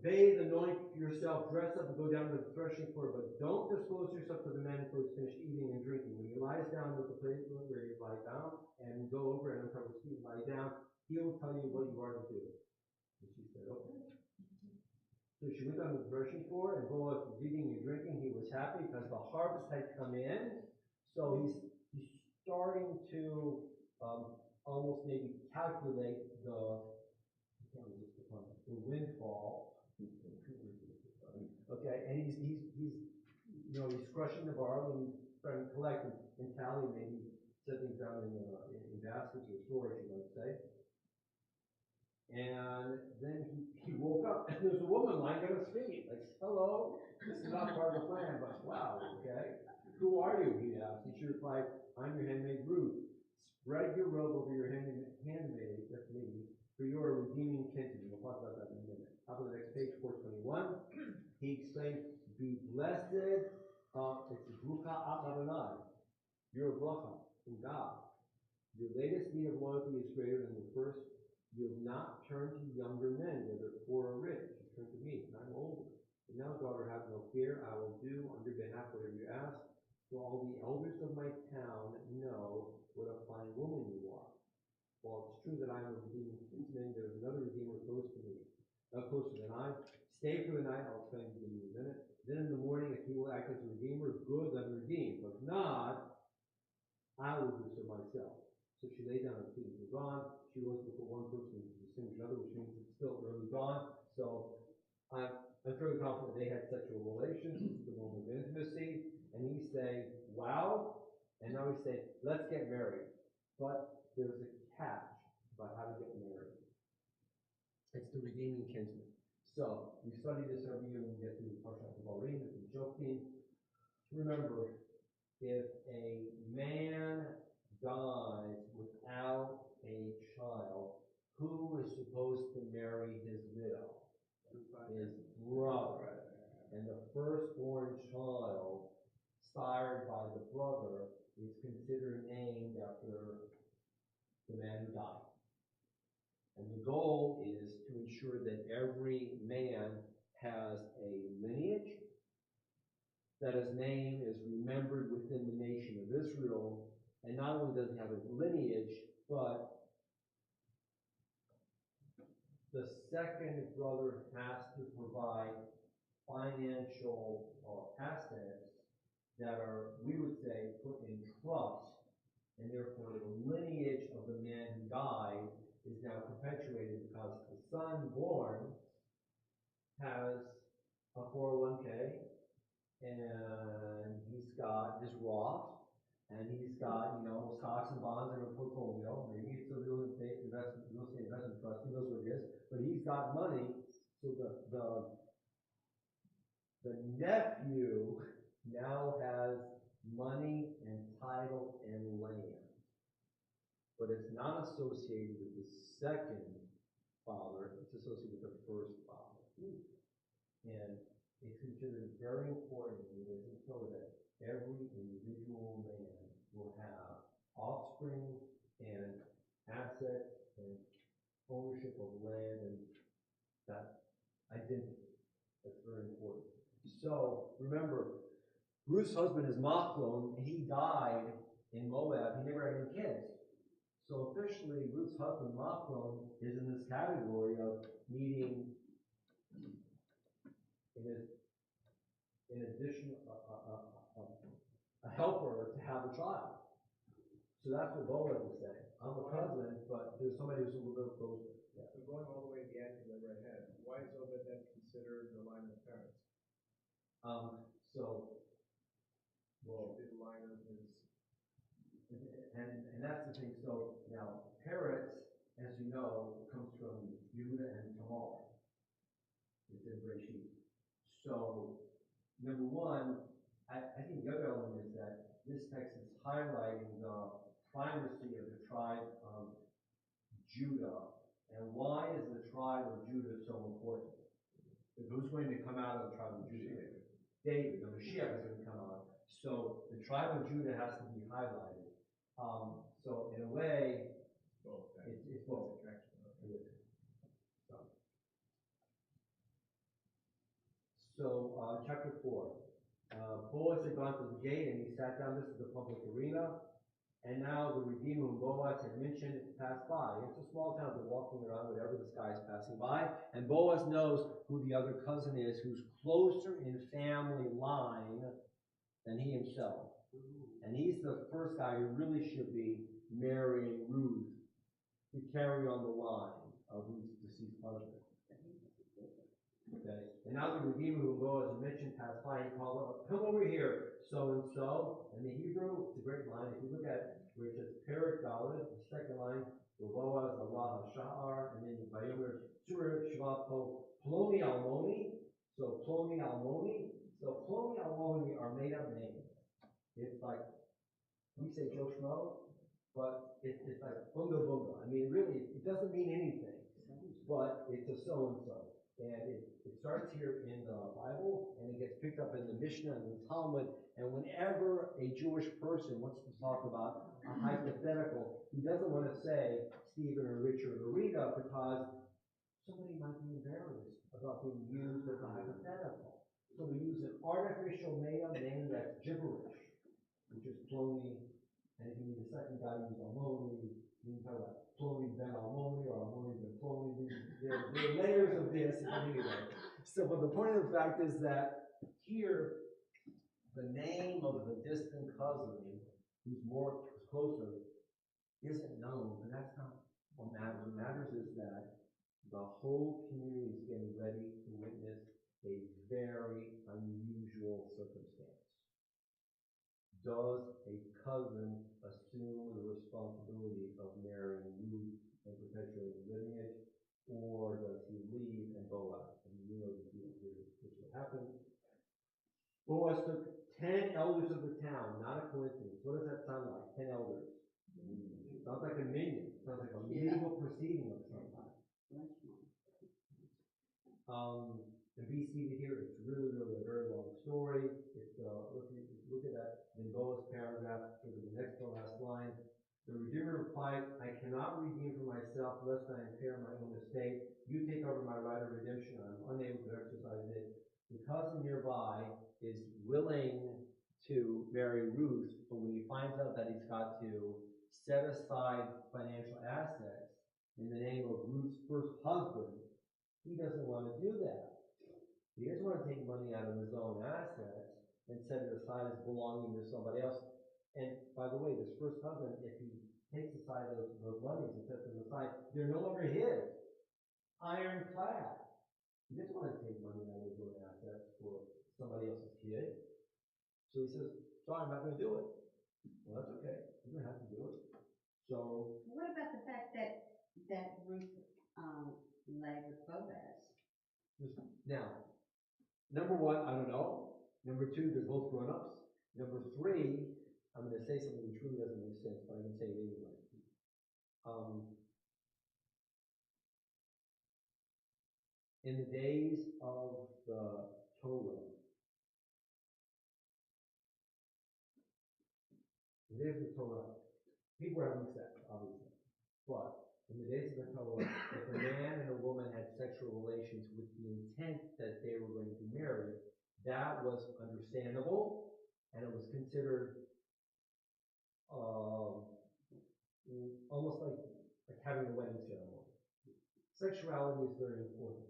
H: Bathe, anoint yourself, dress up, and go down to the threshing floor, but don't disclose yourself to the man until he's finished eating and drinking. When he lies down with the place where you lie down, and go over and uncover his feet, lie down, he will tell you what you are to do. And she said, okay. So she went on the threshing floor, and Boaz was eating and drinking. He was happy because the harvest had come in. So he's starting to almost maybe calculate the windfall. Okay, and he's he's crushing the barley, and he's trying to collect and tally, maybe set things down in baskets or storage, you might say. And then he woke up, and there's a woman lying at his feet. Like, hello, this is not part of the plan, but wow, okay. Who are you? He asked. She replied, I'm your handmaid Ruth. Spread your robe over your handmaid, that's me, for you are redeeming kinsman. We'll talk about that in a minute. Up on the next page, 421. He exclaimed, be blessed, it's Brucha Adonai. You're a bracha from God. Your latest need of loyalty is greater than the first. You have not turned to younger men, whether poor or rich. You turn to me, and I'm older. But now, daughter, have no fear. I will do on your behalf whatever you ask. So all the elders of my town know what a fine woman you are. Well, it's true that I am a redeeming kinsman. There is another redeemer closer than I. Stay for the night. I'll explain to you in a minute. Then in the morning, if he will act as a redeemer, good, let him redeem. But if not, I will do so myself. So she lay down and sleep was on. She rose before one person to distinguish another, which means it's still early dawn. So I'm fairly confident they had sexual relations. This is the moment of intimacy. And he's saying, wow. And now he's saying, let's get married. But there's a catch about how to get married. It's the redeeming kinsman. So we study this every year when we get through Parshat Devarim, it's joking. Remember, if a man dies without a child, who is supposed to marry his widow? His brother. And the firstborn child, sired by the brother, is considered named after the man who died. And the goal is to ensure that every man has a lineage, that his name is remembered within the nation of Israel, and not only does he have a lineage, but the second brother has to provide financial assets that are, we would say, put in trust, and therefore the lineage of the man who died is now perpetuated because the son born has a 401k, and he's got his Roth, and he's got, stocks and bonds in a portfolio. Maybe it's a real estate investment trust. He knows what it is, but he's got money. So the nephew now has money and title and land, but it's not associated with the second father. It's associated with the first father. And it's considered very important in this so that every individual man will have offspring and assets and ownership of land and that identity. That's very important. So remember, Ruth's husband is Machlon. He died in Moab. He never had any kids. So officially, Ruth's husband Machlon is in this category of needing, in addition, a helper to have a child. So that's what Boaz is saying. I'm a cousin, but there's somebody who's a little bit closer. Yeah.
D: So going all the way to the end because I read ahead, why is Obed then considered the line of parents? Well, the line of his,
H: and that's the thing. So now, Peretz, as you know, comes from Judah and Tamar. It's in Breshit. So, number one, I think the other element is that this text is highlighting the primacy of the tribe of Judah. And why is the tribe of Judah so important? Because who's going to come out of the tribe of Judah? David, the Mashiach is going to come out. So the tribe of Judah has to be highlighted. So in a way, it's both. So chapter 4. Boaz had gone to the gate and he sat down. This is the public arena. And now the Redeemer whom Boaz had mentioned passed by. It's a small town. They're walking around whenever this guy is passing by. And Boaz knows who the other cousin is, who's closer in family line than he himself. And he's the first guy who really should be marrying Ruth to carry on the line of Ruth's deceased husband. Okay? And now the Redeemer whom Boaz had mentioned passed by. He called up, come over here, so-and-so. And the Hebrew, it's a great line. If you look at where it says Perik Dalet, the second line, Boaz Allah Sha'ar, and then Vayomer Surah Shvato Ploni Almoni. So Ploni Almoni. So Ploni Almoni are made up names. It's like, we say Joe Schmo, but it's like bunga bunga. I mean, really, it doesn't mean anything, but it's a so-and-so. And it starts here in the Bible, and it gets picked up in the Mishnah and the Talmud. And whenever a Jewish person wants to talk about a hypothetical, he doesn't want to say Stephen or Richard or Rita because somebody might be embarrassed about being used as a hypothetical. So we use an artificial made-up name that's gibberish, which is Ploni. And if you need a second guy, use Almoni. You can talk about Ploni ben Almoni or Almoni ben Ploni. There are layers of this. Anyway. So, but the point of the fact is that here, the name of the distant cousin, who's closer, isn't known, but that's not what matters. What matters is that the whole community is getting ready to witness a very unusual circumstance. Does a cousin assume the responsibility of marrying Ruth and perpetuating the lineage, or does he leave and Boaz? And you know the deal here. This is what happened. Boaz took 10 elders of the town, not a coincidence. What does that sound like? 10 elders. It sounds like a minion. It sounds like a medieval proceeding of some kind. And be seated here. It's really a very long story. It's look at that in Boaz paragraph, go to the next to last line. The Redeemer replied, I cannot redeem for myself lest I impair my own estate. You take over my right of redemption. I'm unable to exercise it. The cousin nearby is willing to marry Ruth, but when he finds out that he's got to set aside financial assets in the name of Ruth's first husband, he doesn't want to do that. He doesn't want to take money out of his own assets and set it aside as belonging to somebody else. And by the way, this first husband, if he takes aside those monies and sets them aside, they're no longer his. Ironclad. He doesn't want to take money out of his own assets for somebody else's kid. So he says, sorry, I'm not going to do it. Well, that's okay. You don't have to do it. So.
J: What about the fact that Ruth lay with Boaz?
H: Now, number one, I don't know. Number two, they're both grown-ups. Number three, I'm going to say something which really doesn't make sense, but I can say it anyway. In the days of the Torah, people were having sex, obviously. But in the days of the Torah, if a man and a woman had sexual relations with the intent that they were going to be married, that was understandable, and it was considered almost like having a wedding ceremony. Sexuality is very important.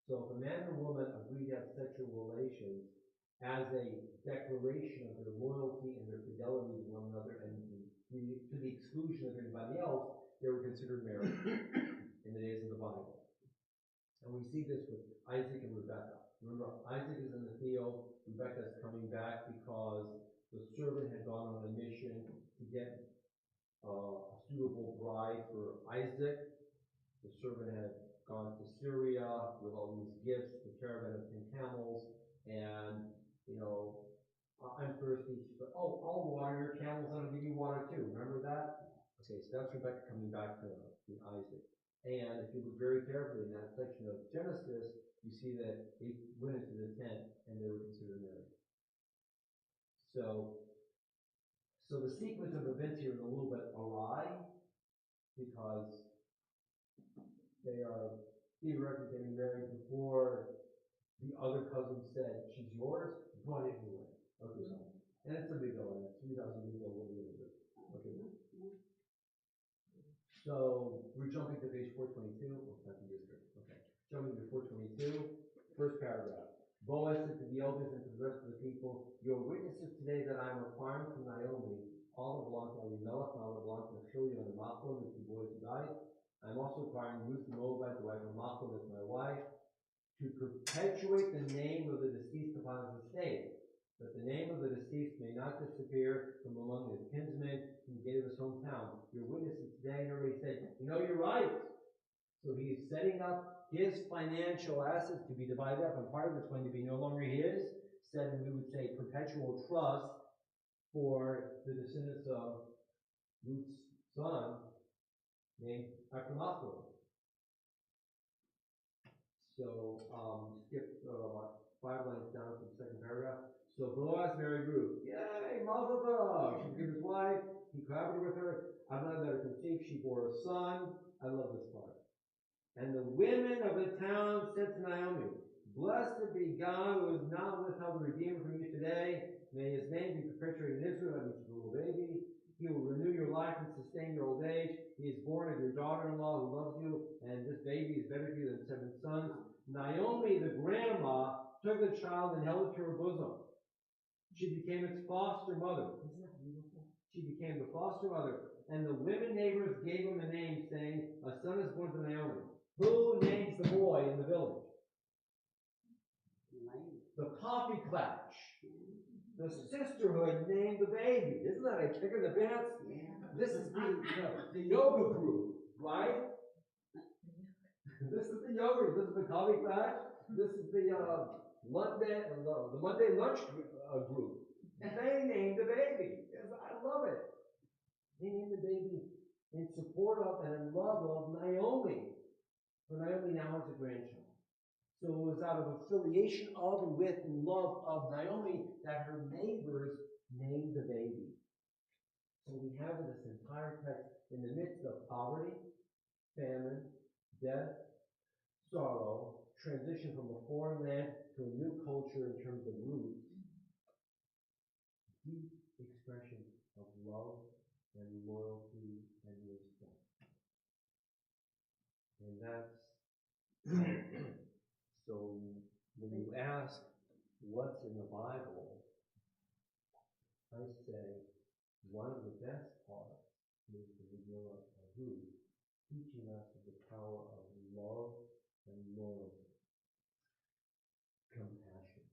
H: So if a man and a woman agree to have sexual relations as a declaration of their loyalty and their fidelity to one another and to the exclusion of anybody else, they were considered married in the days of the Bible. And we see this with Isaac and Rebekah. Remember, Isaac is in the field, Rebekah is coming back because the servant had gone on a mission to get a suitable bride for Isaac. The servant had gone to Syria with all these gifts, the caravan of 10 camels, and, I'm thirsty. She said, I'll water your camels and I'll give you water too. Remember that? Okay, so that's Rebekah coming back to Isaac. And if you look very carefully in that section of Genesis, you see that they went into the tent and they were considered married. So the sequence of events here is a little bit awry because they are theoretically getting married before the other cousin said, she's yours, but anyway. Okay, and it's a big old, 3,000 years old, what are you going to do? Okay. So we're jumping to page 422. Oh, that's Yisro. Okay. Jumping to 422, first paragraph. Boaz said to the elders and to the rest of the people, "Your witnesses today that I am acquiring from Naomi, all that belong to Elimelech, and all that belong to Achilles and Machlon, the two boys who died. I am also acquiring Ruth the Moabite, the wife of Machlon, as my wife, to perpetuate the name of the deceased upon his estate, that the name of the deceased may not disappear from among his kinsmen from the gate of his hometown. Your witnesses today," and everybody said, "You're right." So he's setting up his financial assets to be divided up, and part of it's going to be no longer his, setting, we would say, perpetual trust for the descendants of Ruth's son, named Achimachlo. So, skip about 5 lines down to the second paragraph. So Boaz married Ruth. Yay, Mazel Tov! She became his wife. He cohabited with her. I'm not let her conceive. She bore a son. I love this part. And the women of the town said to Naomi, "Blessed be God who has not withheld the Redeemer from you today. May his name be perpetuated in Israel." That means the little baby. "He will renew your life and sustain your old age. He is born of your daughter-in-law who loves you, and this baby is better to you than 7 sons." Naomi, the grandma, took the child and held it to her bosom. She became its foster mother. Isn't that beautiful? She became the foster mother. And the women neighbors gave him a name, saying, "A son is born to Naomi." Who names the boy in the village? The coffee clutch. The sisterhood named the baby. Isn't that a kick in the pants?
J: Yeah.
H: This is the yoga group, right? This is the yoga group. This is the coffee clutch. This is the Monday lunch group. They named the baby. I love it. They named the baby in support of and in love of Naomi. For Naomi now has a grandchild. So it was out of affiliation of and with and love of Naomi that her neighbors named the baby. So we have in this entire text, in the midst of poverty, famine, death, sorrow, transition from a foreign land to a new culture in terms of roots, deep expression of love and loyalty and respect. And that's so when you ask what's in the Bible, I say one of the best parts is the beginning of Ruth, teaching us the power of love and loyalty, compassion,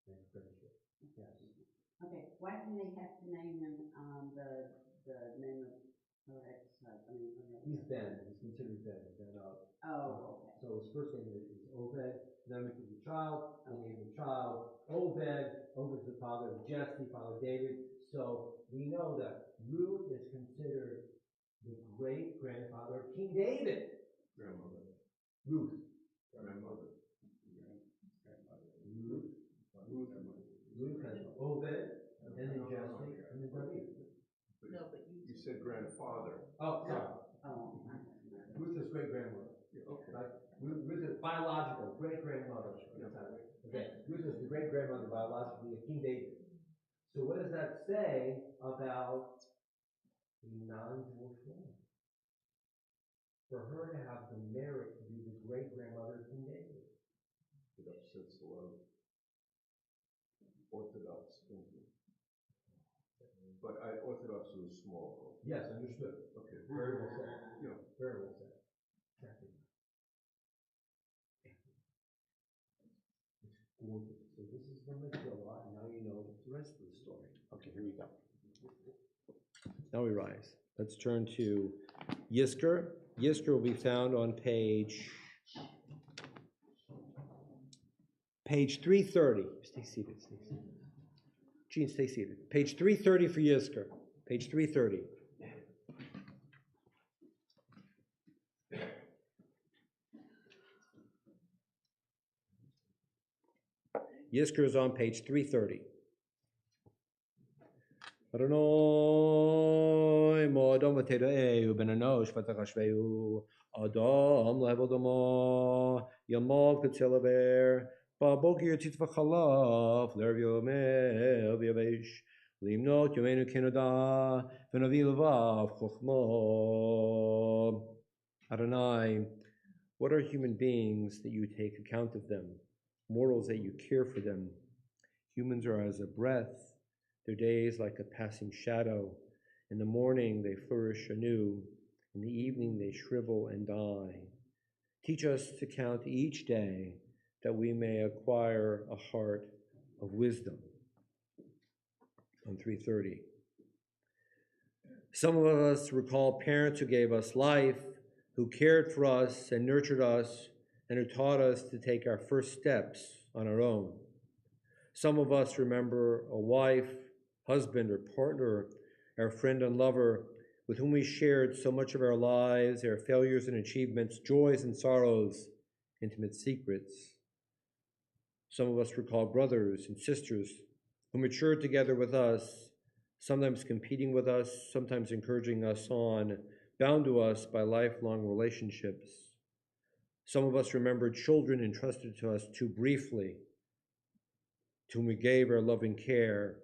H: and friendship. Yes.
J: Okay, why didn't they have to name him the name of her ex-husband?
H: He's Ben. He's considered Ben.
J: Oh, okay.
H: So his first name is Obed. Then we took the child. They named the child Obed. Obed's the father of Jesse, father of David. So we know that Ruth is considered the great-grandfather of King David.
D: Grandmother.
H: Ruth.
D: Grandmother.
H: Ruth has Obed, and then Jesse, and then David.
I: No, but
D: You said grandfather.
H: Oh, sorry.
J: Oh.
H: Ruth is great-grandmother.
D: Yeah, okay.
H: Right? Ruth is biological great-grandmother. Okay. Ruth is the great-grandmother biologically of King David. So what does that say about a non-Jewish woman? For her to have the merit to be the great-grandmother of King David.
D: It upsets a lot of Orthodox thinking. But Orthodox is small.
H: Yes, understood.
D: Okay.
H: Very well said.
D: Yeah.
H: Very well said. Exactly. It's gorgeous. So this is the Megillah, and now you know the rest of the story. Okay, here we go. Now we rise. Let's turn to Yizkor. Yizkor will be found on page 330. Stay seated, stay seated. Gene, stay seated. Page 330 for Yizkor. Page 330. Yizkor is on page 330. Adonai mo'adam v'teireu ben anosh v'tachashveu Adam le'avodomo yamav k'tzelaver ba'boker tzit v'chalav l'erv yomeh v'yavesh Limnot Yomenu Kenoda, Venavi Levav Chochmo. Adonai, what are human beings that you take account of them? Mortals that you care for them. Humans are as a breath, their days like a passing shadow. In the morning they flourish anew, in the evening they shrivel and die. Teach us to count each day that we may acquire a heart of wisdom. On 330. Some of us recall parents who gave us life, who cared for us and nurtured us, and who taught us to take our first steps on our own. Some of us remember a wife, husband, or partner, our friend and lover, with whom we shared so much of our lives, our failures and achievements, joys and sorrows, intimate secrets. Some of us recall brothers and sisters who matured together with us, sometimes competing with us, sometimes encouraging us on, bound to us by lifelong relationships. Some of us remember children entrusted to us too briefly, to whom we gave our loving care,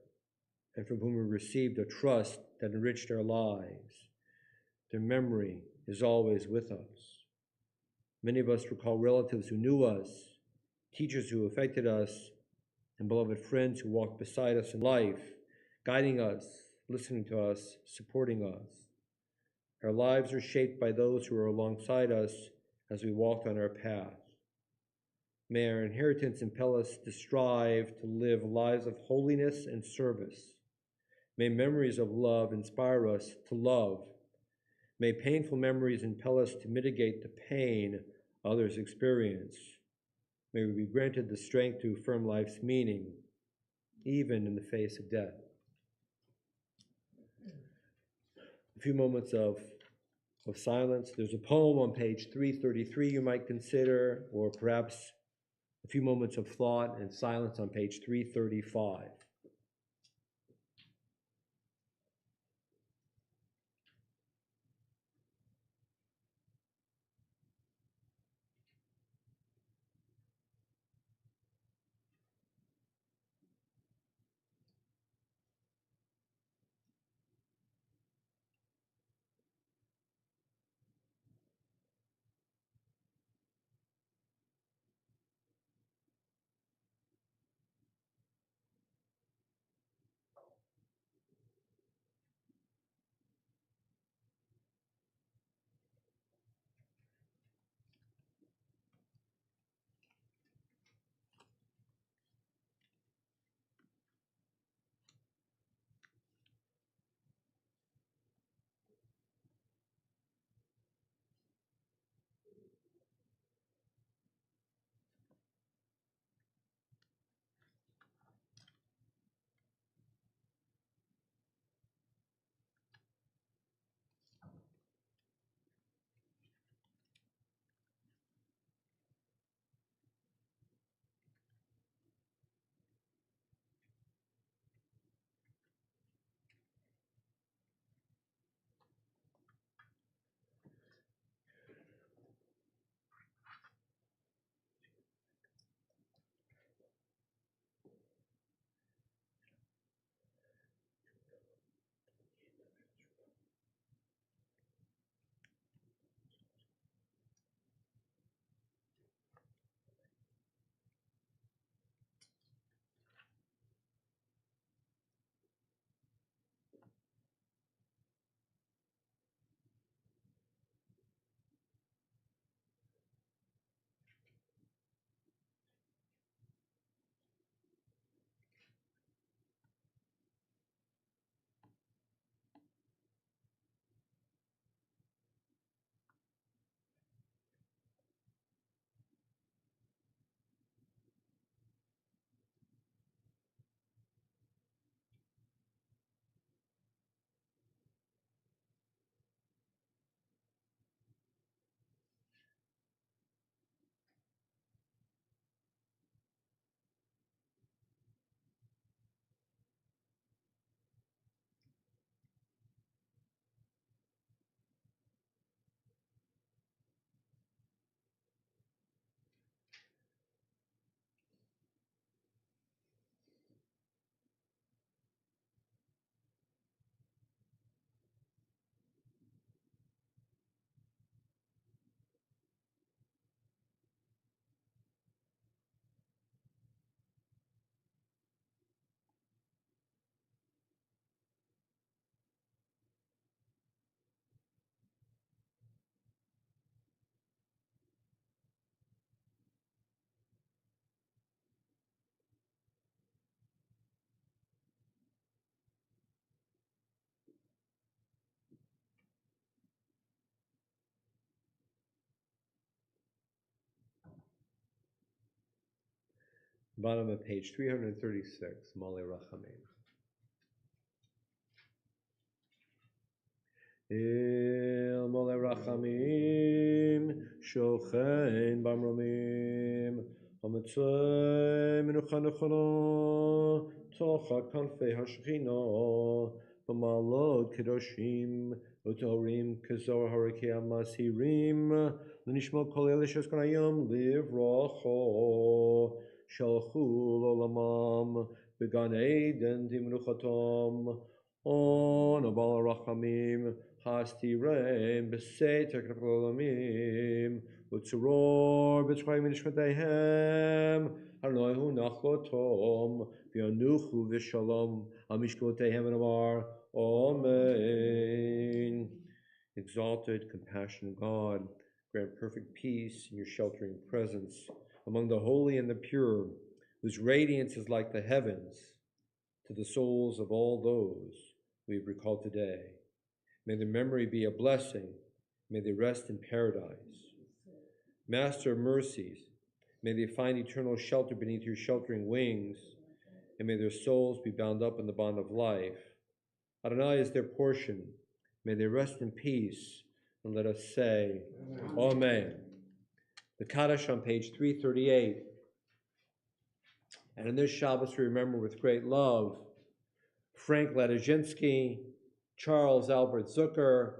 H: and from whom we received a trust that enriched our lives. Their memory is always with us. Many of us recall relatives who knew us, teachers who affected us, and beloved friends who walked beside us in life, guiding us, listening to us, supporting us. Our lives are shaped by those who are alongside us as we walked on our path. May our inheritance impel us to strive to live lives of holiness and service. May memories of love inspire us to love. May painful memories impel us to mitigate the pain others experience. May we be granted the strength to affirm life's meaning, even in the face of death. A few moments of silence. There's a poem on page 333 you might consider, or perhaps a few moments of thought and silence on page 335.
B: Bottom of page 336, Mole Rachamim. Il Mole Rachamim, Shochein Bamromim, Hamitzvah Menucha Nechona, Tocha Kanfei HaShechina, B'malot Kedoshim, Utorim Kezor Harikei Amasirim, L'nishmo Kol Ele Sheskan Hayom Livrocho, Shalchu L'olamam, B'gan Eden Timnuchatom, On Abal Rachamim, Hastirem, Beseter K'olamim, Utzuror, B'tzchayim Nishmatehem, Hanoihu Nachlotom, V'yanuchu V'shalom, Amishkotehem and Amar, Amen. Exalted, compassionate God, grant perfect peace in your sheltering presence among the holy and the pure, whose radiance is like the heavens, to the souls of all those we have recalled today. May their memory be a blessing. May they rest in paradise. Master of mercies, may they find eternal shelter beneath your sheltering wings, and may their souls be bound up in the bond of life. Adonai is their portion. May they rest in peace, and let us say, Amen. The Kaddish on page 338. And in this Shabbos we remember with great love Frank Ladajinski, Charles Albert Zucker,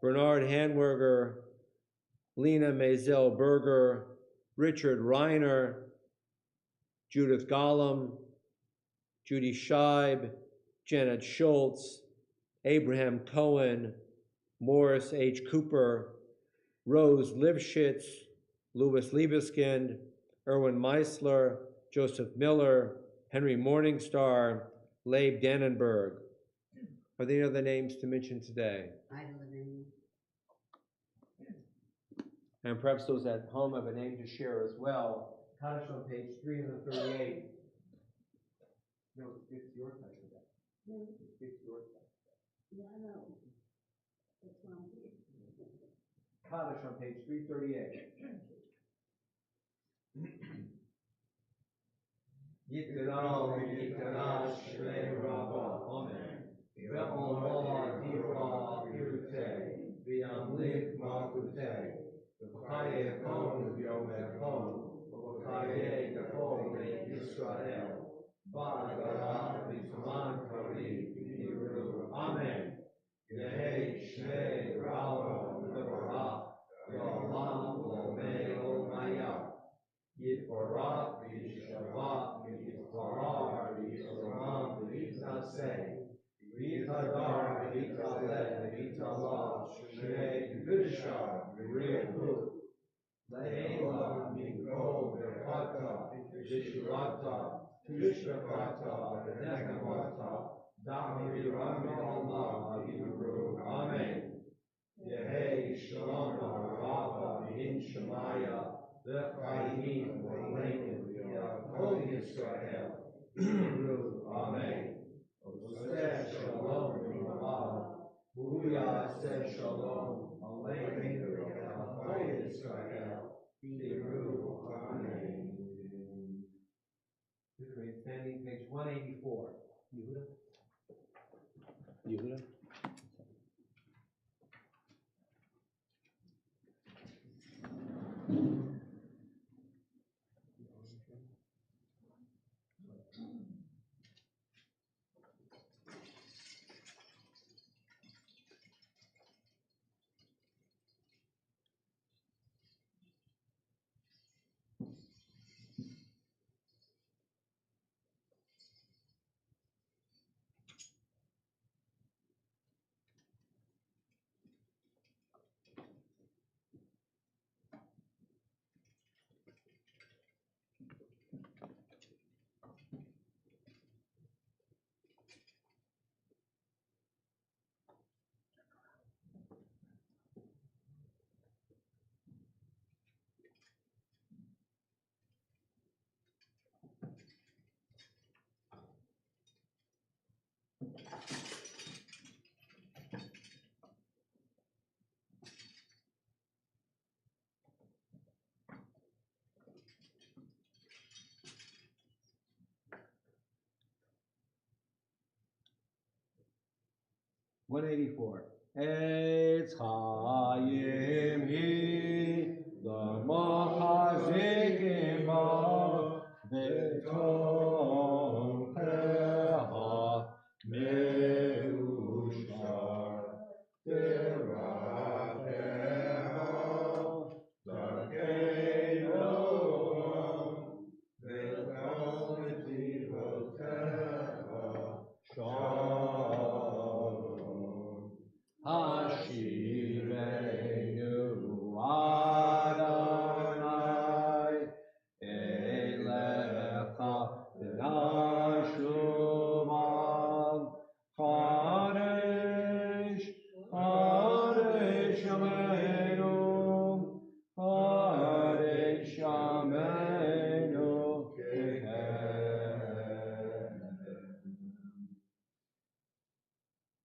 B: Bernard Hanwerger, Lena Maisel Berger, Richard Reiner, Judith Gollum, Judy Scheib, Janet Schultz, Abraham Cohen, Morris H. Cooper, Rose Lipschitz, Louis Liebeskind, Erwin Meisler, Joseph Miller, Henry Morningstar, Leib Dannenberg. Are there any other names to mention today?
J: I have a name.
B: And perhaps those at home have a name to share as well. Kaddish on page 338. No, it's your time today. It's your time.
F: Yeah, I know. That's why I'm here.
B: Kaddish on page 338. Yitral v'yitarash shrei rabba. Amen. Ve'olma divra pirutei. V'yamlik malkutei. V'chaye kon v'yom echon. V'chaye kachol beit Yisrael. Ba'agara v'zman karim v'niru. Amen. Yehei shnei rabba v'barach. V'olam l'omei olmaya. Yitbarach v'yishavat v'yitparar v'yisramam v'yitaseh v'yitadar v'yitaleh v'yitala shnei v'yishar v'yirhu le'ela mikol v'chata v'shirata v'shvachata v'nechamata da'amirana Allah v'yiru. Amen. Yehei shalom rabba v'hin shemaya V'chayim v'leinim v'yakol Yisrael v'yiru. Amen. Oseh shalom v'yimalav v'yaseh shalom aleinu v'yakol Yisrael v'yiru. Amen. Great standing, page 184. Yehuda?
H: Yehuda? 184. Eitz Chaim Hi L'Machazikim Ba V'Tomcheha Meushar Tiracheha Darkei Noam V'Chol Netivoteha Shalom Hashivenu Adonai Elecha V'nashuvam Chodesh Chodesh Yameinu Chodesh Yameinu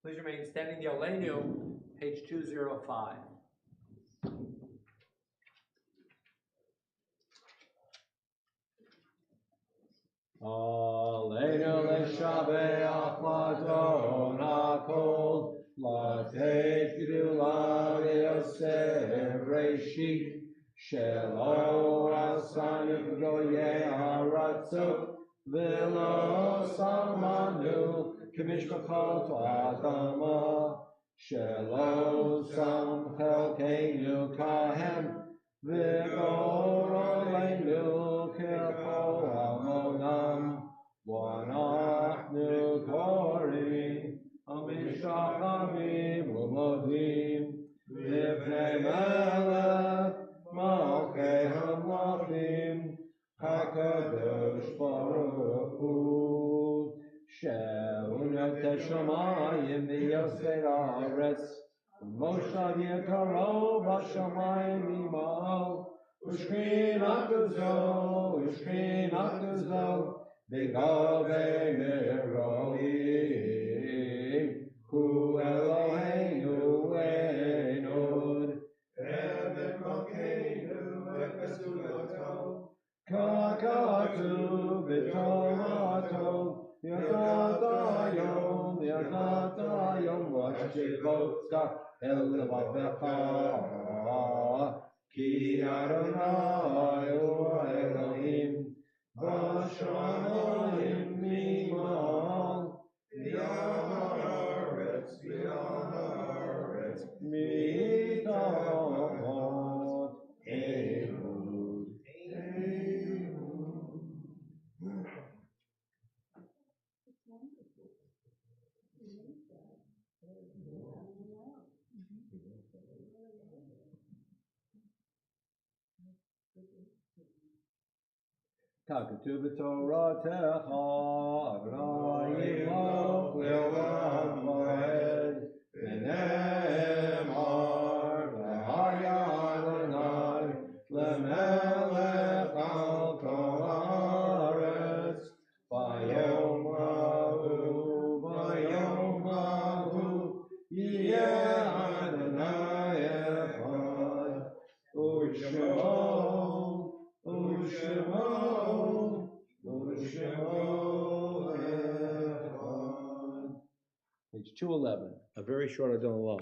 H: Please remain standing. The Olenu, page 205. Aleinu leshabeach ladon hakol, latet gedula leoser reshit, shelo asanu goyei haratzot, velo salmanu k'mishpachot adama, shelo sam chelkeinu kahem, v'gor aleinu k'chol amonam, v'anachnu korim amishachavim u'modim livnei melech malchei hamlachim hakadosh baruch hu she'unotet shamayim v'yosei haaretz Moshav Yekaro Bashamayim Imal Ushkinato Zo B'Gavei Neroim Hu Eloheinu Enod Even Malkeinu Ekasulato Kakatu B'Tomato Yadadayom Vashivota El Levavecha Ki Adonai Hu Elohim V'Shamayim Mimal V'Haaretz Mitachot Ehud Takatu b'Toratecha Adonai Yimloch Le'olam Va'ed V'ne'emar V'haya Adonai Le'melech al kol haaretz V'yom hahu Yeh Adonai echad U'shemo Page 211, a very short Adon Olam.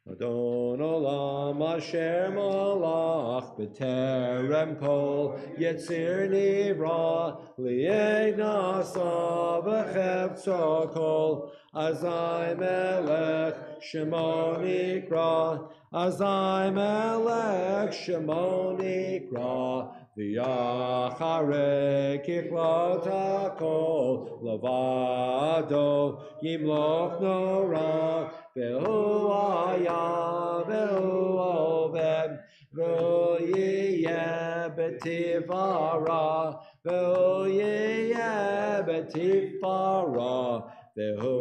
H: Adon Olam Asher Malach B'terem Kol Yetzir Nivra Li'ed Nasa V'chefzo Kol Azai Melech Shemo Nikra Azai Melech Shemo Nikra V'yacharei kichlot hakol levado yimloch nora v'hu haya v'hu oved v'hu yiyeh b'tifara v'hu yiyeh b'tifara v'hu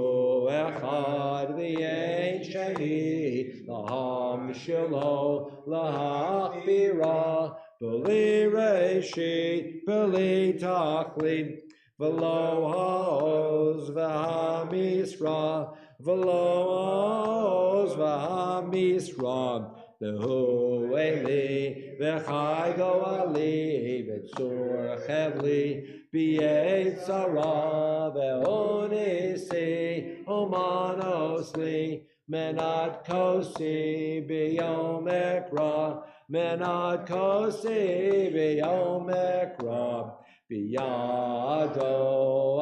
H: echad v'yein sheni laham shelo lahachbira B'li Reshit, B'li Tachlit, V'lo ha'oz v'ha'misra, V'lo ha'oz v'ha'misra, V'hu Eli, V'chai go'ali, V'tzur chevli, B'yetzara, V'hu nisi, umanos li, menat kosi biyom ekra, menat kosi biyom ekra, biyado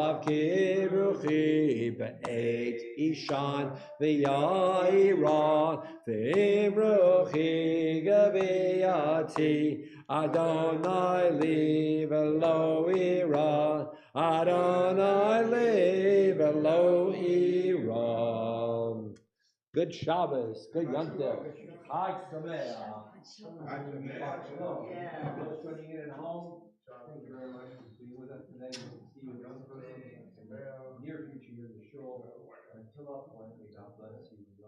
H: avki ruchi be'et ishan v'yaira v'im ruchi gaviyati Adonai li v'lo ira Adonai li v'lo ira. Good Shabbos, good Yom Tov. Chag Sameach.
J: Yeah.
H: Those tuning in at home, thank you very much for being with us today. We'll see you in person in the near future in the shul. Until that point, may God bless you.